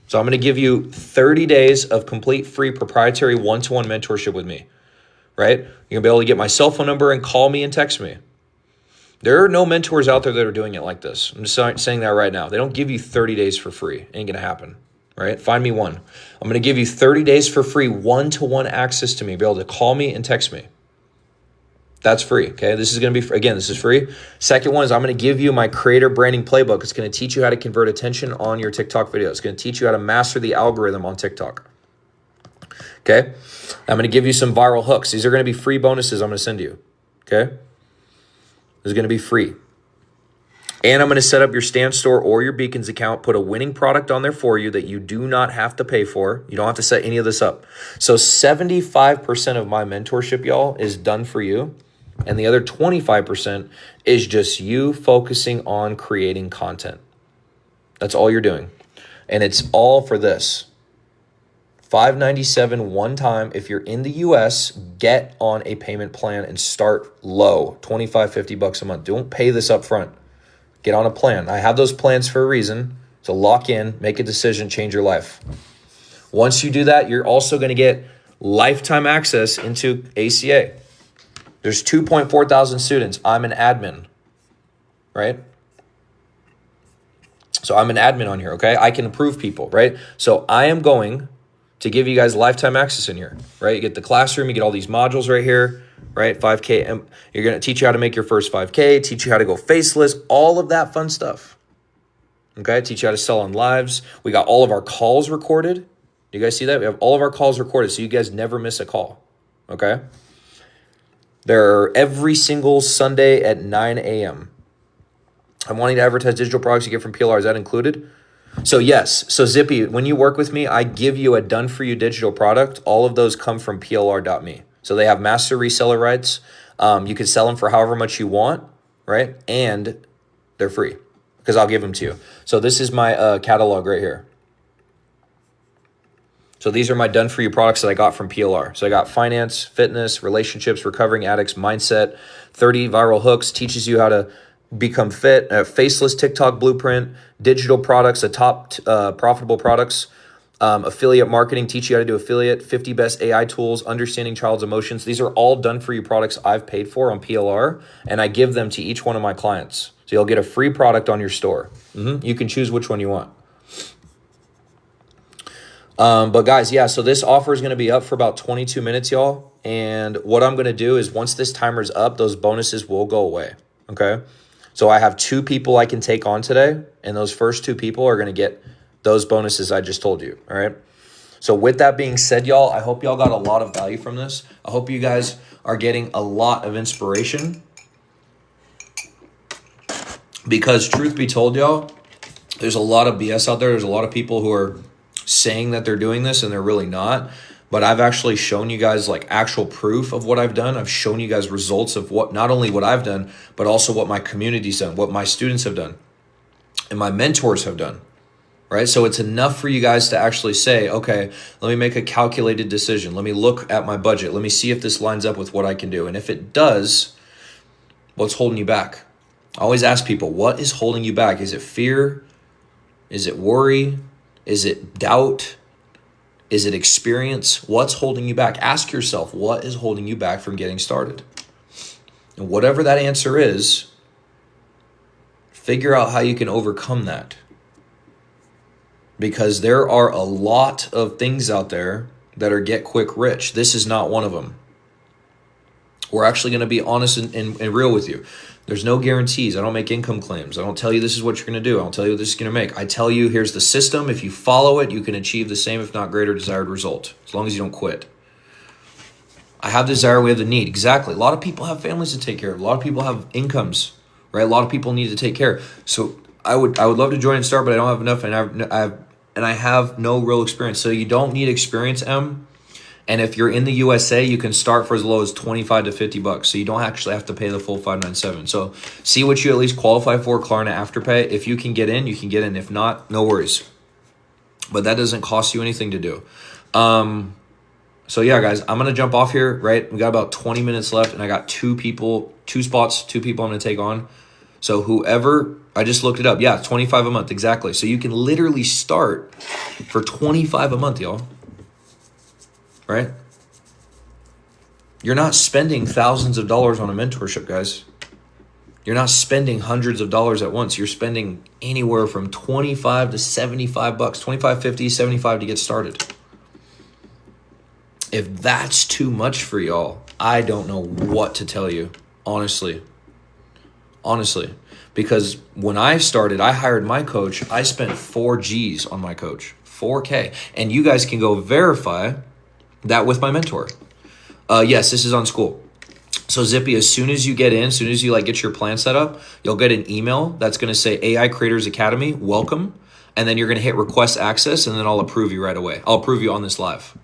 Speaker 1: So I'm going to give you 30 days of complete free proprietary one-to-one mentorship with me, right? You're going to be able to get my cell phone number and call me and text me. There are no mentors out there that are doing it like this. I'm just saying that right now. They don't give you 30 days for free. Ain't going to happen, right? Find me one. I'm going to give you 30 days for free one-to-one access to me. Be able to call me and text me. That's free, okay? This is going to be, again, this is free. Second one is I'm going to give you my creator branding playbook. It's going to teach you how to convert attention on your TikTok video. It's going to teach you how to master the algorithm on TikTok, okay? I'm going to give you some viral hooks. These are going to be free bonuses I'm going to send you, okay? This is going to be free. And I'm going to set up your Stan Store or your Beacons account, put a winning product on there for you that you do not have to pay for. You don't have to set any of this up. So 75% of my mentorship, y'all, is done for you. And the other 25% is just you focusing on creating content. That's all you're doing. And it's all for this. $597 one time. If you're in the US, get on a payment plan and start low, $25-50 a month. Don't pay this up front. Get on a plan. I have those plans for a reason, to lock in, make a decision, change your life. Once you do that, you're also going to get lifetime access into ACA. There's 2.4 thousand students. I'm an admin, right? So I'm an admin on here, okay? I can approve people, right? So I am going to give you guys lifetime access in here, right? You get the classroom, you get all these modules right here, right? 5K, and you're going to teach you how to make your first 5K, teach you how to go faceless, all of that fun stuff, okay? Teach you how to sell on lives. We got all of our calls recorded. You guys see that? We have all of our calls recorded, so you guys never miss a call, okay? They're every single Sunday at 9 a.m. I'm wanting to advertise digital products you get from PLR. Is that included? So yes. So Zippy, when you work with me, I give you a done-for-you digital product. All of those come from plr.me. So they have master reseller rights. You can sell them for however much you want, right? And they're free because I'll give them to you. So this is my catalog right here. So these are my done-for-you products that I got from PLR. So I got finance, fitness, relationships, recovering addicts, mindset, 30 viral hooks, teaches you how to become fit, faceless TikTok blueprint, digital products, top profitable products, affiliate marketing, teach you how to do affiliate, 50 best AI tools, understanding child's emotions. These are all done-for-you products I've paid for on PLR, and I give them to each one of my clients. So you'll get a free product on your store. You can choose which one you want. But guys, yeah, so this offer is going to be up for about 22 minutes, y'all. And what I'm going to do is once this timer's up, those bonuses will go away, okay? So I have 2 people I can take on today, and those first 2 people are going to get those bonuses I just told you, all right? So with that being said, y'all, I hope y'all got a lot of value from this. I hope you guys are getting a lot of inspiration because truth be told, y'all, there's a lot of BS out there. There's a lot of people who are saying that they're doing this and they're really not. But I've actually shown you guys like actual proof of what I've done. I've shown you guys results of what, not only what I've done, but also what my community's done, what my students have done, and my mentors have done, right? So it's enough for you guys to actually say, okay, let me make a calculated decision. Let me look at my budget. Let me see if this lines up with what I can do. And if it does, what's holding you back? I always ask people, what is holding you back? Is it fear? Is it worry? Is it doubt? Is it experience? What's holding you back? Ask yourself, what is holding you back from getting started? And whatever that answer is, figure out how you can overcome that. Because there are a lot of things out there that are get quick rich. This is not one of them. We're actually going to be honest and real with you. There's no guarantees. I don't make income claims. I don't tell you this is what you're going to do. I don't tell you what this is going to make. I tell you, here's the system. If you follow it, you can achieve the same, if not greater, desired result, as long as you don't quit. I have the desire, we have the need. Exactly. A lot of people have families to take care of. A lot of people have incomes, right? A lot of people need to take care. So I would love to join and start, but I don't have enough, and I have no real experience. So you don't need experience, M. And if you're in the USA, you can start for as low as $25 to $50. So you don't actually have to pay the full $597. So see what you at least qualify for, Klarna Afterpay. If you can get in, you can get in. If not, no worries. But that doesn't cost you anything to do. So yeah, guys, I'm going to jump off here, right? We got about 20 minutes left, and I got 2 people I'm going to take on. So whoever, I just looked it up. Yeah, $25 a month, exactly. So you can literally start for $25 a month, y'all. Right? You're not spending thousands of dollars on a mentorship, guys. You're not spending hundreds of dollars at once. You're spending anywhere from $25 to $75, $25, $50, $75 to get started. If that's too much for y'all, I don't know what to tell you, honestly. Because when I started, I hired my coach. I spent 4 G's on my coach, 4K. And you guys can go verify that with my mentor. Yes, this is on school. So Zippy, as soon as you get in, as soon as you get your plan set up, you'll get an email that's going to say AI Creators Academy, welcome. And then you're going to hit request access, and then I'll approve you right away. I'll approve you on this live.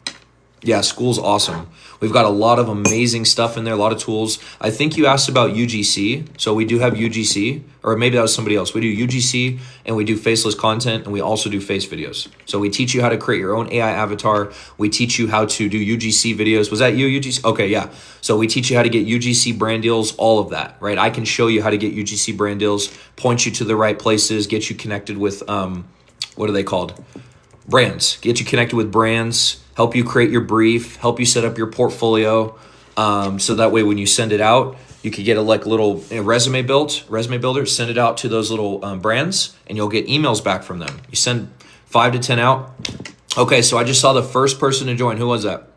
Speaker 1: Yeah, school's awesome. We've got a lot of amazing stuff in there, a lot of tools. I think you asked about UGC. So we do have UGC, or maybe that was somebody else. We do UGC and we do faceless content, and we also do face videos. So we teach you how to create your own AI avatar. We teach you how to do UGC videos. Was that you, UGC? Okay, yeah. So we teach you how to get UGC brand deals, all of that, right? I can show you how to get UGC brand deals, point you to the right places, get you connected with, what are they called? Brands. Get you connected with brands, help you create your brief, help you set up your portfolio. So that way when you send it out, you could get a little resume builder, send it out to those little brands, and you'll get emails back from them. You send 5 to 10 out. Okay, so I just saw the first person to join. Who was that?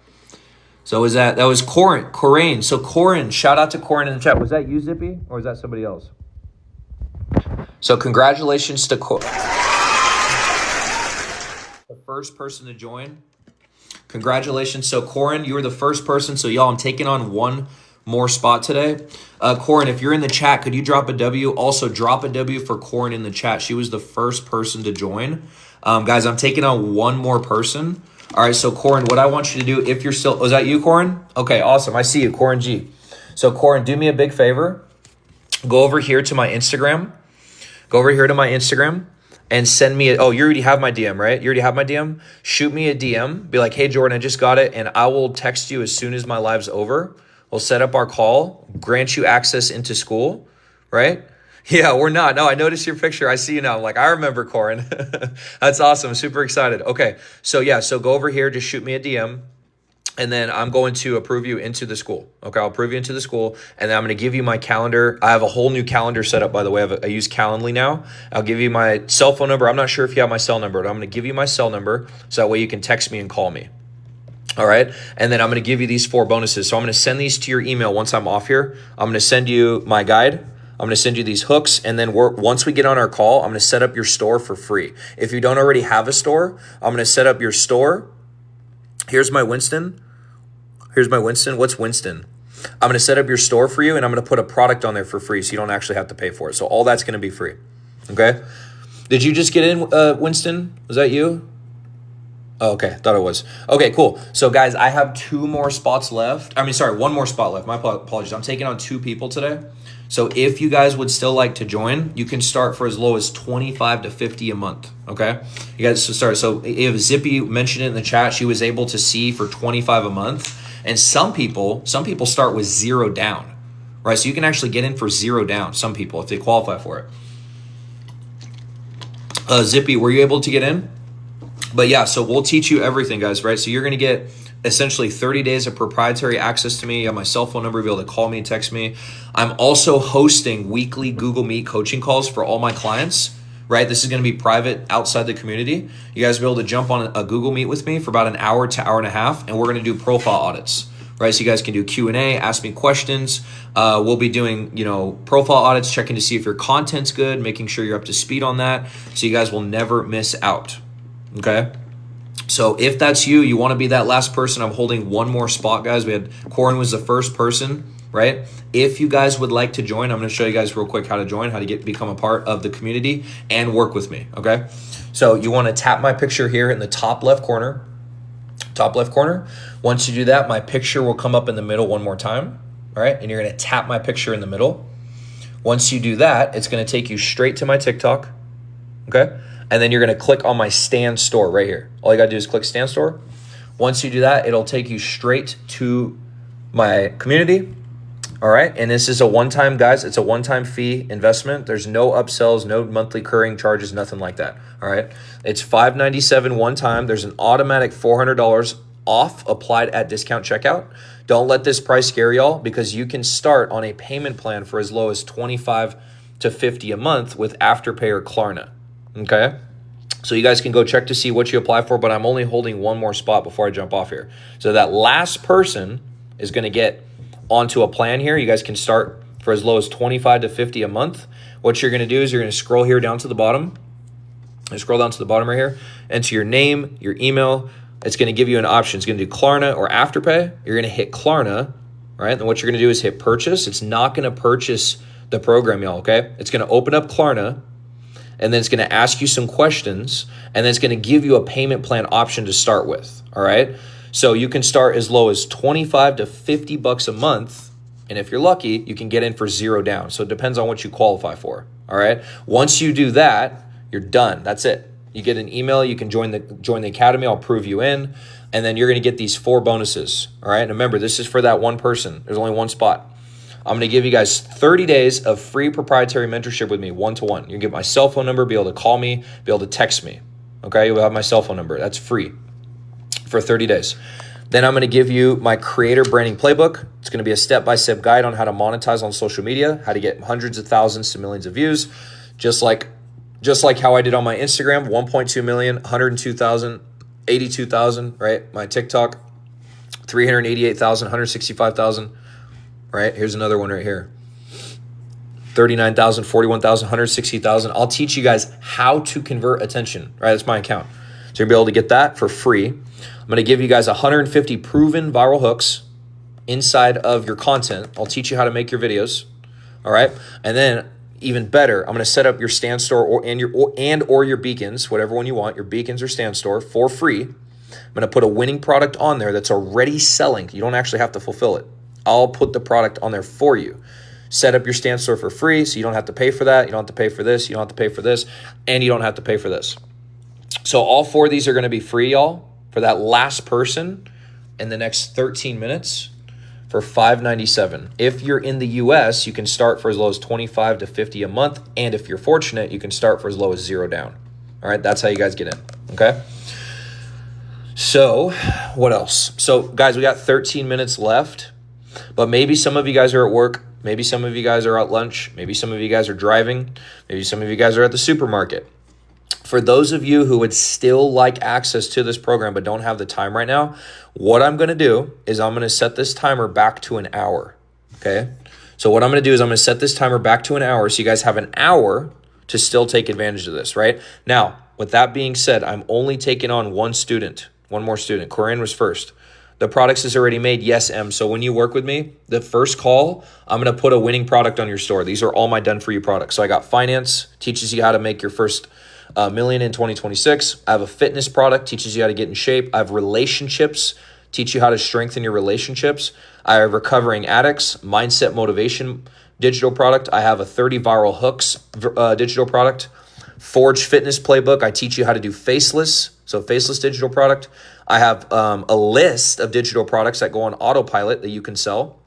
Speaker 1: So that was Corinne. So Corinne, shout out to Corinne in the chat. Was that you, Zippy, or is that somebody else? So congratulations to the first person to join. Congratulations. So Corin, you were the first person. So y'all, I'm taking on one more spot today. Corin, if you're in the chat, could you drop a W? Also drop a W for Corin in the chat. She was the first person to join. Guys, I'm taking on one more person. All right, so Corin, what I want you to do, if you're still, was that you, Corin? Okay, awesome. I see you, Corin G. So Corin, do me a big favor. Go over here to my Instagram. And send me you already have my DM, right? You already have my DM? Shoot me a DM. Be like, hey, Jordan, I just got it. And I will text you as soon as my live's over. We'll set up our call, grant you access into school, right? Yeah, we're not. No, I noticed your picture. I see you now. I'm like, I remember Corin. That's awesome. Super excited. Okay, so go over here. Just shoot me a DM. And then I'm going to approve you into the school. Okay, I'll approve you into the school. And then I'm going to give you my calendar. I have a whole new calendar set up, by the way. I use Calendly now. I'll give you my cell phone number. I'm not sure if you have my cell number, but I'm going to give you my cell number so that way you can text me and call me. All right, and then I'm going to give you these 4 bonuses. So I'm going to send these to your email once I'm off here. I'm going to send you my guide. I'm going to send you these hooks, and then once we get on our call, I'm going to set up your store for free. If you don't already have a store, I'm going to set up your store. Here's my Winston. What's Winston? I'm going to set up your store for you, and I'm going to put a product on there for free so you don't actually have to pay for it. So all that's going to be free. Okay? Did you just get in, Winston? Was that you? Oh, okay. Thought it was. Okay, cool. So guys, I have 2 more spots left. 1 more spot left. My apologies. I'm taking on 2 people today. So if you guys would still like to join, you can start for as low as 25 to 50 a month. Okay. You guys should start. So if Zippy mentioned it in the chat, she was able to see for 25 a month. And some people start with 0 down, right? So you can actually get in for 0 down. Some people, if they qualify for it. Zippy, were you able to get in? But yeah, so we'll teach you everything, guys, right? So you're going to get essentially 30 days of proprietary access to me. You have my cell phone number, you'll be able to call me, text me. I'm also hosting weekly Google Meet coaching calls for all my clients, right? This is going to be private outside the community. You guys will be able to jump on a Google Meet with me for about an hour to hour and a half, and we're going to do profile audits, right? So you guys can do Q&A, ask me questions. We'll be doing, profile audits, checking to see if your content's good, making sure you're up to speed on that, so you guys will never miss out. Okay, so if that's you, you want to be that last person. I'm holding 1 more spot, guys. Corin was the first person, right? If you guys would like to join, I'm going to show you guys real quick how to join, how to become a part of the community and work with me. Okay, so you want to tap my picture here in the top left corner. Once you do that, my picture will come up in the middle 1 more time. All right, and you're going to tap my picture in the middle. Once you do that, it's going to take you straight to my TikTok. Okay. And then you're going to click on my Stan Store right here. All you got to do is click Stan Store. Once you do that, it'll take you straight to my community. All right. And this is a one-time, guys. It's a one-time fee investment. There's no upsells, no monthly recurring charges, nothing like that. All right. It's $597 one time. There's an automatic $400 off applied at discount checkout. Don't let this price scare y'all, because you can start on a payment plan for as low as 25 to 50 a month with Afterpay or Klarna. Okay, so you guys can go check to see what you apply for, but I'm only holding 1 more spot before I jump off here. So that last person is going to get onto a plan here. You guys can start for as low as 25 to 50 a month. What you're going to do is you're going to scroll here down to the bottom. And scroll down to the bottom right here. Enter your name, your email. It's going to give you an option. It's going to do Klarna or Afterpay. You're going to hit Klarna, right? And what you're going to do is hit purchase. It's not going to purchase the program, y'all, okay? It's going to open up Klarna. And then it's going to ask you some questions, and then it's going to give you a payment plan option to start with, all right? So you can start as low as 25 to 50 bucks a month. And if you're lucky, you can get in for zero down. So it depends on what you qualify for. All right. Once you do that, you're done. That's it. You get an email. You can join the academy. I'll prove you in. And then you're going to get these 4 bonuses. All right. And remember, this is for that one person. There's only one spot. I'm going to give you guys 30 days of free proprietary mentorship with me, one-to-one. You can get my cell phone number, be able to call me, be able to text me. Okay. You'll have my cell phone number. That's free for 30 days. Then I'm going to give you my creator branding playbook. It's going to be a step-by-step guide on how to monetize on social media, how to get hundreds of thousands to millions of views, just like how I did on my Instagram, 1.2 million, 102,000, 82,000, right? My TikTok, 388,000, 165,000, right? Here's another one right here. 39,000, 41,000, 160,000. I'll teach you guys how to convert attention, right? That's my account. So you'll be able to get that for free. I'm going to give you guys 150 proven viral hooks inside of your content. I'll teach you how to make your videos. All right. And then even better, I'm going to set up your stand store or your beacons, whatever one you want, your beacons or stand store for free. I'm going to put a winning product on there that's already selling. You don't actually have to fulfill it. I'll put the product on there for you. Set up your stand store for free so you don't have to pay for that. You don't have to pay for this. You don't have to pay for this. And you don't have to pay for this. So all 4 of these are going to be free, y'all, for that last person in the next 13 minutes for $597. If you're in the US, you can start for as low as 25 to 50 a month. And if you're fortunate, you can start for as low as 0 down. All right, that's how you guys get in, okay? So what else? So guys, we got 13 minutes left, but maybe some of you guys are at work. Maybe some of you guys are at lunch. Maybe some of you guys are driving. Maybe some of you guys are at the supermarket. For those of you who would still like access to this program but don't have the time right now, what I'm going to do is I'm going to set this timer back to an hour, okay? So what I'm going to do is I'm going to set this timer back to an hour so you guys have an hour to still take advantage of this, right? Now, with that being said, I'm only taking on one more student. Corinne was first. The products is already made. Yes, M. So when you work with me, the first call, I'm going to put a winning product on your store. These are all my done for you products. So I got finance, teaches you how to make your first million in 2026. I have a fitness product, teaches you how to get in shape. I have relationships, teach you how to strengthen your relationships. I have recovering addicts, mindset motivation digital product. I have a 30 viral hooks digital product. Forge fitness playbook. I teach you how to do faceless. So faceless digital product. I have a list of digital products that go on autopilot that you can sell.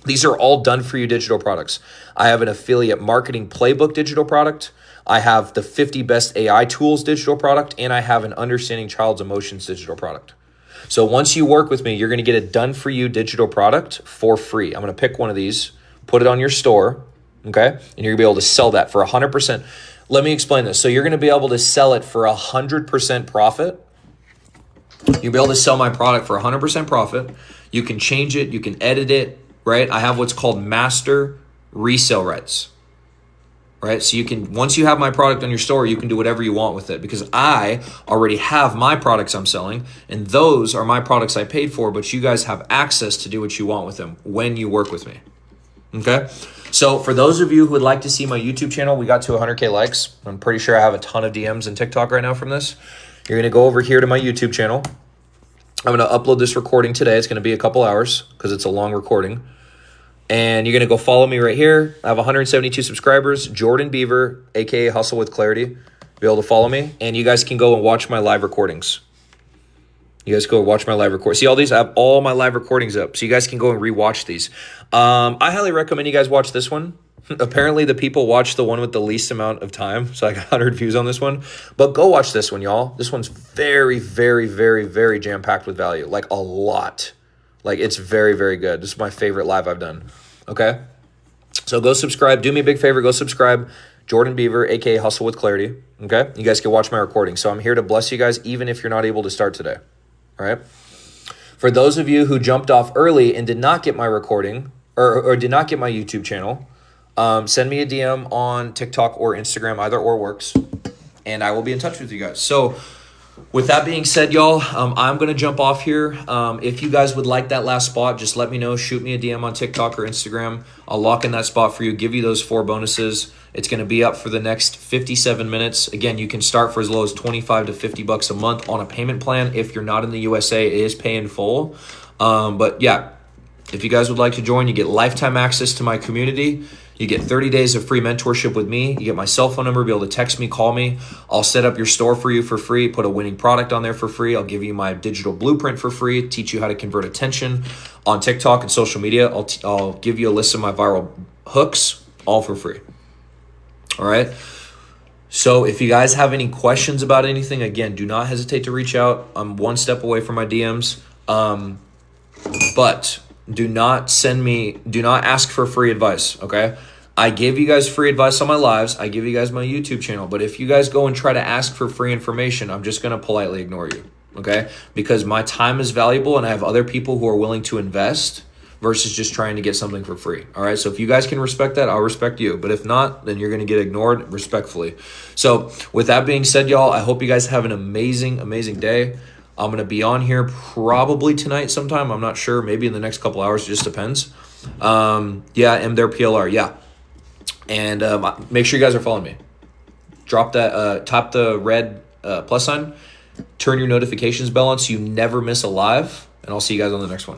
Speaker 1: These are all done for you digital products. I have an affiliate marketing playbook digital product. I have the 50 best AI tools digital product, and I have an understanding child's emotions digital product. So once you work with me, you're going to get a done for you digital product for free. I'm going to pick one of these, put it on your store, okay? And you're going to be able to sell that for 100%. Let me explain this. So you're going to be able to sell it for 100% profit. You'll be able to sell my product for 100% profit. You can change it. You can edit it, right? I have what's called master resale rights, right? So you can, once you have my product on your store, you can do whatever you want with it because I already have my products I'm selling and those are my products I paid for, but you guys have access to do what you want with them when you work with me, okay? So for those of you who would like to see my YouTube channel, we got to 100K likes. I'm pretty sure I have a ton of DMs and TikTok right now from this. You're going to go over here to my YouTube channel. I'm going to upload this recording today. It's going to be a couple hours because it's a long recording. And you're going to go follow me right here. I have 172 subscribers. Jordan Beaver, aka Hustle with Clarity. Be able to follow me. And you guys can go and watch my live recordings. You guys go watch my live recordings. See all these? I have all my live recordings up. So you guys can go and rewatch these. I highly recommend you guys watch this one. Apparently the people watch the one with the least amount of time. So I got 100 views on this one. But go watch this one, y'all. This one's very, very, very, very jam-packed with value. Like a lot. Like it's very, very good. This is my favorite live I've done. Okay? So go subscribe. Do me a big favor. Go subscribe. Jordan Beaver, aka Hustle with Clarity. Okay? You guys can watch my recording. So I'm here to bless you guys even if you're not able to start today. All right? For those of you who jumped off early and did not get my recording or did not get my YouTube channel, send me a DM on TikTok or Instagram. Either or works. And I will be in touch with you guys. So With that being said, y'all, I'm going to jump off here. If you guys would like that last spot, just let me know. Shoot me a DM on TikTok or Instagram. I'll lock in that spot for you, give you those 4 bonuses. It's going to be up for the next 57 minutes. Again, you can start for as low as $25 to $50 a month on a payment plan. If you're not in the USA, it is pay in full. But yeah, if you guys would like to join, you get lifetime access to my community. You get 30 days of free mentorship with me. You get my cell phone number, be able to text me, call me. I'll set up your store for you for free, put a winning product on there for free. I'll give you my digital blueprint for free, teach you how to convert attention on TikTok and social media. I'll give you a list of my viral hooks, all for free. All right. So if you guys have any questions about anything, again, do not hesitate to reach out. I'm one step away from my DMs. But do not ask for free advice, okay? I give you guys free advice on my lives. I give you guys my YouTube channel. But if you guys go and try to ask for free information, I'm just going to politely ignore you, okay? Because my time is valuable and I have other people who are willing to invest versus just trying to get something for free, all right? So if you guys can respect that, I'll respect you. But if not, then you're going to get ignored respectfully. So with that being said, y'all, I hope you guys have an amazing, amazing day. I'm going to be on here probably tonight sometime. I'm not sure. Maybe in the next couple hours. It just depends. M there PLR. Yeah. And make sure you guys are following me. Drop that, tap the red plus sign. Turn your notifications bell on so you never miss a live. And I'll see you guys on the next one.